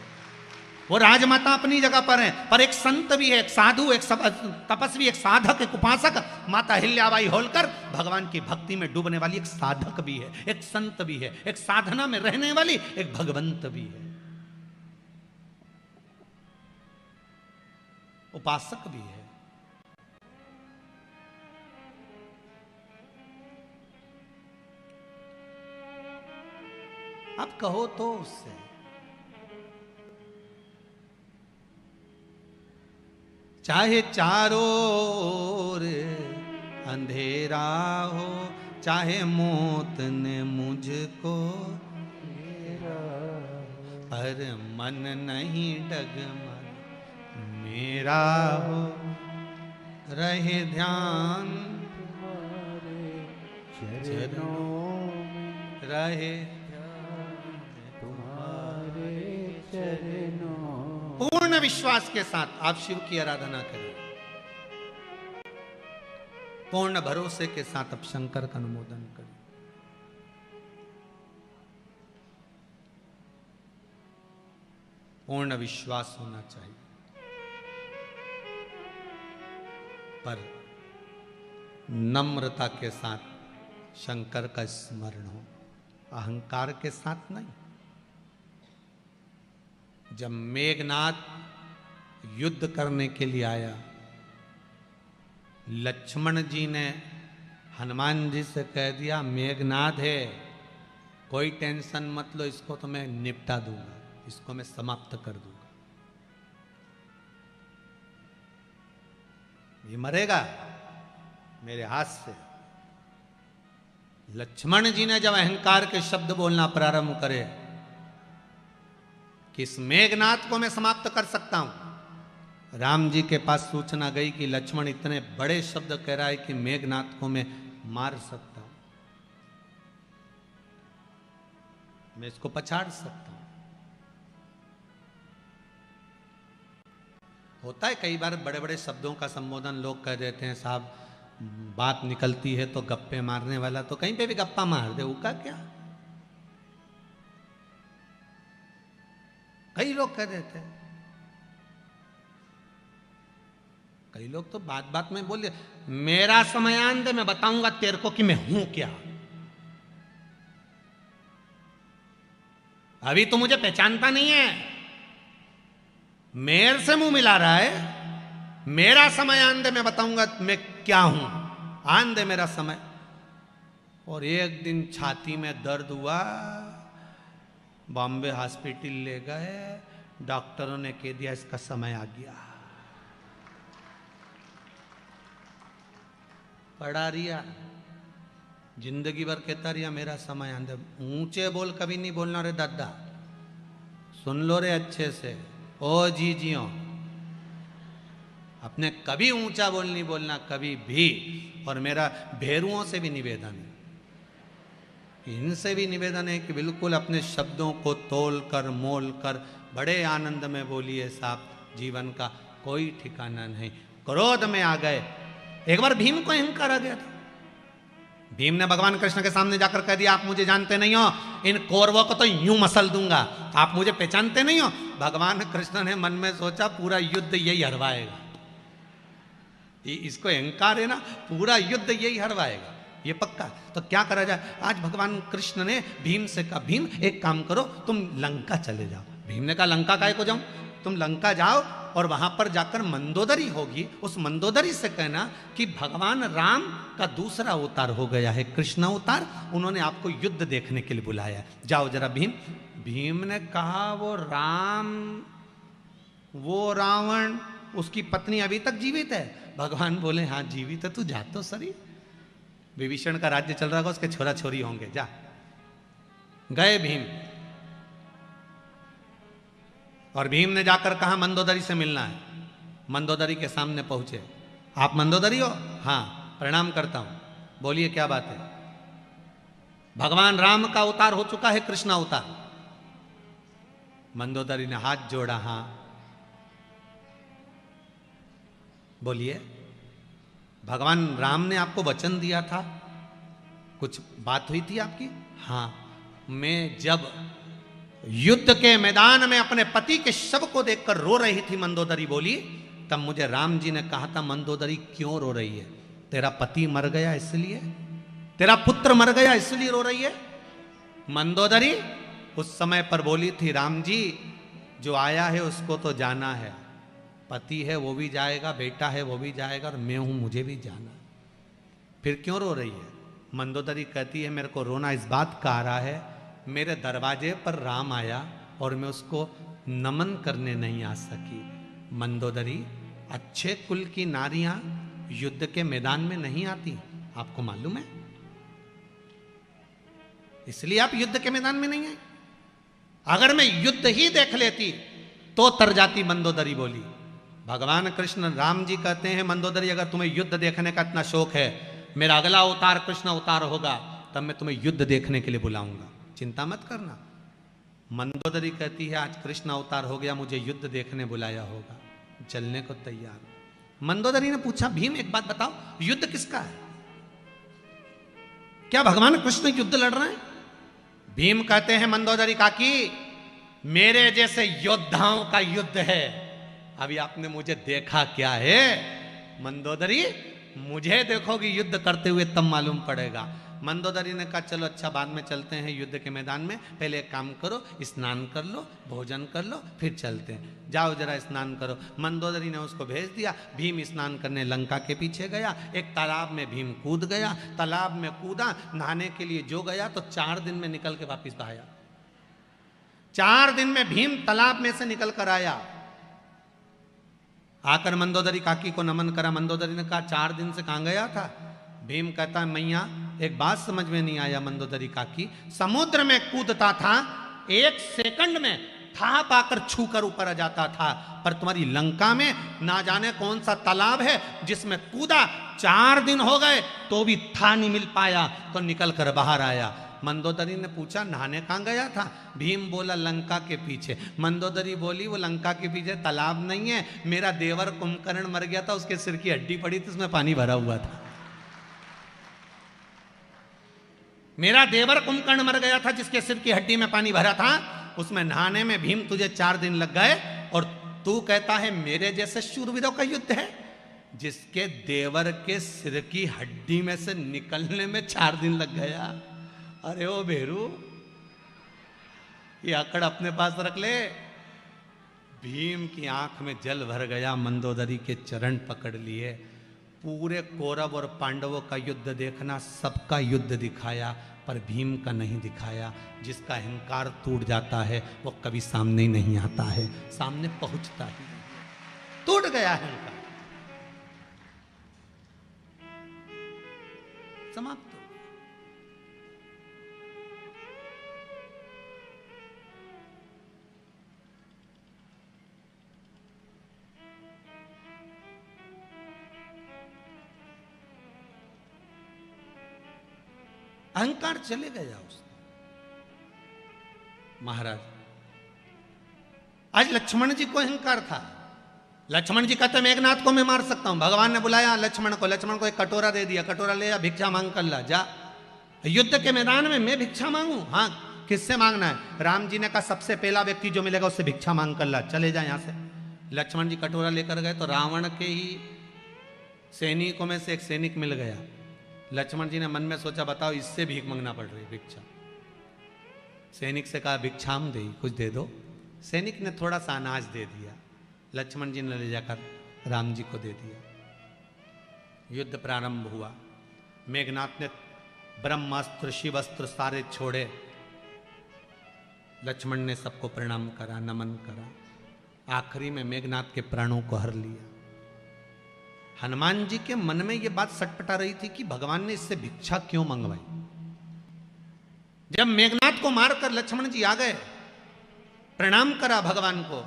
वो राजमाता अपनी जगह पर है, पर एक संत भी है, एक साधु, एक तपस्वी, एक साधक, एक उपासक। माता अहिल्याबाई होलकर भगवान की भक्ति में डूबने वाली एक साधक भी है, एक संत भी है, एक साधना में रहने वाली एक भगवंत भी है, उपासक भी है। आप कहो तो उससे, चाहे चारों ओर अंधेरा हो, चाहे मौत ने मुझको घेरा, पर मन नहीं डगमग मेरा हो, रहे ध्यान तुम्हारे चरणों में, रहे तुम्हारे चरणों। पूर्ण विश्वास के साथ आप शिव की आराधना करें, पूर्ण भरोसे के साथ आप शंकर का अनुमोदन करें। पूर्ण विश्वास होना चाहिए, पर नम्रता के साथ शंकर का स्मरण हो, अहंकार के साथ नहीं। जब मेघनाद युद्ध करने के लिए आया, लक्ष्मण जी ने हनुमान जी से कह दिया, मेघनाद है, कोई टेंशन मत लो, इसको तो मैं निपटा दूंगा, इसको मैं समाप्त कर दूंगा। ये मरेगा मेरे हाथ से। लक्ष्मण जी ने जब अहंकार के शब्द बोलना प्रारंभ करे कि इस मेघनाथ को मैं समाप्त कर सकता हूं, राम जी के पास सूचना गई कि लक्ष्मण इतने बड़े शब्द कह रहा है कि मेघनाथ को मैं मार सकता हूं, मैं इसको पछाड़ सकता हूं। होता है कई बार बड़े बड़े शब्दों का संबोधन लोग कह देते हैं, साहब बात निकलती है तो गप्पे मारने वाला तो कहीं पे भी गप्पा मार दे, उसका क्या। कई लोग कह देते हैं, कई लोग तो बात बात में बोल दे, मेरा समयान दे मैं बताऊंगा तेरे को कि मैं हूं क्या। अभी तो मुझे पहचानता नहीं है, मेरे से मुंह मिला रहा है, मेरा समय आन दे मैं बताऊंगा मैं क्या हूं, आन दे मेरा समय। और एक दिन छाती में दर्द हुआ, बॉम्बे हॉस्पिटल ले गए, डॉक्टरों ने कह दिया इसका समय आ गया। पड़ा रिया, जिंदगी भर कहता रिया मेरा समय आन दे। ऊंचे बोल कभी नहीं बोलना रे दादा, सुन लो रे अच्छे से, ओ जी जियो, अपने कभी ऊंचा बोल नहीं बोलना कभी भी। और मेरा भेरुओं से भी निवेदन है, इनसे भी निवेदन है कि बिल्कुल अपने शब्दों को तोल कर मोल कर बड़े आनंद में बोलिए साहब, जीवन का कोई ठिकाना नहीं। क्रोध में आ गए, एक बार भीम को अहंकार आ गया था, भीम ने भगवान कृष्ण के सामने जाकर कह दिया आप मुझे जानते नहीं हो, इन कौरवों को तो यूं मसल दूंगा, आप मुझे पहचानते नहीं हो। भगवान कृष्ण ने मन में सोचा पूरा युद्ध यही हरवाएगा, इसको अहंकार है ना, पूरा युद्ध यही हरवाएगा, ये पक्का। तो क्या करा जाए, आज भगवान कृष्ण ने भीम से कहा भीम एक काम करो तुम लंका चले जाओ। भीम ने कहा लंका काहे को जाऊं, तुम लंका जाओ और वहां पर जाकर मंदोदरी होगी, उस मंदोदरी से कहना कि भगवान राम का दूसरा अवतार हो गया है, कृष्ण अवतार, उन्होंने आपको युद्ध देखने के लिए बुलाया, जाओ जरा भीम। भीम ने कहा वो राम, वो रावण, उसकी पत्नी अभी तक जीवित है। भगवान बोले हाँ जीवित है, तू जा तो सरी, विभीषण का राज्य चल रहा है, उसके छोरा छोरी होंगे, जा। गए भीम, और भीम ने जाकर कहा मंदोदरी से मिलना है। मंदोदरी के सामने पहुंचे, आप मंदोदरी हो? हाँ प्रणाम करता हूं, बोलिए क्या बात है। भगवान राम का अवतार हो चुका है, कृष्ण अवतार। मंदोदरी ने हाथ जोड़ा, हाँ बोलिए, भगवान राम ने आपको वचन दिया था, कुछ बात हुई थी आपकी? हाँ, मैं जब युद्ध के मैदान में अपने पति के शव को देखकर रो रही थी, मंदोदरी बोली, तब मुझे राम जी ने कहा था मंदोदरी क्यों रो रही है, तेरा पति मर गया इसलिए, तेरा पुत्र मर गया इसलिए रो रही है। मंदोदरी उस समय पर बोली थी राम जी जो आया है उसको तो जाना है, पति है वो भी जाएगा, बेटा है वो भी जाएगा, और मैं हूं मुझे भी जाना, फिर क्यों रो रही है? मंदोदरी कहती है मेरे को रोना इस बात का आ रहा है, मेरे दरवाजे पर राम आया और मैं उसको नमन करने नहीं आ सकी। मंदोदरी, अच्छे कुल की नारियां युद्ध के मैदान में नहीं आती, आपको मालूम है, इसलिए आप युद्ध के मैदान में नहीं आए। अगर मैं युद्ध ही देख लेती तो तर जाती, मंदोदरी बोली। भगवान कृष्ण राम जी कहते हैं मंदोदरी अगर तुम्हें युद्ध देखने का इतना शौक है, मेरा अगला अवतार कृष्ण अवतार होगा तब मैं तुम्हें युद्ध देखने के लिए बुलाऊंगा, चिंता मत करना। मंदोदरी कहती है आज कृष्ण अवतार हो गया, मुझे युद्ध देखने बुलाया होगा, चलने को तैयार। मंदोदरी ने पूछा भीम एक बात बताओ, युद्ध किसका है, क्या भगवान कृष्ण युद्ध लड़ रहे हैं? भीम कहते हैं मंदोदरी काकी मेरे जैसे योद्धाओं का युद्ध है, अभी आपने मुझे देखा क्या है? मंदोदरी मुझे देखोगी युद्ध करते हुए तब मालूम पड़ेगा। मंदोदरी ने कहा चलो अच्छा बाद में चलते हैं युद्ध के मैदान में, पहले एक काम करो स्नान कर लो, भोजन कर लो, फिर चलते हैं, जाओ जरा स्नान करो। मंदोदरी ने उसको भेज दिया, भीम स्नान करने लंका के पीछे गया, एक तालाब में भीम कूद गया, तालाब में कूदा, नहाने के लिए जो गया तो 4 दिन में निकल के वापिस आया, 4 दिन में भीम तालाब में से निकल कर आया। आकर मंदोदरी काकी को नमन करा। मंदोदरी ने कहा 4 दिन से कहां गया था? भीम कहता है मैया एक बात समझ में नहीं आया मंदोदरी काकी, समुद्र में कूदता था, 1 सेकंड में था पाकर छूकर ऊपर आ जाता था, पर तुम्हारी लंका में ना जाने कौन सा तालाब है जिसमें कूदा, 4 दिन हो गए तो भी था नहीं मिल पाया, तो निकल कर बाहर आया। मंदोदरी ने पूछा नहाने कहाँ गया था? भीम बोला लंका के पीछे। मंदोदरी बोली वो लंका के पीछे तालाब नहीं है, मेरा देवर कुंभकर्ण मर गया था, उसके सिर की हड्डी पड़ी थी, उसमें पानी भरा हुआ था। मेरा देवर कुंभकर्ण मर गया था जिसके सिर की हड्डी में पानी भरा था, उसमें नहाने में भीम तुझे 4 दिन लग गए, और तू कहता है मेरे जैसे शूरवीरों का युद्ध है, जिसके देवर के सिर की हड्डी में से निकलने में 4 दिन लग गया। अरे ओ भेरू, ये अकड़ अपने पास रख ले। भीम की आंख में जल भर गया, मंदोदरी के चरण पकड़ लिए। पूरे कौरव और पांडवों का युद्ध देखना, सबका युद्ध दिखाया, पर भीम का नहीं दिखाया। जिसका अहंकार टूट जाता है वो कभी सामने ही नहीं आता है, सामने पहुंचता ही नहीं। टूट गया अहंकार, समाप्त। अहंकार चले गया उसका। महाराज आज लक्ष्मण जी को अहंकार था। लक्ष्मण जी कहते मेघनाथ को मैं मार सकता हूं। भगवान ने बुलाया लक्ष्मण को एक कटोरा दे दिया, कटोरा ले जा, भिक्षा मांग कर ला जा। युद्ध के मैदान में मैं भिक्षा मांगू? हाँ, किससे मांगना है? राम जी ने कहा सबसे पहला व्यक्ति जो मिलेगा उससे भिक्षा मांग कर ला, चले जा यहां से। लक्ष्मण जी कटोरा लेकर गए तो रावण के ही सैनिकों में से एक सैनिक मिल गया। लक्ष्मण जी ने मन में सोचा बताओ इससे भीख मांगना पड़ रही भिक्षा। सैनिक से कहा भिक्षाम दे, कुछ दे दो। सैनिक ने थोड़ा सा अनाज दे दिया, लक्ष्मण जी ने ले जाकर राम जी को दे दिया। युद्ध प्रारंभ हुआ। मेघनाथ ने ब्रह्मास्त्र शिवास्त्र सारे छोड़े। लक्ष्मण ने सबको प्रणाम करा, नमन करा। आखिरी में मेघनाथ के प्राणों को हर लिया। हनुमान जी के मन में यह बात सटपटा रही थी कि भगवान ने इससे भिक्षा क्यों मंगवाई। जब मेघनाथ को मारकर लक्ष्मण जी आ गए, प्रणाम करा भगवान को,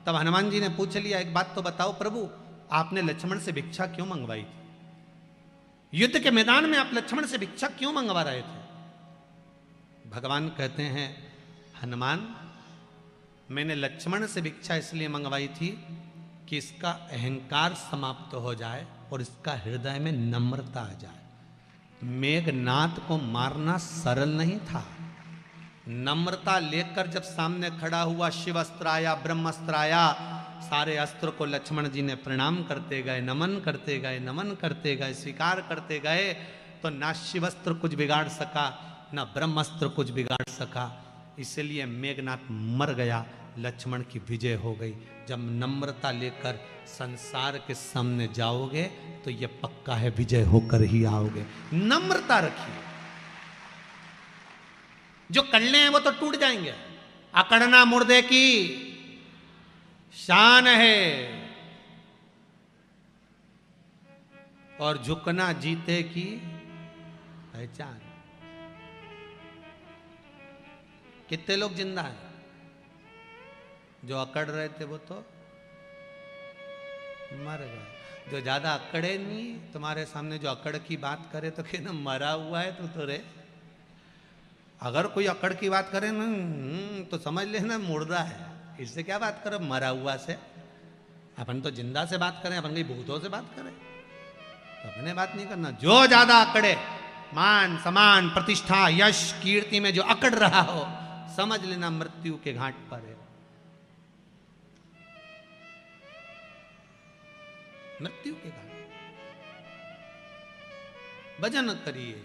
तब हनुमान जी ने पूछ लिया एक बात तो बताओ प्रभु, आपने लक्ष्मण से भिक्षा क्यों मंगवाई थी? युद्ध के मैदान में आप लक्ष्मण से भिक्षा क्यों मंगवा रहे थे? भगवान कहते हैं हनुमान, मैंने लक्ष्मण से भिक्षा इसलिए मंगवाई थी कि इसका अहंकार समाप्त हो जाए और इसका हृदय में नम्रता आ जाए। मेघनाथ को मारना सरल नहीं था। नम्रता लेकर जब सामने खड़ा हुआ, शिवास्त्र आया, ब्रह्मास्त्र आया, सारे अस्त्र को लक्ष्मण जी ने प्रणाम करते गए, नमन करते गए, नमन करते गए, स्वीकार करते गए, तो ना शिवास्त्र कुछ बिगाड़ सका, ना ब्रह्मास्त्र कुछ बिगाड़ सका। इसलिए मेघनाथ मर गया, लक्ष्मण की विजय हो गई। जब नम्रता लेकर संसार के सामने जाओगे तो यह पक्का है विजय होकर ही आओगे। नम्रता रखिए। जो कल्ले हैं वो तो टूट जाएंगे। अकड़ना मुर्दे की शान है और झुकना जीते की पहचान। कितने लोग जिंदा हैं? जो अकड़ रहे थे वो तो मर गए। जो ज्यादा अकड़े नहीं, तुम्हारे सामने जो अकड़ की बात करे तो कहना मरा हुआ है तो रे। अगर कोई अकड़ की बात करे ना तो समझ लेना मुर्दा है। इससे क्या बात करो मरा हुआ से? अपन तो जिंदा से बात करें, अपन कहीं भूतों से बात करें तो अपने बात नहीं करना। जो ज्यादा अकड़े, मान सम्मान प्रतिष्ठा यश कीर्ति में जो अकड़ रहा हो, समझ लेना मृत्यु के घाट पर है। मृत्यु के घाट। भजन करिए।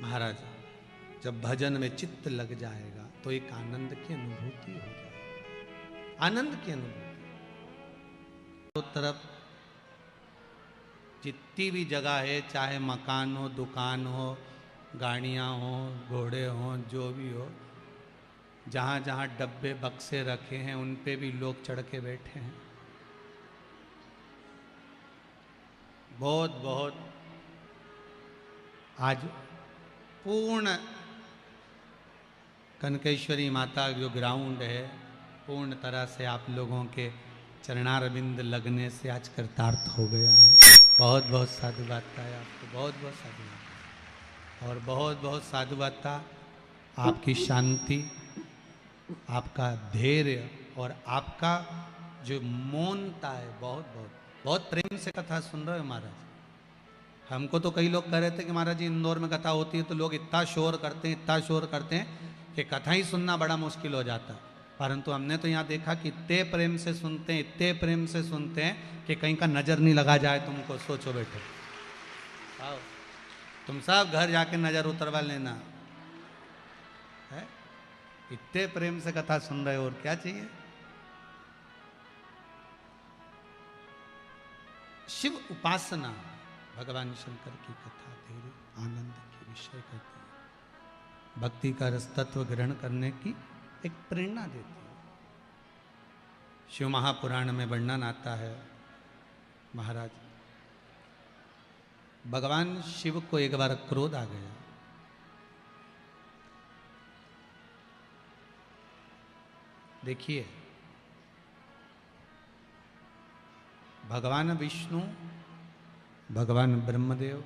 महाराज, जब भजन में चित्त लग जाएगा तो एक आनंद की अनुभूति हो जाएगी। आनंद की अनुभूति। चारों तरफ जितनी भी जगह है, चाहे मकान हो, दुकान हो, गाड़ियाँ हो, घोड़े हों, जो भी हो, जहाँ जहाँ डब्बे बक्से रखे हैं उन पे भी लोग चढ़ के बैठे हैं। बहुत बहुत आज पूर्ण कनकेश्वरी माता जो ग्राउंड है पूर्ण तरह से आप लोगों के चरणारविंद लगने से आज कृतार्थ हो गया है। बहुत बहुत साधुवाद है आपको, बहुत बहुत साधुवाद और बहुत बहुत साधुवाद था आपकी शांति, आपका धैर्य और आपका जो मौनता है। बहुत बहुत बहुत प्रेम से कथा सुन रहे हो महाराज। हमको तो कई लोग कह रहे थे कि महाराज जी इंदौर में कथा होती है तो लोग इतना शोर करते हैं, इतना शोर करते हैं कि कथा ही सुनना बड़ा मुश्किल हो जाता है। परंतु हमने तो यहाँ देखा कि इतने प्रेम से सुनते हैं, इतने प्रेम से सुनते हैं कि कहीं का नज़र नहीं लगा जाए तुमको। सोचो बेटे, आओ तुम सब घर जाके नज़र उतरवा लेना है। इतने प्रेम से कथा सुन रहे हो और क्या चाहिए। शिव उपासना भगवान शंकर की कथा धैर्य आनंद की विषय करती है, भक्ति का रस तत्व ग्रहण करने की एक प्रेरणा देती है। शिव महापुराण में वर्णन आता है महाराज भगवान शिव को एक बार क्रोध आ गया। देखिए भगवान विष्णु, भगवान ब्रह्मदेव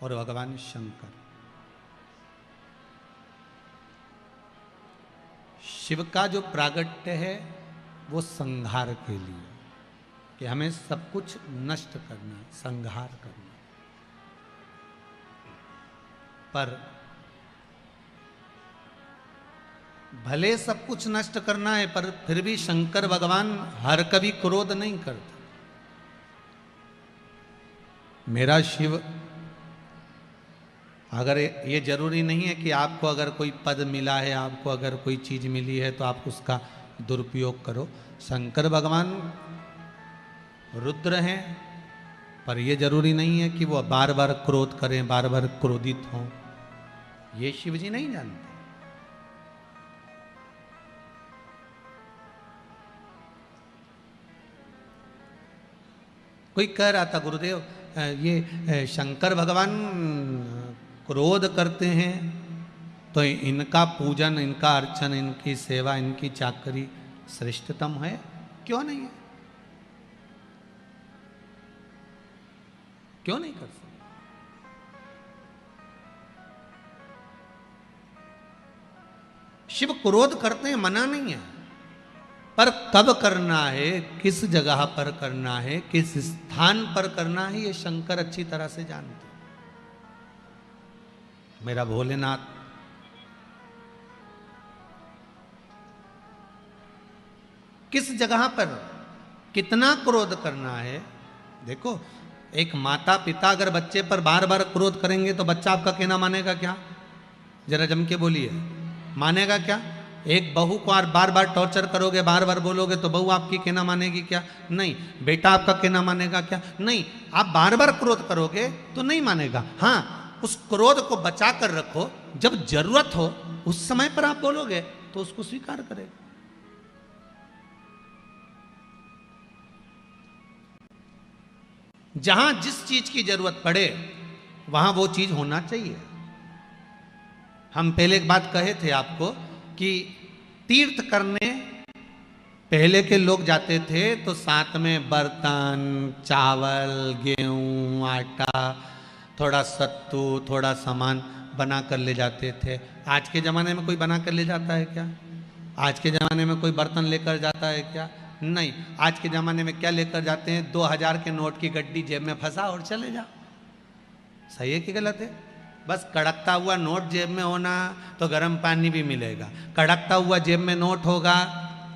और भगवान शंकर, शिव का जो प्रागट्य है वो संहार के लिए, कि हमें सब कुछ नष्ट करना, संहार करना। पर भले सब कुछ नष्ट करना है पर फिर भी शंकर भगवान हर कभी क्रोध नहीं करते। मेरा शिव, अगर ये जरूरी नहीं है कि आपको अगर कोई पद मिला है, आपको अगर कोई चीज मिली है तो आप उसका दुरुपयोग करो। शंकर भगवान रुद्र हैं पर यह जरूरी नहीं है कि वो बार बार क्रोध करें, बार बार क्रोधित हों। ये शिव जी नहीं जानते। कोई कह रहा था गुरुदेव ये शंकर भगवान क्रोध करते हैं तो इनका पूजन, इनका अर्चन, इनकी सेवा, इनकी चाकरी श्रेष्ठतम है। क्यों नहीं है, क्यों नहीं कर सकते। शिव क्रोध करते हैं, मना नहीं है, पर कब करना है, किस जगह पर करना है, किस स्थान पर करना है, ये शंकर अच्छी तरह से जानते। मेरा भोलेनाथ किस जगह पर कितना क्रोध करना है। देखो एक माता पिता अगर बच्चे पर बार बार क्रोध करेंगे तो बच्चा आपका कहना मानेगा क्या? जरा जम के बोलिए, मानेगा क्या? एक बहू को बार बार टॉर्चर करोगे, बार बार बोलोगे तो बहू आपकी कहना मानेगी क्या? नहीं। बेटा आपका कहना मानेगा क्या? नहीं। आप बार बार क्रोध करोगे तो नहीं मानेगा। हाँ, उस क्रोध को बचा कर रखो, जब जरूरत हो उस समय पर आप बोलोगे तो उसको स्वीकार करेगा। जहां जिस चीज की जरूरत पड़े वहां वो चीज होना चाहिए। हम पहले एक बात कहे थे आपको कि तीर्थ करने पहले के लोग जाते थे तो साथ में बर्तन, चावल, गेहूं, आटा, थोड़ा सत्तू, थोड़ा सामान बना कर ले जाते थे। आज के ज़माने में कोई बना कर ले जाता है क्या? आज के ज़माने में कोई बर्तन लेकर जाता है क्या? नहीं। आज के ज़माने में क्या लेकर जाते हैं? 2000 के नोट की गड्डी जेब में फंसा और चले जाओ। सही है कि गलत है? बस कड़कता हुआ नोट जेब में होना तो गर्म पानी भी मिलेगा, कड़कता हुआ जेब में नोट होगा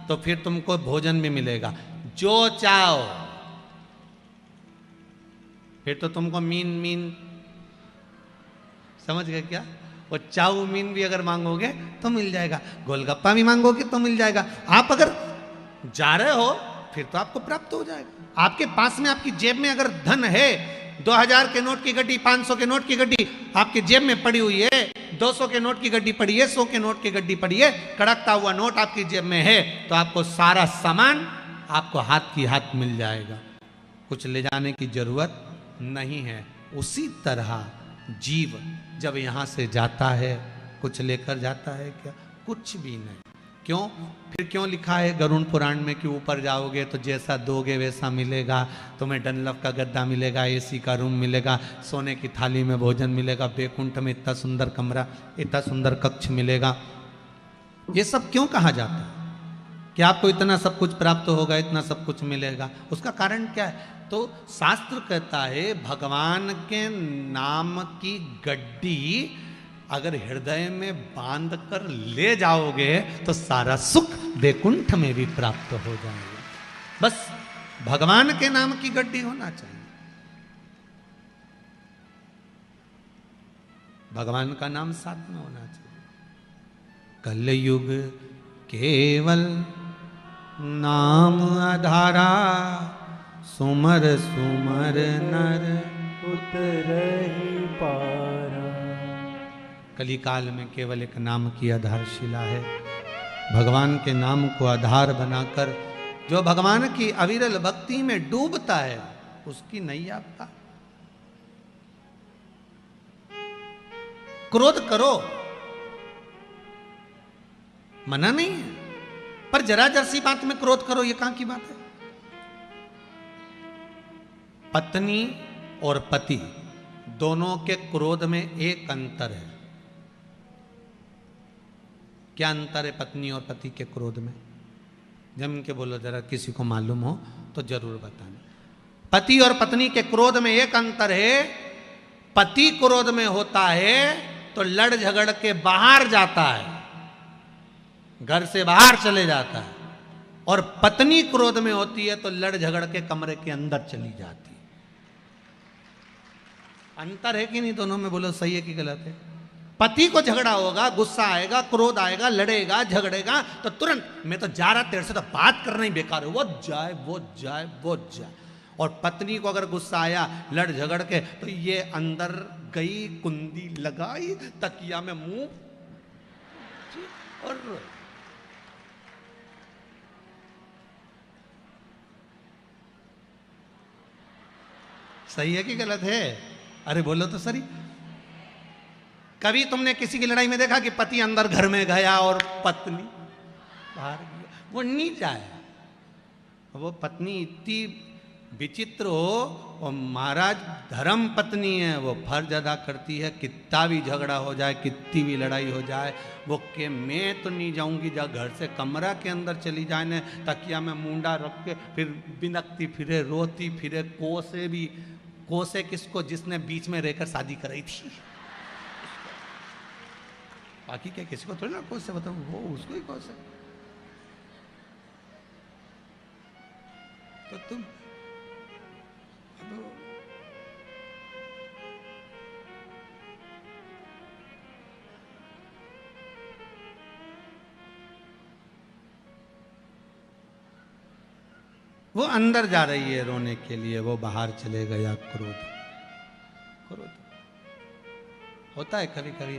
तो फिर तुमको भोजन भी मिलेगा, जो चाहो। फिर तो तुमको मीन समझ गए क्या? वो चाउमीन भी अगर मांगोगे तो मिल जाएगा, गोलगप्पा भी मांगोगे तो मिल जाएगा। आप अगर जा रहे हो फिर तो आपको प्राप्त हो जाएगा। आपके पास में, आपकी जेब में अगर धन है, 2000 के नोट की गड्डी, 500 के नोट की गड्डी आपकी जेब में पड़ी हुई है, 200 के नोट की गड्डी पड़ी है, 100 के नोट की गड्डी पड़ी है, कड़कता हुआ नोट आपकी जेब में है, तो आपको सारा सामान आपको हाथ की हाथ मिल जाएगा, कुछ ले जाने की जरूरत नहीं है। उसी तरह जीव जब यहां से जाता है, कुछ लेकर जाता है क्या? कुछ भी नहीं। क्यों? फिर क्यों लिखा है गरुड़ पुराण में कि ऊपर जाओगे तो जैसा दोगे वैसा मिलेगा, तुम्हें डनलप का गद्दा मिलेगा, एसी का रूम मिलेगा, सोने की थाली में भोजन मिलेगा, बैकुंठ में इतना सुंदर कमरा, इतना सुंदर कक्ष मिलेगा। ये सब क्यों कहा जाता है कि आपको इतना सब कुछ प्राप्त होगा, इतना सब कुछ मिलेगा? उसका कारण क्या है? तो शास्त्र कहता है भगवान के नाम की गड्डी अगर हृदय में बांध कर ले जाओगे तो सारा सुख बैकुंठ में भी प्राप्त हो जाएगा। बस भगवान के नाम की गड्डी होना चाहिए, भगवान का नाम साथ में होना चाहिए। कलयुग केवल नाम आधारा, सुमर सुमर नर उतरहि पारा। कलिकाल में केवल एक नाम की आधारशिला है। भगवान के नाम को आधार बनाकर जो भगवान की अविरल भक्ति में डूबता है उसकी नैया पार। क्रोध करो, मना नहीं है, पर जरा जरसी बात में क्रोध करो, ये कहां की बात है? पत्नी और पति दोनों के क्रोध में एक अंतर है। क्या अंतर है पत्नी और पति के क्रोध में? जम के बोलो जरा, किसी को मालूम हो तो जरूर बताना। पति और पत्नी के क्रोध में एक अंतर है। पति क्रोध में होता है तो लड़ झगड़ के बाहर जाता है, घर से बाहर चले जाता है, और पत्नी क्रोध में होती है तो लड़ झगड़ के कमरे के अंदर चली जाती है। अंतर है कि नहीं दोनों में? बोलो सही है कि गलत है? पति को झगड़ा होगा, गुस्सा आएगा, क्रोध आएगा, लड़ेगा, झगड़ेगा तो तुरंत मैं तो जा रहा, तेरे से तो बात करना ही बेकार है, वो जाए वो जाए वो जाए। और पत्नी को अगर गुस्सा आया, लड़ झगड़ के, तो ये अंदर गई, कुंडी लगाई, तकिया में मुंह और सही है कि गलत है? अरे बोलो तो सही। कभी तुमने किसी की लड़ाई में देखा कि पति अंदर घर में गया और पत्नी बाहर गया? वो नहीं जाए। वो पत्नी इतनी विचित्र हो, और महाराज धर्म पत्नी है, वो फर्ज अदा करती है, कितना भी झगड़ा हो जाए, कितनी भी लड़ाई हो जाए, वो के मैं तो नहीं जाऊंगी, जा घर से कमरा के अंदर चली जाए ने, तकिया में मुंडा रख के फिर बिनकती फिरे, रोती फिरे, कोसे किसको? जिसने बीच में रहकर शादी कराई थी। बाकी क्या किसी को थोड़ी ना कोसे, बताओ, वो उसको ही कोसे। तो तुम वो अंदर जा रही है रोने के लिए, वो बाहर चले गया। क्रोध क्रोध होता है कभी कभी।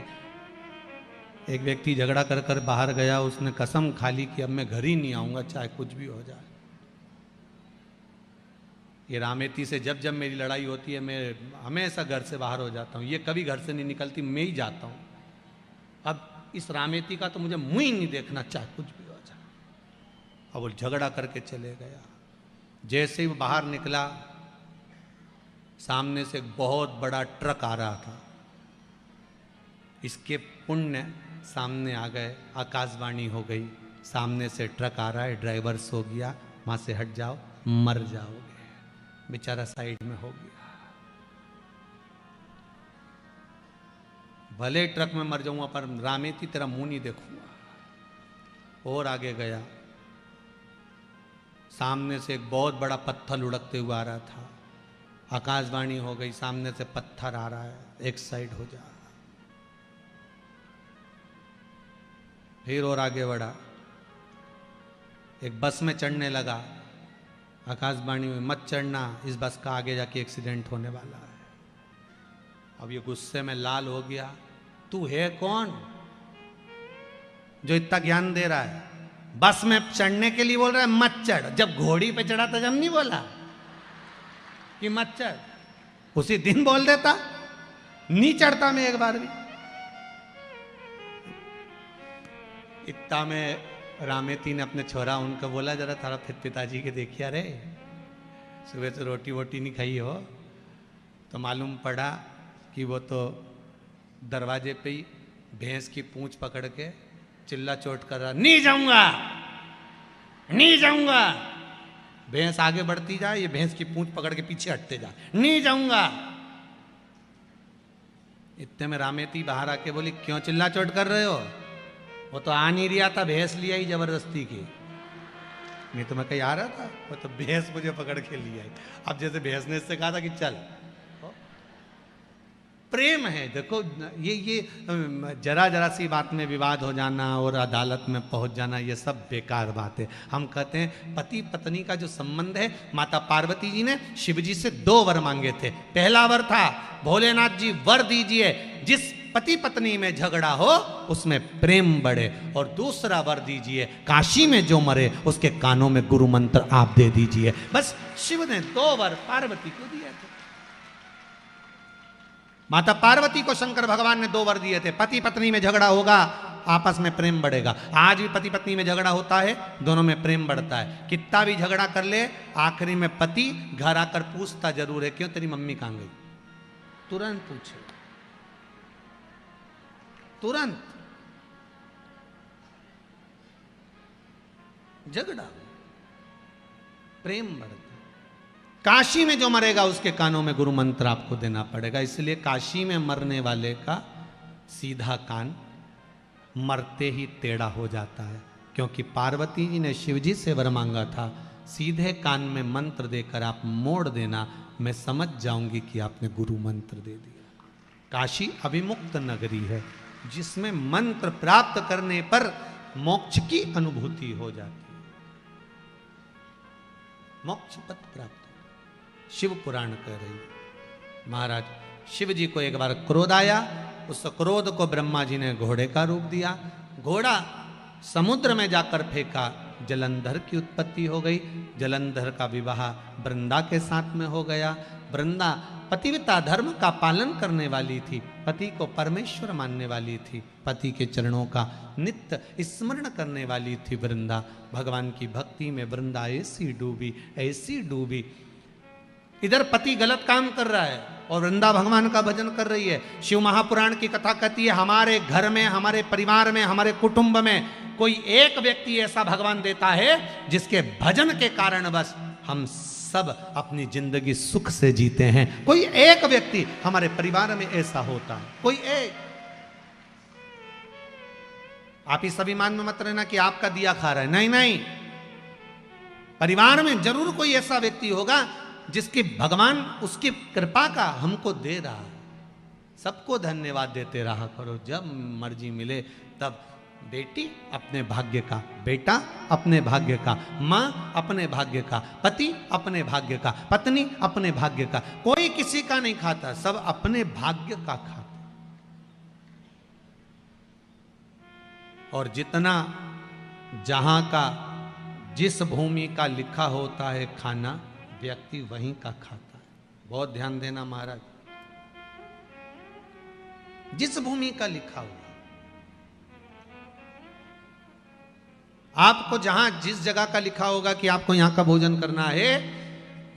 एक व्यक्ति झगड़ा कर कर बाहर गया, उसने कसम खा ली कि अब मैं घर ही नहीं आऊंगा चाहे कुछ भी हो जाए। ये रामेती से जब जब मेरी लड़ाई होती है, मैं हमेशा घर से बाहर हो जाता हूँ। ये कभी घर से नहीं निकलती, मैं ही जाता हूँ। अब इस रामेती का तो मुझे मुंह ही नहीं देखना, चाहे कुछ भी हो जाए। अब वो झगड़ा करके चले गया। जैसे ही वो बाहर निकला, सामने से एक बहुत बड़ा ट्रक आ रहा था। इसके पुण्य सामने आ गए, आकाशवाणी हो गई, सामने से ट्रक आ रहा है, ड्राइवर सो गया, वहां से हट जाओ, मर जाओगे। बेचारा साइड में हो गया। भले ट्रक में मर जाऊंगा पर रामेती तेरा मुंह नहीं देखूंगा। और आगे गया, सामने से एक बहुत बड़ा पत्थर लुढ़कते हुए आ रहा था। आकाशवाणी हो गई, सामने से पत्थर आ रहा है, एक साइड हो जा। फिर और आगे बढ़ा, एक बस में चढ़ने लगा, आकाशवाणी में मत चढ़ना, इस बस का आगे जाके एक्सीडेंट होने वाला है। अब ये गुस्से में लाल हो गया। तू है कौन जो इतना ज्ञान दे रहा है? बस में चढ़ने के लिए बोल रहा है मत चढ़। जब घोड़ी पे चढ़ा था जब नहीं बोला कि मत चढ़? उसी दिन बोल देता, नहीं चढ़ता मैं एक बार भी। इतना में रामेती ने अपने छोरा उनको बोला, जरा थारा फिर पिताजी के देखिए, अरे सुबह से रोटी वोटी नहीं खाई हो। तो मालूम पड़ा कि वो तो दरवाजे पे ही भैंस की पूंछ पकड़ के चिल्ला चोट कर रहा, नहीं जाऊंगा नहीं जाऊंगा। भैंस आगे बढ़ती जाए, ये भैंस की पूंछ पकड़ के पीछे हटते जा, नहीं जाऊंगा। इतने में रामेती बाहर आके बोली, क्यों चिल्ला चोट कर रहे हो? वो तो आ नहीं रहा था, भैंस लिया ही जबरदस्ती की। नहीं तो मैं कहीं आ रहा था, वो तो भैंस मुझे पकड़ के लिया ही। अब जैसे भैंस ने इससे कहा था कि चल। प्रेम है। देखो ये जरा जरा सी बात में विवाद हो जाना और अदालत में पहुंच जाना, ये सब बेकार बात है। हम कहते हैं पति पत्नी का जो संबंध है, माता पार्वती जी ने शिव जी से 2 वर मांगे थे। पहला वर था, भोलेनाथ जी वर दीजिए जिस पति पत्नी में झगड़ा हो उसमें प्रेम बढ़े। और दूसरा वर दीजिए, काशी में जो मरे उसके कानों में गुरु मंत्र आप दे दीजिए। बस शिव ने 2 वर पार्वती को दिए थे। माता पार्वती को शंकर भगवान ने 2 वर दिए थे। पति पत्नी में झगड़ा होगा, आपस में प्रेम बढ़ेगा। आज भी पति पत्नी में झगड़ा होता है, दोनों में प्रेम बढ़ता है। कितना भी झगड़ा कर ले, आखिरी में पति घर आकर पूछता जरूर है, क्यों तेरी मम्मी कहां गई? तुरंत पूछे, तुरंत। झगड़ा, प्रेम बढ़ता। काशी में जो मरेगा उसके कानों में गुरु मंत्र आपको देना पड़ेगा। इसलिए काशी में मरने वाले का सीधा कान मरते ही टेढ़ा हो जाता है, क्योंकि पार्वती जी ने शिव जी से वर मांगा था, सीधे कान में मंत्र देकर आप मोड़ देना, मैं समझ जाऊंगी कि आपने गुरु मंत्र दे दिया। काशी अभिमुक्त नगरी है, जिसमें मंत्र प्राप्त करने पर मोक्ष की अनुभूति हो जाती है। मोक्ष पद प्राप्त, शिव पुराण कह रही है। महाराज शिव जी को एक बार क्रोध आया, उस क्रोध को ब्रह्मा जी ने घोड़े का रूप दिया। घोड़ा समुद्र में जाकर फेंका, जलंधर की उत्पत्ति हो गई। जलंधर का विवाह वृंदा के साथ में हो गया। वृंदा पतिव्रता धर्म का पालन करने वाली थी, पति को परमेश्वर मानने वाली थी, पति के चरणों का नित्य स्मरण करने वाली थी वृंदा। भगवान की भक्ति में वृंदा ऐसी डूबी। इधर पति गलत काम कर रहा है और वृंदा भगवान का भजन कर रही है। शिव महापुराण की कथा कहती है, हमारे घर में, हमारे परिवार में, हमारे कुटुंब में कोई एक व्यक्ति ऐसा भगवान देता है जिसके भजन के कारण बस हम सब अपनी जिंदगी सुख से जीते हैं। कोई एक व्यक्ति हमारे परिवार में ऐसा होता है, कोई एक। आप इस अभिमान में मत रहना कि आपका दिया खा रहा है, नहीं नहीं। परिवार में जरूर कोई ऐसा व्यक्ति होगा जिसकी भगवान उसकी कृपा का हमको दे रहा है। सबको धन्यवाद देते रहा करो, जब मर्जी मिले तब। बेटी अपने भाग्य का, बेटा अपने भाग्य का, माँ अपने भाग्य का, पति अपने भाग्य का, पत्नी अपने भाग्य का। कोई किसी का नहीं खाता, सब अपने भाग्य का खाता। और जितना जहां का, जिस भूमि का लिखा होता है खाना, व्यक्ति वहीं का खाता है। बहुत ध्यान देना महाराज, जिस भूमि का लिखा हुआ। आपको जहां जिस जगह का लिखा होगा कि आपको यहां का भोजन करना है,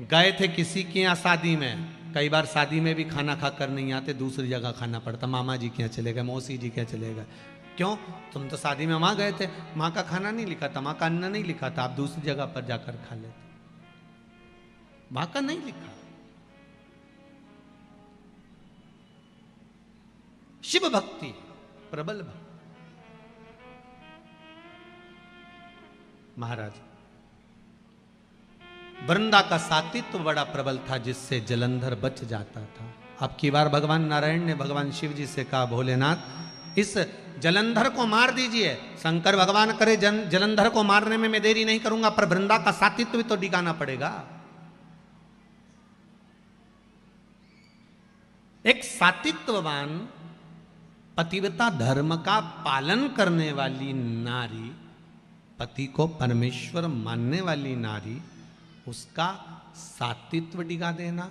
गए थे किसी के यहां शादी में, कई बार शादी में भी खाना खाकर नहीं आते, दूसरी जगह खाना पड़ता। मामा जी के यहाँ चले गए, मौसी जी के यहाँ चले गए। क्यों? तुम तो शादी में वहां गए थे, माँ का खाना नहीं लिखा था, माँ का अन्न नहीं लिखा था, आप दूसरी जगह पर जाकर खा लेते। माँ का नहीं लिखा। शिव भक्ति प्रबल भक्ति। महाराज वृंदा का सातित्व बड़ा प्रबल था, जिससे जलंधर बच जाता था। अब की बार भगवान नारायण ने भगवान शिव जी से कहा, भोलेनाथ, इस जलंधर को मार दीजिए, शंकर भगवान करे जलंधर को मारने में मैं देरी नहीं करूंगा, पर वृंदा का सातित्व भी तो डिगाना पड़ेगा। एक सातित्ववान पतिव्रता धर्म का पालन करने वाली नारी, पति को परमेश्वर मानने वाली नारी, उसका सातित्व डिगा देना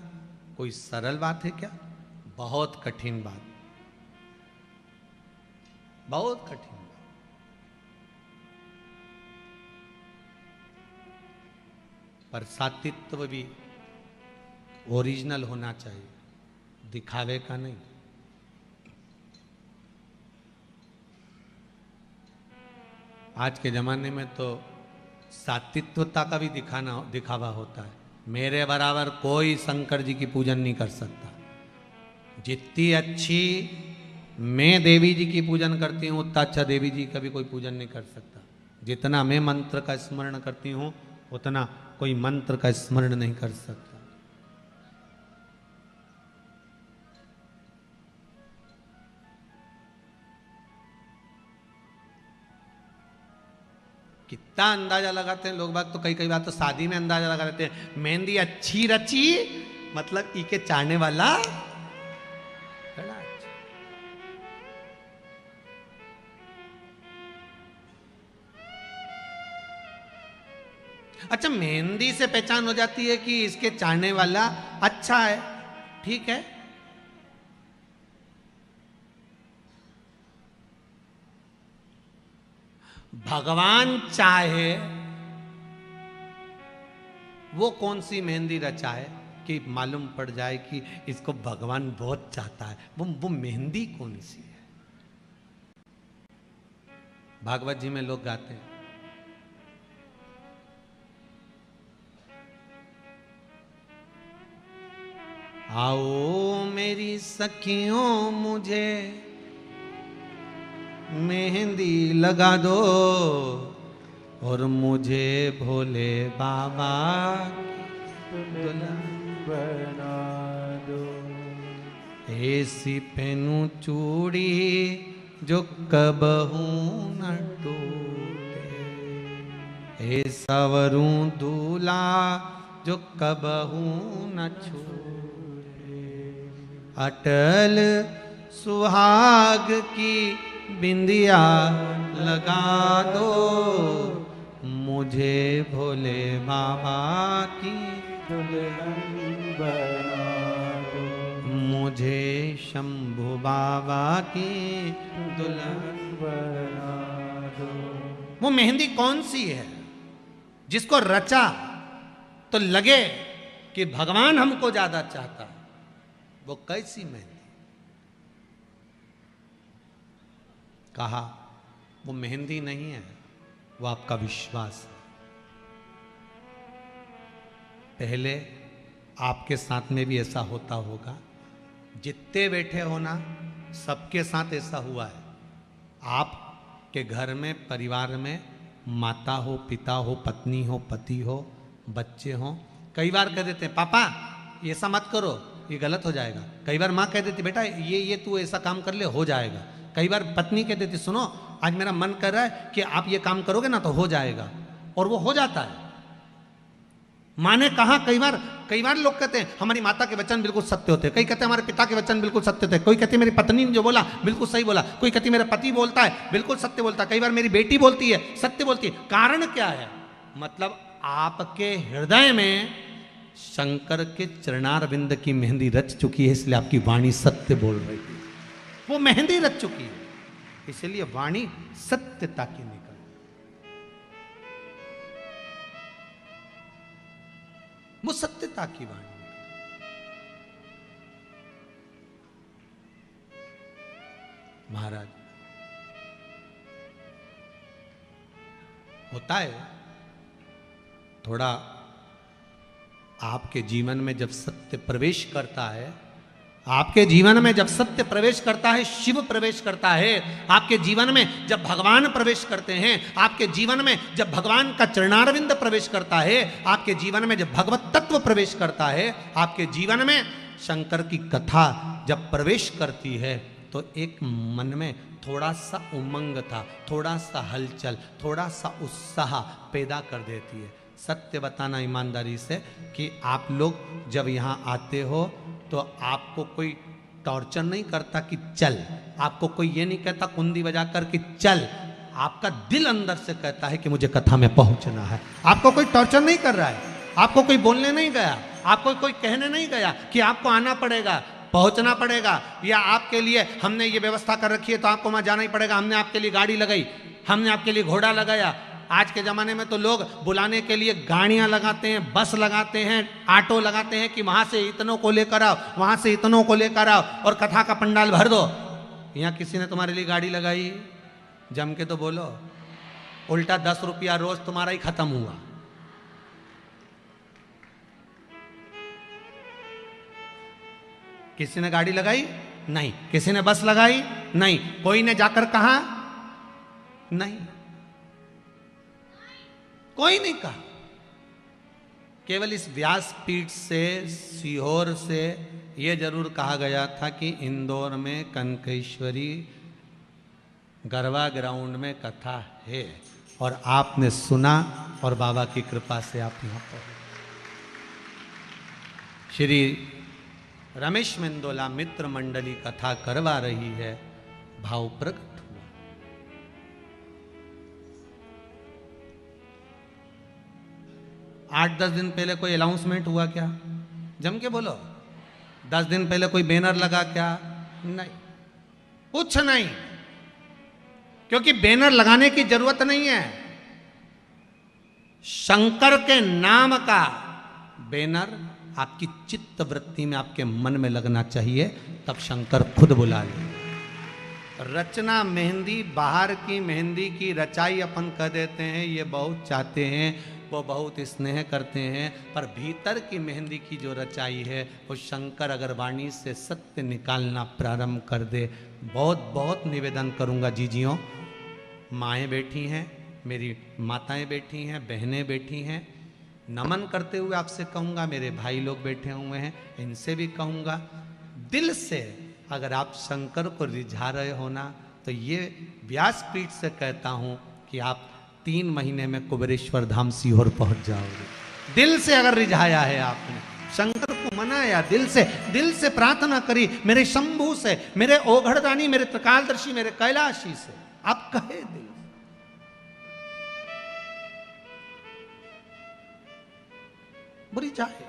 कोई सरल बात है क्या? बहुत कठिन बात, बहुत कठिन बात। पर सातित्व भी ओरिजिनल होना चाहिए, दिखावे का नहीं। आज के जमाने में तो सातित्वता का भी दिखावा होता है। मेरे बराबर कोई शंकर जी की पूजन नहीं कर सकता। जितनी अच्छी मैं देवी जी की पूजन करती हूँ, उतना अच्छा देवी जी का भी कोई पूजन नहीं कर सकता। जितना मैं मंत्र का स्मरण करती हूँ, उतना कोई मंत्र का स्मरण नहीं कर सकता। कितना अंदाजा लगाते हैं लोग बात, तो कई बात तो शादी में अंदाजा लगा लेते हैं। मेहंदी अच्छी रची मतलब ई के चाहने वाला बड़ा अच्छा। अच्छा, मेहंदी से पहचान हो जाती है कि इसके चाहने वाला अच्छा है, ठीक है। भगवान चाहे वो कौन सी मेहंदी रचा है कि मालूम पड़ जाए कि इसको भगवान बहुत चाहता है, वो मेहंदी कौन सी है। भागवत जी में लोग गाते हैं, आओ मेरी सखियों मुझे मेहंदी लगा दो और मुझे भोले बाबा दुल्हन बना दो। ऐसी पहनूं चूड़ी जो कबहू न टूटे, ऐसा वरूं दूल्हा जो कबहू न छूटे, अटल सुहाग की बिंदिया लगा दो मुझे भोले बाबा की दुल्हन बना दो। मुझे शंभु बाबा की दुल्हन बना दो। वो मेहंदी कौन सी है जिसको रचा तो लगे कि भगवान हमको ज्यादा चाहता है? वो कैसी मेहंदी? कहा वो मेहंदी नहीं है, वो आपका विश्वास है। पहले आपके साथ में भी ऐसा होता होगा, जितने बैठे हो ना सबके साथ ऐसा हुआ है। आपके घर में परिवार में माता हो, पिता हो, पत्नी हो, पति हो, बच्चे हो, कई बार कह देते हैं पापा ये ऐसा मत करो, ये गलत हो जाएगा। कई बार माँ कह देती बेटा ये तू ऐसा काम कर ले, हो जाएगा। कई बार पत्नी कह देती सुनो आज मेरा मन कर रहा है कि आप ये काम करोगे ना तो हो जाएगा, और वो हो जाता है। माँ ने कहा कई बार लोग कहते हैं हमारी माता के वचन बिल्कुल सत्य होते हैं, कई कहते हैं हमारे पिता के वचन बिल्कुल सत्य होते हैं, कोई कहते हैं मेरी पत्नी ने जो बोला बिल्कुल सही बोला, कोई कहती मेरा पति बोलता है बिल्कुल सत्य बोलता है, कई बार मेरी बेटी बोलती है सत्य बोलती है। कारण क्या है? मतलब आपके हृदय में शंकर के चरणारविंद की मेहंदी रच चुकी है, इसलिए आपकी वाणी सत्य बोल रही है। वो मेहंदी रच चुकी है, इसलिए वाणी सत्यता की निकल। वो सत्यता की वाणी। महाराज होता है थोड़ा आपके जीवन में जब सत्य प्रवेश करता है, आपके जीवन में जब सत्य प्रवेश करता है, शिव प्रवेश करता है, आपके जीवन में जब भगवान प्रवेश करते हैं, आपके जीवन में जब भगवान का चरणारविंद प्रवेश करता है, आपके जीवन में जब भगवत तत्व प्रवेश करता है, आपके जीवन में शंकर की कथा जब प्रवेश करती है, तो एक मन में थोड़ा सा उमंग था, थोड़ा सा हलचल, थोड़ा सा उत्साह पैदा कर देती है। सत्य बताना ईमानदारी से कि आप लोग जब यहाँ आते हो तो आपको कोई टॉर्चर नहीं करता कि चल, आपको कोई ये नहीं कहता कुंडी बजाकर कि चल, आपका दिल अंदर से कहता है कि मुझे कथा में पहुंचना है। आपको कोई टॉर्चर नहीं कर रहा है, आपको कोई बोलने नहीं गया, आपको कोई कहने नहीं गया कि आपको आना पड़ेगा, पहुंचना पड़ेगा, या आपके लिए हमने ये व्यवस्था कर रखी है तो आपको वहां जाना ही पड़ेगा, हमने आपके लिए गाड़ी लगाई, हमने आपके लिए घोड़ा लगाया। आज के ज़माने में तो लोग बुलाने के लिए गाड़ियां लगाते हैं, बस लगाते हैं, ऑटो लगाते हैं कि वहां से इतनों को लेकर आओ, वहां से इतनों को लेकर आओ और कथा का पंडाल भर दो। यहाँ किसी ने तुम्हारे लिए गाड़ी लगाई? जम के तो बोलो। उल्टा 10 रुपया रोज तुम्हारा ही खत्म हुआ। किसी ने गाड़ी लगाई? नहीं। किसी ने बस लगाई? नहीं। कोई ने जाकर कहा? नहीं, कोई नहीं कहा। केवल इस व्यासपीठ से, सीहोर से यह जरूर कहा गया था कि इंदौर में कनकेश्वरी गरबा ग्राउंड में कथा है, और आपने सुना और बाबा की कृपा से आप यहां पर। श्री रमेश मेंदोला मित्र मंडली कथा करवा रही है, भाव प्रकट। 8-10 दिन पहले कोई अनाउंसमेंट हुआ क्या? जम के बोलो। 10 दिन पहले कोई बैनर लगा क्या? नहीं, कुछ नहीं, क्योंकि बैनर लगाने की जरूरत नहीं है। शंकर के नाम का बैनर आपकी चित्त वृत्ति में, आपके मन में लगना चाहिए, तब शंकर खुद बुला ले। रचना मेहंदी, बाहर की मेहंदी की रचाई अपन कह देते हैं, ये बहुत चाहते हैं, वो बहुत स्नेह करते हैं, पर भीतर की मेहंदी की जो रचाई है वो शंकर अगर वाणी से सत्य निकालना प्रारंभ कर दे। बहुत बहुत निवेदन करूंगा जीजियों, माएँ बैठी हैं, मेरी माताएं बैठी हैं, बहनें बैठी हैं, नमन करते हुए आपसे कहूँगा, मेरे भाई लोग बैठे हुए हैं, इनसे भी कहूँगा, दिल से अगर आप शंकर को रिझा रहे हो ना, तो ये व्यासपीठ से कहता हूँ कि आप 3 महीने में कुबेरेश्वर धाम सीहोर पहुंच जाओगे। दिल से अगर रिझाया है आपने, शंकर को मनाया, दिल से प्रार्थना करी, मेरे शंभू से, मेरे ओघड़दानी, मेरे त्रिकालदर्शी, मेरे कैलाशी से आप कहे दिल। बुरी जाए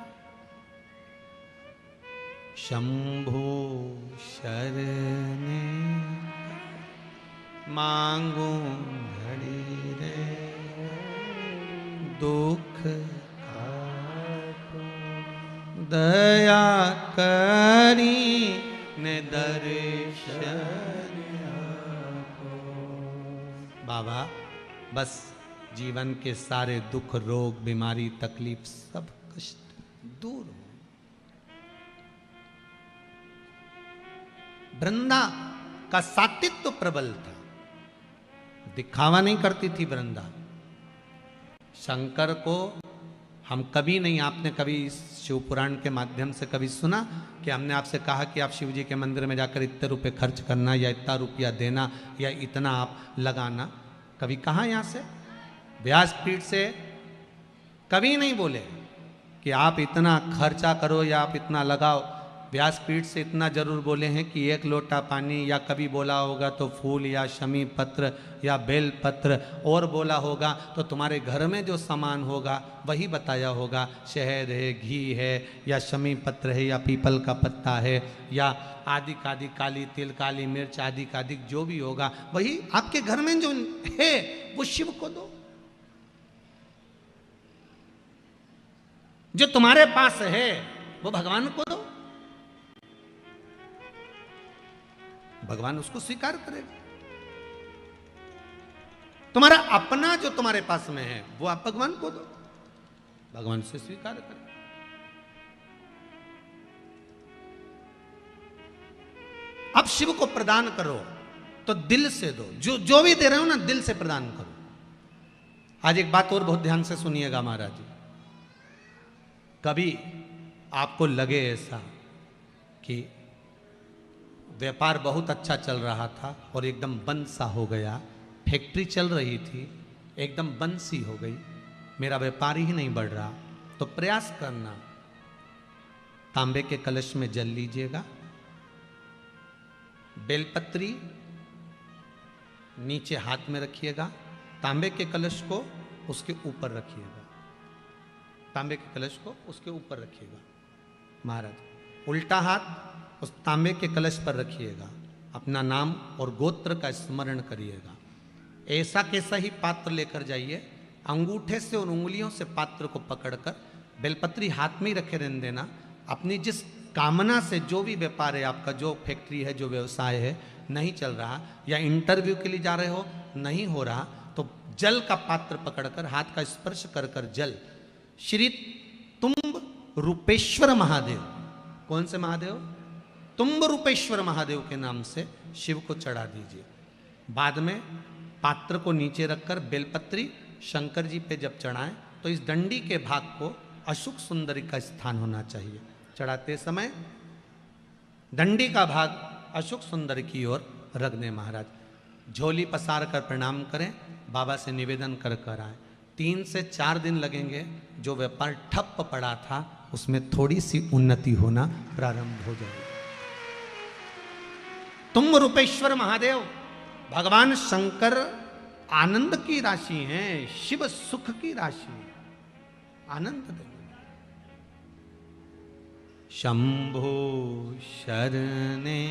शंभु शरणे मांगू घड़ी रे, दुख दया करी ने दर्शन। बाबा बस जीवन के सारे दुख, रोग, बीमारी, तकलीफ, सब कष्ट दूर हो। वृंदा का सात्वित्व प्रबल था, दिखावा नहीं करती थी वृंदा। शंकर को हम कभी नहीं, आपने कभी शिव पुराण के माध्यम से कभी सुना कि हमने आपसे कहा कि आप शिव जी के मंदिर में जाकर इतने रुपए खर्च करना, या इतना रुपया देना, या इतना आप लगाना? कभी कहा यहाँ से व्यासपीठ से कभी नहीं बोले कि आप इतना खर्चा करो या आप इतना लगाओ। व्यासपीठ से इतना जरूर बोले हैं कि 1 लोटा पानी, या कभी बोला होगा तो फूल या शमी पत्र या बेल पत्र, और बोला होगा तो तुम्हारे घर में जो सामान होगा वही बताया होगा। शहद है, घी है, या शमी पत्र है, या पीपल का पत्ता है, या आदि कादि, काली तिल, काली मिर्च, आदि कादि जो भी होगा वही आपके घर में जो है वो शिव को दो। जो तुम्हारे पास है वो भगवान को दो, भगवान उसको स्वीकार करेगा। तुम्हारा अपना जो तुम्हारे पास में है वो आप भगवान को दो, भगवान से स्वीकार करें। अब शिव को प्रदान करो तो दिल से दो, जो भी दे रहे हो ना दिल से प्रदान करो। आज एक बात और बहुत ध्यान से सुनिएगा महाराज जी, कभी आपको लगे ऐसा कि व्यापार बहुत अच्छा चल रहा था और एकदम बंद सा हो गया। फैक्ट्री चल रही थी, एकदम बंद सी हो गई, मेरा व्यापार ही नहीं बढ़ रहा। तो प्रयास करना, तांबे के कलश में जल लीजिएगा, बेलपत्री नीचे हाथ में रखिएगा, तांबे के कलश को उसके ऊपर रखिएगा, तांबे के कलश को उसके ऊपर रखिएगा। महाराज उल्टा हाथ उस तांबे के कलश पर रखिएगा, अपना नाम और गोत्र का स्मरण करिएगा। ऐसा कैसा ही पात्र लेकर जाइए, अंगूठे से और उंगलियों से पात्र को पकड़कर बेलपत्री हाथ में ही रखे रहने देना। अपनी जिस कामना से जो भी व्यापार है आपका, जो फैक्ट्री है, जो व्यवसाय है, नहीं चल रहा, या इंटरव्यू के लिए जा रहे हो, नहीं हो रहा, तो जल का पात्र पकड़कर हाथ का स्पर्श कर कर जल श्री तुम्ब रूपेश्वर महादेव, कौन से महादेव? तुम्ब रूपेश्वर महादेव के नाम से शिव को चढ़ा दीजिए। बाद में पात्र को नीचे रखकर बेलपत्री शंकर जी पे जब चढ़ाएं तो इस डंडी के भाग को अशुक सुंदरी का स्थान होना चाहिए। चढ़ाते समय डंडी का भाग अशुक सुंदरी की ओर रख दें। महाराज झोली पसार कर प्रणाम करें, बाबा से निवेदन कर कर आए। 3 से 4 दिन लगेंगे, जो व्यापार ठप पड़ा था उसमें थोड़ी सी उन्नति होना प्रारंभ हो जाएगी। तुम रूपेश्वर महादेव भगवान शंकर आनंद की राशि हैं, शिव सुख की राशि, आनंद देंगे। शंभो शरणे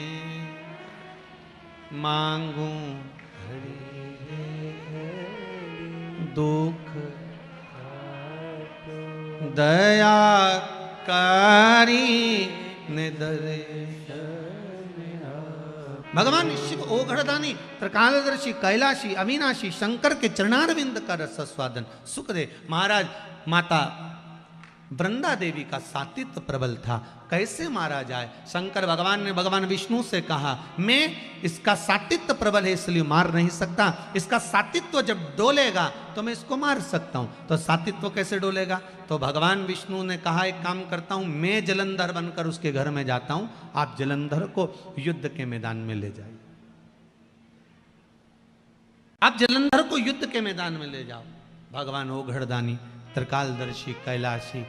मांगू दुख दया कारी निदरे। भगवान शिव ओघड़दानी त्रिकालदर्शी कैलाशी अविनाशी शंकर के चरणारविंद का रस स्वादन सुख दे। महाराज माता वृंदा देवी का सातित्व प्रबल था, कैसे मारा जाए? शंकर भगवान ने भगवान विष्णु से कहा, मैं इसका सातित्व प्रबल है इसलिए मार नहीं सकता, इसका सातित्व जब डोलेगा तो मैं इसको मार सकता हूं। तो सातित्व कैसे डोलेगा? तो भगवान विष्णु ने कहा, एक काम करता हूं, मैं जलंधर बनकर उसके घर में जाता हूं, आप जलंधर को युद्ध के मैदान में ले जाइए। आप जलंधर को युद्ध के मैदान में ले जाओ। भगवान ओघड़दानी त्रिकालदर्शी कैलाशी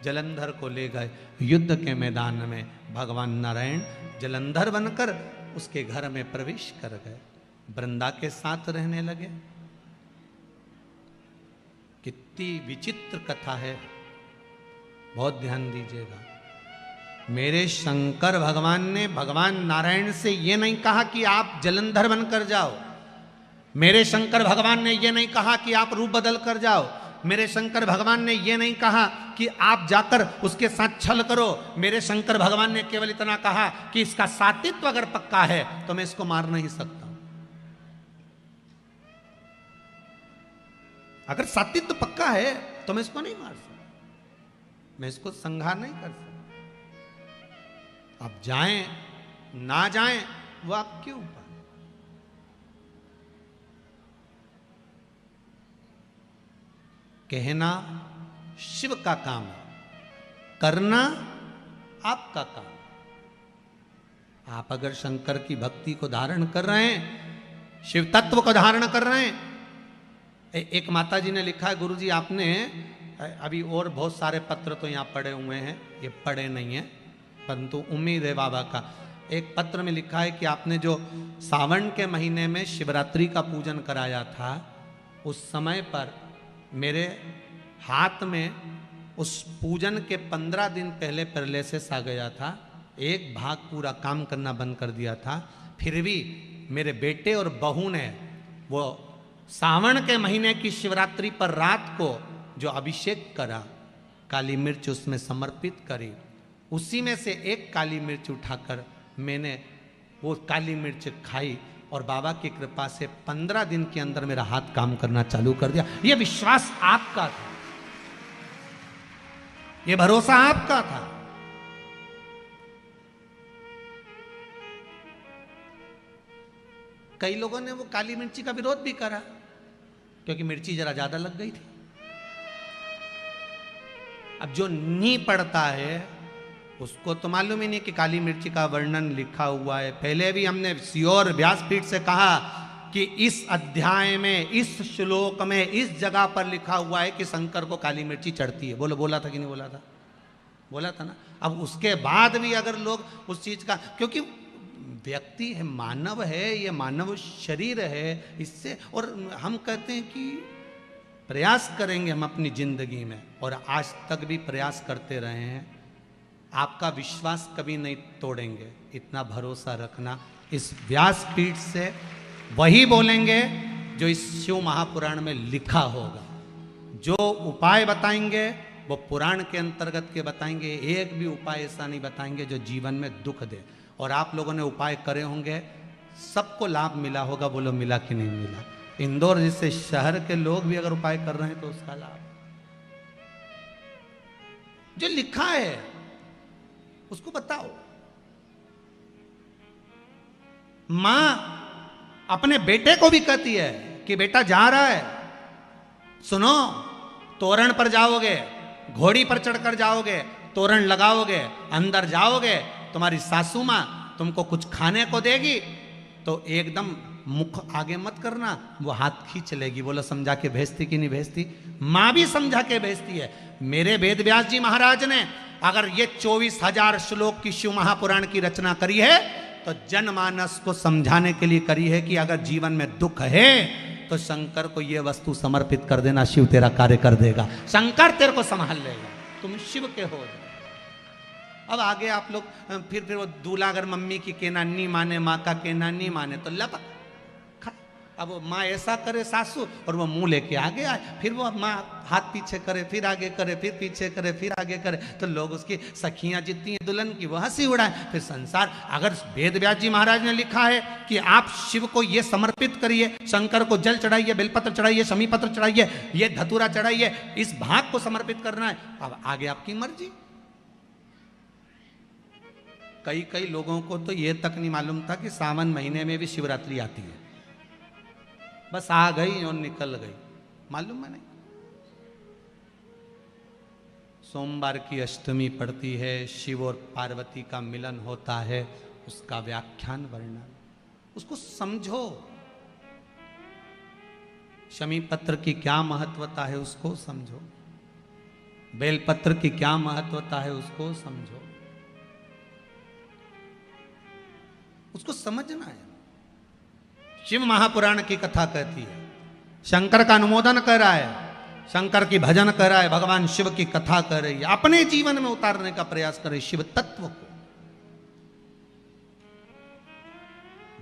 जलंधर को ले गए युद्ध के मैदान में। भगवान नारायण जलंधर बनकर उसके घर में प्रवेश कर गए, वृंदा के साथ रहने लगे। कितनी विचित्र कथा है, बहुत ध्यान दीजिएगा। मेरे शंकर भगवान ने भगवान नारायण से ये नहीं कहा कि आप जलंधर बनकर जाओ, मेरे शंकर भगवान ने ये नहीं कहा कि आप रूप बदल कर जाओ, मेरे शंकर भगवान ने ये नहीं कहा कि आप जाकर उसके साथ छल करो। मेरे शंकर भगवान ने केवल इतना कहा कि इसका सातित्व अगर पक्का है तो मैं इसको मार नहीं सकता। अगर सातित्व पक्का है तो मैं इसको नहीं मार सकता, मैं इसको संहार नहीं कर सकता। आप जाएं ना जाएं वो आपके ऊपर। कहना शिव का काम है, करना आपका काम। आप अगर शंकर की भक्ति को धारण कर रहे हैं, शिव तत्व को धारण कर रहे हैं। एक माता जी ने लिखा है, गुरुजी आपने अभी और बहुत सारे पत्र तो यहाँ पड़े हुए हैं, ये पढ़े नहीं है परंतु उम्मीद है बाबा का। एक पत्र में लिखा है कि आपने जो सावन के महीने में शिवरात्रि का पूजन कराया था, उस समय पर मेरे हाथ में उस पूजन के 15 दिन पहले पैरालिसिस आ गया था, एक भाग पूरा काम करना बंद कर दिया था। फिर भी मेरे बेटे और बहू ने वो सावन के महीने की शिवरात्रि पर रात को जो अभिषेक करा, काली मिर्च उसमें समर्पित करी, उसी में से एक काली मिर्च उठाकर मैंने वो काली मिर्च खाई और बाबा की कृपा से 15 दिन के अंदर मेरा हाथ काम करना चालू कर दिया। ये विश्वास आपका था, ये भरोसा आपका था। कई लोगों ने वो काली मिर्ची का विरोध भी करा क्योंकि मिर्ची जरा ज्यादा लग गई थी। अब जो नी पड़ता है उसको तो मालूम ही नहीं कि काली मिर्ची का वर्णन लिखा हुआ है। पहले भी हमने श्योर व्यासपीठ से कहा कि इस अध्याय में, इस श्लोक में, इस जगह पर लिखा हुआ है कि शंकर को काली मिर्ची चढ़ती है। बोला था कि नहीं बोला था? बोला था ना। अब उसके बाद भी अगर लोग उस चीज का, क्योंकि व्यक्ति है, मानव है, ये मानव शरीर है, इससे, और हम कहते हैं कि प्रयास करेंगे हम अपनी जिंदगी में, और आज तक भी प्रयास करते रहे हैं। आपका विश्वास कभी नहीं तोड़ेंगे, इतना भरोसा रखना। इस व्यासपीठ से वही बोलेंगे जो इस शिव महापुराण में लिखा होगा। जो उपाय बताएंगे वो पुराण के अंतर्गत के बताएंगे। एक भी उपाय ऐसा नहीं बताएंगे जो जीवन में दुख दे। और आप लोगों ने उपाय करे होंगे, सबको लाभ मिला होगा। बोलो मिला कि नहीं मिला? इंदौर जैसे शहर के लोग भी अगर उपाय कर रहे हैं तो उसका लाभ, जो लिखा है उसको बताओ। मां अपने बेटे को भी कहती है कि बेटा जा रहा है, सुनो, तोरण पर जाओगे, घोड़ी पर चढ़कर जाओगे, तोरण लगाओगे, अंदर जाओगे, तुम्हारी सासू मां तुमको कुछ खाने को देगी तो एकदम मुख आगे मत करना, वो हाथ खींच लेगी। बोलो समझा के भेजती कि नहीं भेजती? मां भी समझा के भेजती है। मेरे वेद व्यास जी महाराज ने अगर ये 24,000 श्लोक की शिव महापुराण की रचना करी है तो जनमानस को समझाने के लिए करी है कि अगर जीवन में दुख है तो शंकर को ये वस्तु समर्पित कर देना, शिव तेरा कार्य कर देगा, शंकर तेरे को संभाल लेगा, तुम शिव के हो जाओ। अब आगे आप लोग फिर वो दूल्हा अगर मम्मी की कहना नहीं माने, माँ का कहना नहीं माने तो लपक। अब वो माँ ऐसा करे सासू और वो मुंह लेके आगे आए, फिर वो माँ हाथ पीछे करे, फिर आगे करे, फिर पीछे करे, फिर आगे करे, तो लोग उसकी सखियां जितनी हैं दुल्हन की वो हंसी उड़ाए। फिर संसार, अगर वेद व्यास जी महाराज ने लिखा है कि आप शिव को ये समर्पित करिए, शंकर को जल चढ़ाइए, बेलपत्र चढ़ाइए, शमी पत्र चढ़ाइए, ये धतूरा चढ़ाइए, इस भाग को समर्पित करना है, अब आगे आपकी मर्जी। कई लोगों को तो ये तक नहीं मालूम था कि सावन महीने में भी शिवरात्रि आती है, बस आ गई और निकल गई, मालूम है नहीं। सोमवार की अष्टमी पड़ती है, शिव और पार्वती का मिलन होता है, उसका व्याख्यान वर्णन, उसको समझो। शमी पत्र की क्या महत्वता है उसको समझो, बेलपत्र की क्या महत्वता है उसको समझो, उसको समझना है। शिव महापुराण की कथा कहती है, शंकर का अनुमोदन कर रहा है, शंकर की भजन कर रहा है, भगवान शिव की कथा कर रही है, अपने जीवन में उतारने का प्रयास करे शिव तत्व को।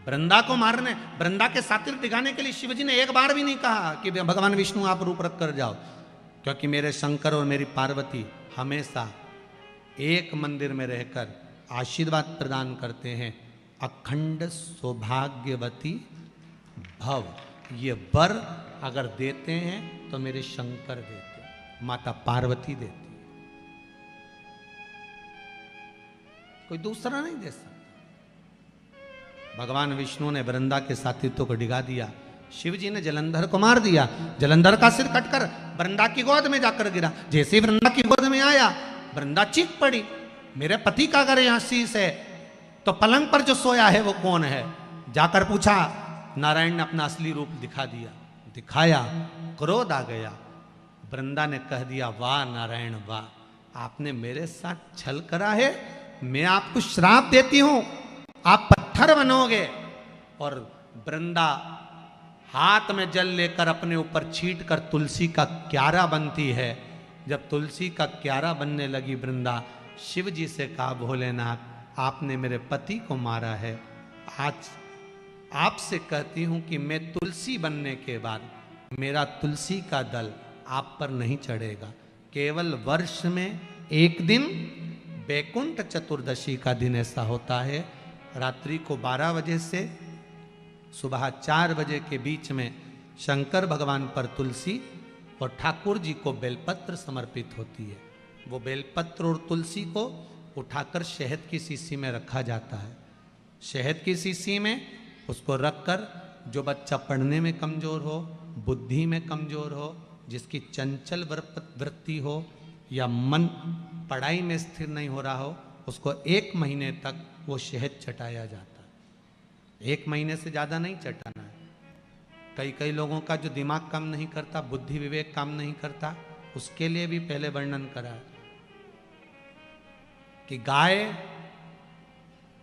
वृंदा को मारने, वृंदा के सातिर दिखाने के लिए शिवजी ने एक बार भी नहीं कहा कि भगवान विष्णु आप रूप रख कर जाओ, क्योंकि मेरे शंकर और मेरी पार्वती हमेशा एक मंदिर में रहकर आशीर्वाद प्रदान करते हैं, अखंड सौभाग्यवती भव। ये वर अगर देते हैं तो मेरे शंकर देते हैं, माता पार्वती देती है, कोई दूसरा नहीं दे सकता। भगवान विष्णु ने वृंदा के साथित्व को डिगा दिया, शिव जी ने जलंधर को मार दिया, जलंधर का सिर कटकर वृंदा की गोद में जाकर गिरा। जैसे ही वृंदा की गोद में आया, वृंदा चीख पड़ी, मेरे पति का अगर यहां शीश है तो पलंग पर जो सोया है वो कौन है? जाकर पूछा, नारायण ने अपना असली रूप दिखा दिया, दिखाया, क्रोध आ गया। वृंदा ने कह दिया, वाह नारायण वाह, आपने मेरे साथ छल करा है, मैं आपको श्राप देती हूं, आप पत्थर बनोगे। और वृंदा हाथ में जल लेकर अपने ऊपर छीट कर तुलसी का क्यारा बनती है। जब तुलसी का क्यारा बनने लगी वृंदा, शिव जी से कहा, भोलेनाथ आपने मेरे पति को मारा है, आज आपसे कहती हूं कि मैं तुलसी बनने के बाद मेरा तुलसी का दल आप पर नहीं चढ़ेगा, केवल वर्ष में एक दिन बैकुंठ चतुर्दशी का दिन ऐसा होता है, रात्रि को 12 बजे से सुबह 4 बजे के बीच में शंकर भगवान पर तुलसी और ठाकुर जी को बेलपत्र समर्पित होती है। वो बेलपत्र और तुलसी को उठाकर शहद की शीशी में रखा जाता है। शहद की शीशी में उसको रखकर जो बच्चा पढ़ने में कमजोर हो, बुद्धि में कमजोर हो, जिसकी चंचल वृत्ति हो या मन पढ़ाई में स्थिर नहीं हो रहा हो, उसको 1 महीने तक वो शहद चटाया जाता है। 1 महीने से ज़्यादा नहीं चटाना है। कई लोगों का जो दिमाग काम नहीं करता, बुद्धि विवेक काम नहीं करता, उसके लिए भी पहले वर्णन करा है कि गाय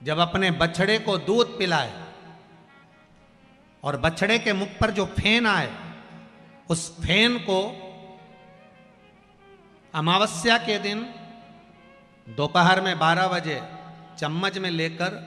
जब अपने बछड़े को दूध पिलाए और बछड़े के मुख पर जो फेन आए, उस फेन को अमावस्या के दिन दोपहर में 12 बजे चम्मच में लेकर,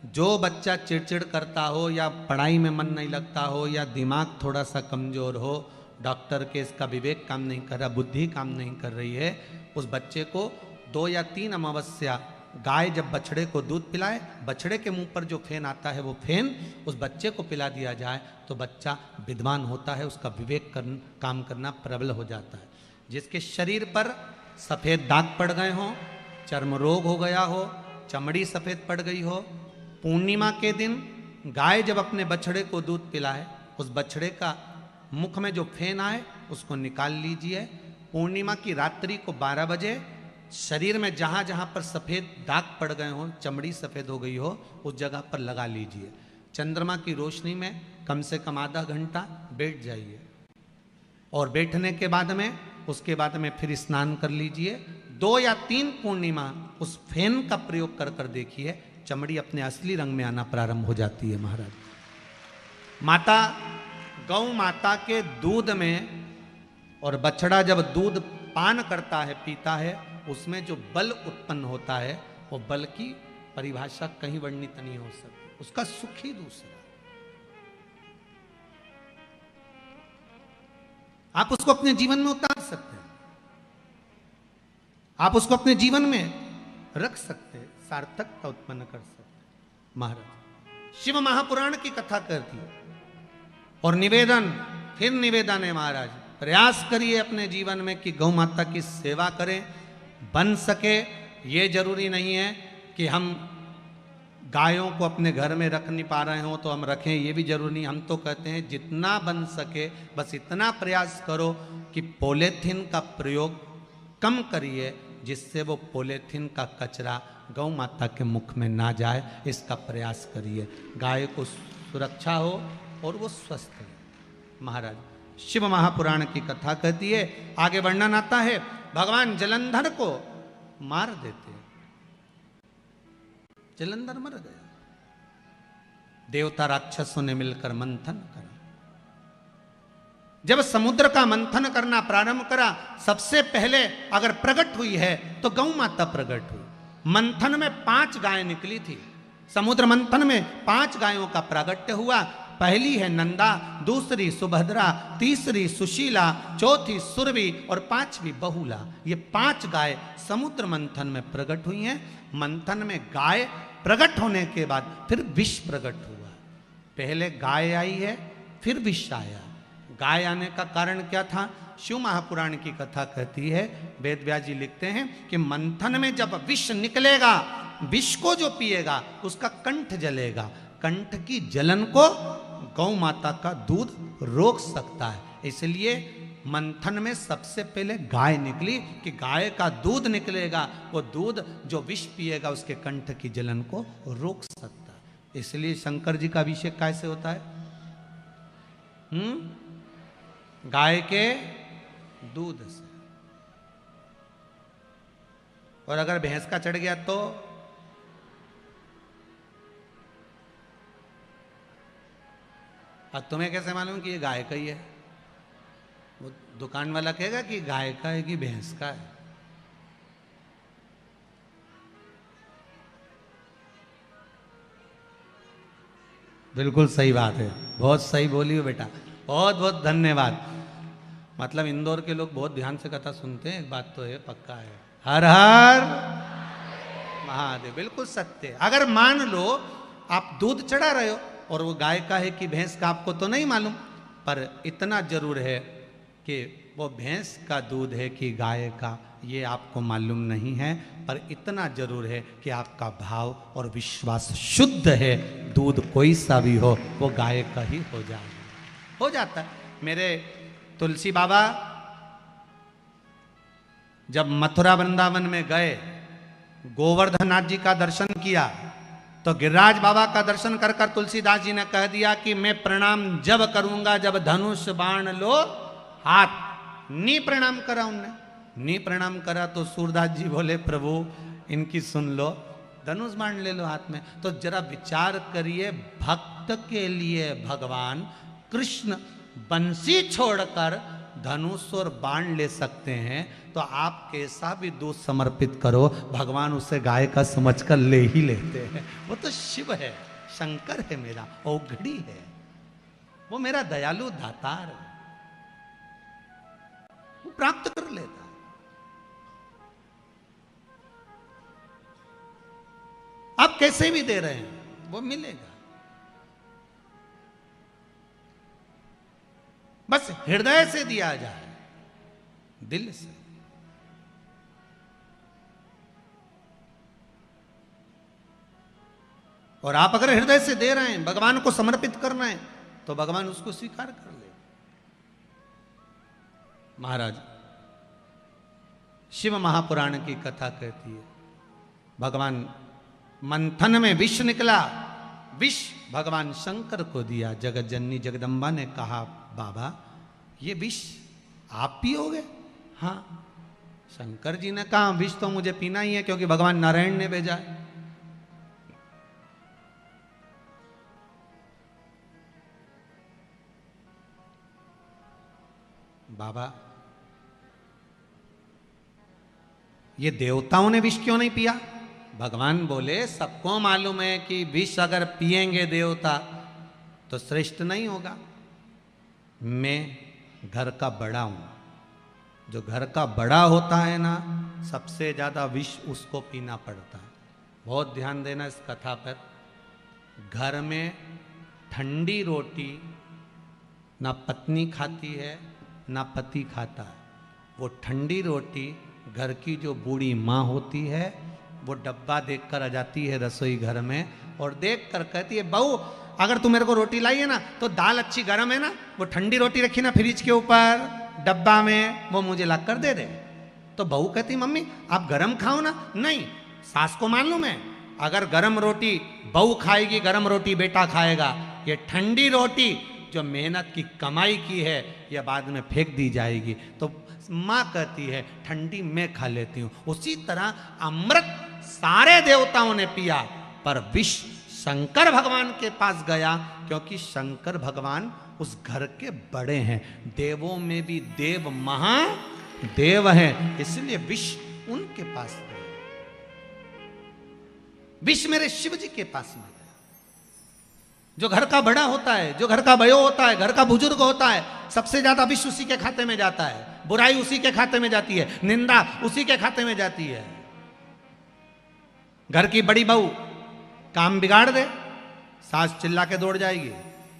जो बच्चा चिड़चिड़ करता हो या पढ़ाई में मन नहीं लगता हो या दिमाग थोड़ा सा कमजोर हो, डॉक्टर के इसका विवेक काम नहीं कर रहा, बुद्धि काम नहीं कर रही है, उस बच्चे को 2 या 3 अमावस्या गाय जब बछड़े को दूध पिलाए, बछड़े के मुंह पर जो फेन आता है वो फेन उस बच्चे को पिला दिया जाए तो बच्चा विद्वान होता है, उसका विवेक काम करना प्रबल हो जाता है। जिसके शरीर पर सफ़ेद दाग पड़ गए हों, चर्म रोग हो गया हो, चमड़ी सफ़ेद पड़ गई हो, पूर्णिमा के दिन गाय जब अपने बछड़े को दूध पिलाए, उस बछड़े का मुख में जो फेन आए उसको निकाल लीजिए। पूर्णिमा की रात्रि को 12 बजे शरीर में जहाँ जहाँ पर सफ़ेद दाग पड़ गए हों, चमड़ी सफ़ेद हो गई हो, उस जगह पर लगा लीजिए। चंद्रमा की रोशनी में कम से कम आधा घंटा बैठ जाइए और बैठने के बाद में उसके बाद में फिर स्नान कर लीजिए। 2 या 3 पूर्णिमा उस फेन का प्रयोग कर कर देखिए, चमड़ी अपने असली रंग में आना प्रारंभ हो जाती है। महाराज, माता गौ माता के दूध में, और बछड़ा जब दूध पान करता है, पीता है, उसमें जो बल उत्पन्न होता है, वो बल की परिभाषा कहीं वर्णित नहीं हो सकती, उसका सुख ही दूसरा। आप उसको अपने जीवन में उतार सकते हैं, आप उसको अपने जीवन में रख सकते हैं, सार्थकता उत्पन्न कर सकते हैं। महाराज, शिव महापुराण की कथा करती है और निवेदन, फिर निवेदन है महाराज, प्रयास करिए अपने जीवन में कि गौ माता की सेवा करें। बन सके, ये जरूरी नहीं है कि हम गायों को अपने घर में रख नहीं पा रहे हो तो हम रखें, ये भी जरूरी नहीं। हम तो कहते हैं जितना बन सके बस इतना प्रयास करो कि पॉलीथीन का प्रयोग कम करिए, जिससे वो पॉलीथीन का कचरा गौ माता के मुख में ना जाए, इसका प्रयास करिए। गाय को सुरक्षा हो और वो स्वस्थ हो। महाराज, शिव महापुराण की कथा कहती है, आगे वर्णन आता है, भगवान जलंधर को मार देते हैं। जलंधर मर गया, देवता राक्षसों ने मिलकर मंथन करा। जब समुद्र का मंथन करना प्रारंभ करा, सबसे पहले अगर प्रकट हुई है तो गौ माता प्रकट हुई। मंथन में 5 गायें निकली थी, समुद्र मंथन में 5 गायों का प्रागट्य हुआ। पहली है नंदा, दूसरी सुभद्रा, तीसरी सुशीला, चौथी सुरभि और 5वीं बहुला। ये 5 गाय समुद्र मंथन में प्रकट हुई हैं। मंथन में गाय प्रकट होने के बाद फिर विष प्रकट हुआ। पहले गाय आई है, फिर विष आया। गाय आने का कारण क्या था? शिव महापुराण की कथा कहती है, वेद व्यास जी लिखते हैं कि मंथन में जब विष निकलेगा, विष को जो पिएगा उसका कंठ जलेगा। कंठ की जलन को गौ माता का दूध रोक सकता है। इसलिए मंथन में सबसे पहले गाय निकली कि गाय का दूध निकलेगा, वो दूध जो विष पिएगा उसके कंठ की जलन को रोक सकता है। इसलिए शंकर जी का अभिषेक कैसे होता है? गाय के दूध से। और अगर भैंस का चढ़ गया तो अब तुम्हें कैसे मालूम कि ये गाय का ही है? वो दुकान वाला कहेगा कि गाय का है कि भैंस का है। बिल्कुल सही बात है, बहुत सही बोली हो बेटा, बहुत बहुत धन्यवाद। मतलब इंदौर के लोग बहुत ध्यान से कथा सुनते हैं, एक बात तो है, पक्का है। हर हर महादेव, बिल्कुल सत्य। अगर मान लो आप दूध चढ़ा रहे हो और वो गाय का है कि भैंस का आपको तो नहीं मालूम, पर इतना जरूर है कि वो भैंस का दूध है कि गाय का, ये आपको मालूम नहीं है। पर इतना जरूर है कि आपका भाव और विश्वास शुद्ध है, दूध कोई सा भी हो वो गाय का ही हो जाता है। मेरे तुलसी बाबा जब मथुरा वृंदावन में गए गोवर्धननाथ जी का दर्शन किया तो गिरिराज बाबा का दर्शन कर कर तुलसीदास जी ने कह दिया कि मैं प्रणाम जब करूंगा जब धनुष बाण लो हाथ। नी प्रणाम करा उनने, नी प्रणाम करा तो सूरदास जी बोले प्रभु इनकी सुन लो, धनुष बाण ले लो हाथ में। तो जरा विचार करिए, भक्त के लिए भगवान कृष्ण बंसी छोड़कर धनुष और बाण ले सकते हैं, तो आप कैसा भी दूध समर्पित करो भगवान उसे गाय का समझकर ले ही लेते हैं। वो तो शिव है, शंकर है, मेरा औघड़ी है, वो मेरा दयालु दातार है, वो प्राप्त कर लेता है। आप कैसे भी दे रहे हैं वो मिलेगा, बस हृदय से दिया जाए, दिल से। और आप अगर हृदय से दे रहे हैं, भगवान को समर्पित करना है, तो भगवान उसको स्वीकार कर ले। महाराज शिव महापुराण की कथा कहती है, भगवान मंथन में विष निकला, विष भगवान शंकर को दिया। जगत जननी जगदम्बा ने कहा बाबा ये विष आप पियोगे? हाँ। शंकर जी ने कहा विष तो मुझे पीना ही है क्योंकि भगवान नारायण ने भेजा है। बाबा ये देवताओं ने विष क्यों नहीं पिया? भगवान बोले सबको मालूम है कि विष अगर पिएंगे देवता तो श्रेष्ठ नहीं होगा। मैं घर का बड़ा हूं, जो घर का बड़ा होता है ना, सबसे ज्यादा विष उसको पीना पड़ता है। बहुत ध्यान देना इस कथा पर। घर में ठंडी रोटी ना पत्नी खाती है ना पति खाता है। वो ठंडी रोटी घर की जो बूढ़ी माँ होती है वो डब्बा देखकर आ जाती है रसोई घर में और देखकर कहती है बहू अगर तू मेरे को रोटी लाई है ना तो दाल अच्छी गर्म है ना, वो ठंडी रोटी रखी ना फ्रिज के ऊपर डब्बा में, वो मुझे ला कर दे दे। तो बहू कहती मम्मी आप गरम खाओ ना। नहीं, सास को मालूम है अगर गरम रोटी बहू खाएगी, गरम रोटी बेटा खाएगा, ये ठंडी रोटी जो मेहनत की कमाई की है यह बाद में फेंक दी जाएगी। तो माँ कहती है ठंडी मैं खा लेती हूँ। उसी तरह अमृत सारे देवताओं ने पिया पर विष शंकर भगवान के पास गया क्योंकि शंकर भगवान उस घर के बड़े हैं। देवों में भी देव महादेव हैं, इसलिए विष उनके पास गया। विष मेरे शिव जी के पास में गया। जो घर का बड़ा होता है, जो घर का भयो होता है, घर का बुजुर्ग होता है, सबसे ज्यादा विष उसी के खाते में जाता है, बुराई उसी के खाते में जाती है, निंदा उसी के खाते में जाती है। घर की बड़ी बहू काम बिगाड़ दे, सास चिल्ला के दौड़ जाएगी,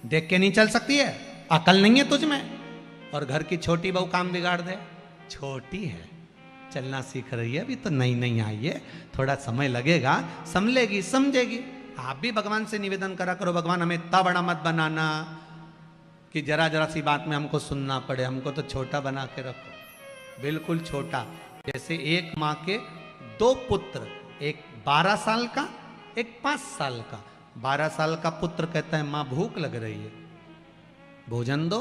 देख के नहीं चल सकती है, अकल नहीं है तुझ में। और घर की छोटी बहू काम बिगाड़ दे, छोटी है, चलना सीख रही है, अभी तो नई नई आई है, थोड़ा समय लगेगा, संभलेगी, समझेगी। आप भी भगवान से निवेदन करा करो, भगवान हमें इतना बड़ा मत बनाना कि जरा जरा सी बात में हमको सुनना पड़े, हमको तो छोटा बना के रखो, बिल्कुल छोटा। जैसे एक माँ के दो पुत्र, एक 12 साल का, एक 5 साल का। 12 साल का पुत्र कहता है माँ भूख लग रही है, भोजन दो।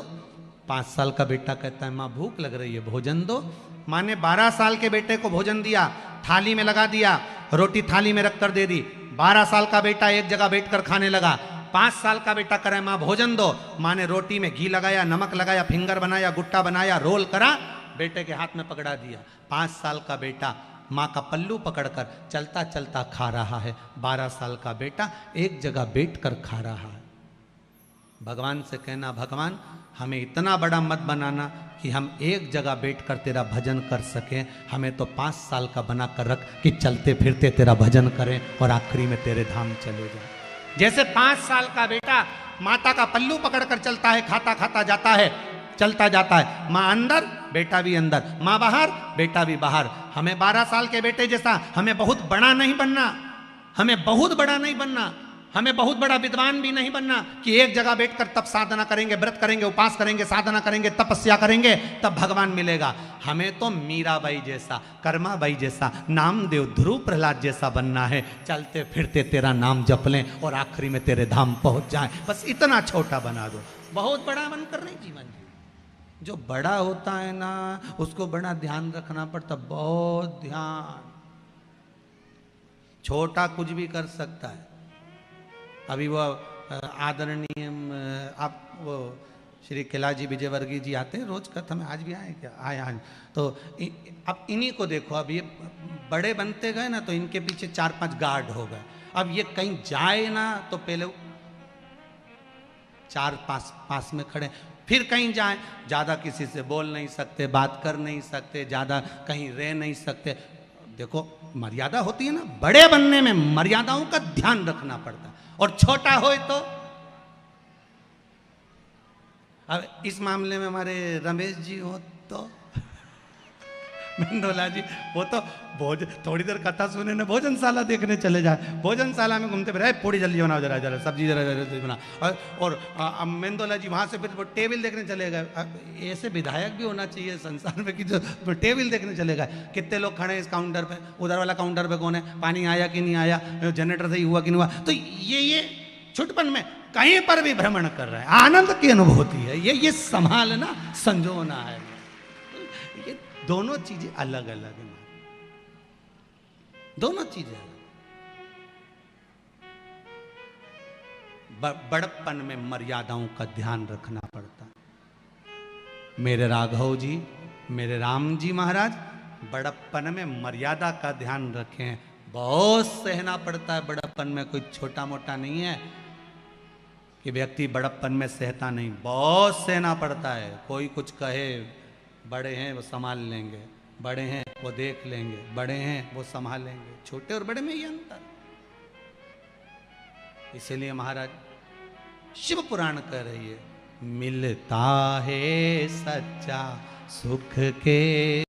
5 साल का बेटा कहता है माँ भूख लग रही है, भोजन दो। माँ ने 12 साल के बेटे को भोजन दिया, थाली में लगा दिया, रोटी थाली में रख कर दे दी। 12 साल का बेटा एक जगह बैठकर खाने लगा। 5 साल का बेटा करे माँ भोजन दो। माँ ने रोटी में घी लगाया, नमक लगाया, फिंगर बनाया, गुट्टा बनाया, रोल करा, बेटे के हाथ में पकड़ा दिया। 5 साल का बेटा माँ का पल्लू पकड़कर चलता चलता खा रहा है। 12 साल का बेटा एक जगह बैठकर खा रहा है। भगवान से कहना भगवान हमें इतना बड़ा मत बनाना कि हम एक जगह बैठकर तेरा भजन कर सकें, हमें तो 5 साल का बना कर रख कि चलते फिरते तेरा भजन करें और आखिरी में तेरे धाम चले जाएं। जैसे 5 साल का बेटा माता का पल्लू पकड़कर चलता है, खाता खाता जाता है, चलता जाता है, माँ अंदर बेटा भी अंदर, माँ बाहर बेटा भी बाहर। हमें 12 साल के बेटे जैसा हमें बहुत बड़ा नहीं बनना, हमें बहुत बड़ा नहीं बनना, हमें बहुत बड़ा विद्वान भी नहीं बनना कि एक जगह बैठकर तप साधना करेंगे, व्रत करेंगे, उपास करेंगे, साधना करेंगे, तपस्या करेंगे तब भगवान मिलेगा। हमें तो मीराबाई जैसा, कर्माबाई जैसा, नामदेव, ध्रुव प्रहलाद जैसा बनना है। चलते फिरते तेरा नाम जप लें और आखिरी में तेरे धाम पहुंच जाए, बस इतना छोटा बना दो। बहुत बड़ा बनकर नहीं जीवन जी। जो बड़ा होता है ना उसको बड़ा ध्यान रखना पड़ता, बहुत ध्यान। छोटा कुछ भी कर सकता है। अभी वो आदरणीय आप वो श्री कैलाश विजयवर्गीय जी आते हैं रोज कथा में, आज भी आए क्या? आए आज। तो अब इन्हीं को देखो, अब ये बड़े बनते गए ना तो इनके पीछे 4-5 गार्ड हो गए। अब ये कहीं जाए ना तो पहले 4 पास में खड़े, फिर कहीं जाए, ज्यादा किसी से बोल नहीं सकते, बात कर नहीं सकते, ज्यादा कहीं रह नहीं सकते। देखो मर्यादा होती है ना, बड़े बनने में मर्यादाओं का ध्यान रखना पड़ता है। और छोटा हो तो अब इस मामले में हमारे रमेश जी हो तो मंडोला जी, वो तो थोड़ी देर कथा सुने ने भोजनशाला देखने चले जाए, भोजनशाला में घूमते फिर पूरी जल्दी बनाओ, जरा जरा सब्जी जरा जल्दी बना। और मेंदोला जी वहां से फिर वो टेबल देखने चले गए। ऐसे विधायक भी होना चाहिए संसार में कि जो टेबल देखने चले गए। कितने लोग खड़े हैं इस काउंटर पे, उधर वाला काउंटर पे कौन है, पानी आया कि नहीं आया, जनरेटर सही हुआ कि नहीं हुआ। तो ये छुटपन में कहीं पर भी भ्रमण कर रहे हैं, आनंद की अनुभूति है। ये संभालना, संजोना है। ये दोनों चीजें अलग अलग है, दोनों चीजें अलग। बड़प्पन में मर्यादाओं का ध्यान रखना पड़ता है। मेरे राघव जी, मेरे राम जी महाराज बड़प्पन में मर्यादा का ध्यान रखें। बहुत सहना पड़ता है बड़प्पन में, कोई छोटा मोटा नहीं है कि व्यक्ति बड़प्पन में सहता नहीं, बहुत सहना पड़ता है। कोई कुछ कहे, बड़े हैं वो संभाल लेंगे, बड़े हैं वो देख लेंगे, बड़े हैं वो संभालेंगे। छोटे और बड़े में ये अंतर। इसीलिए महाराज शिव पुराण कह रही है, मिलता है सच्चा सुख के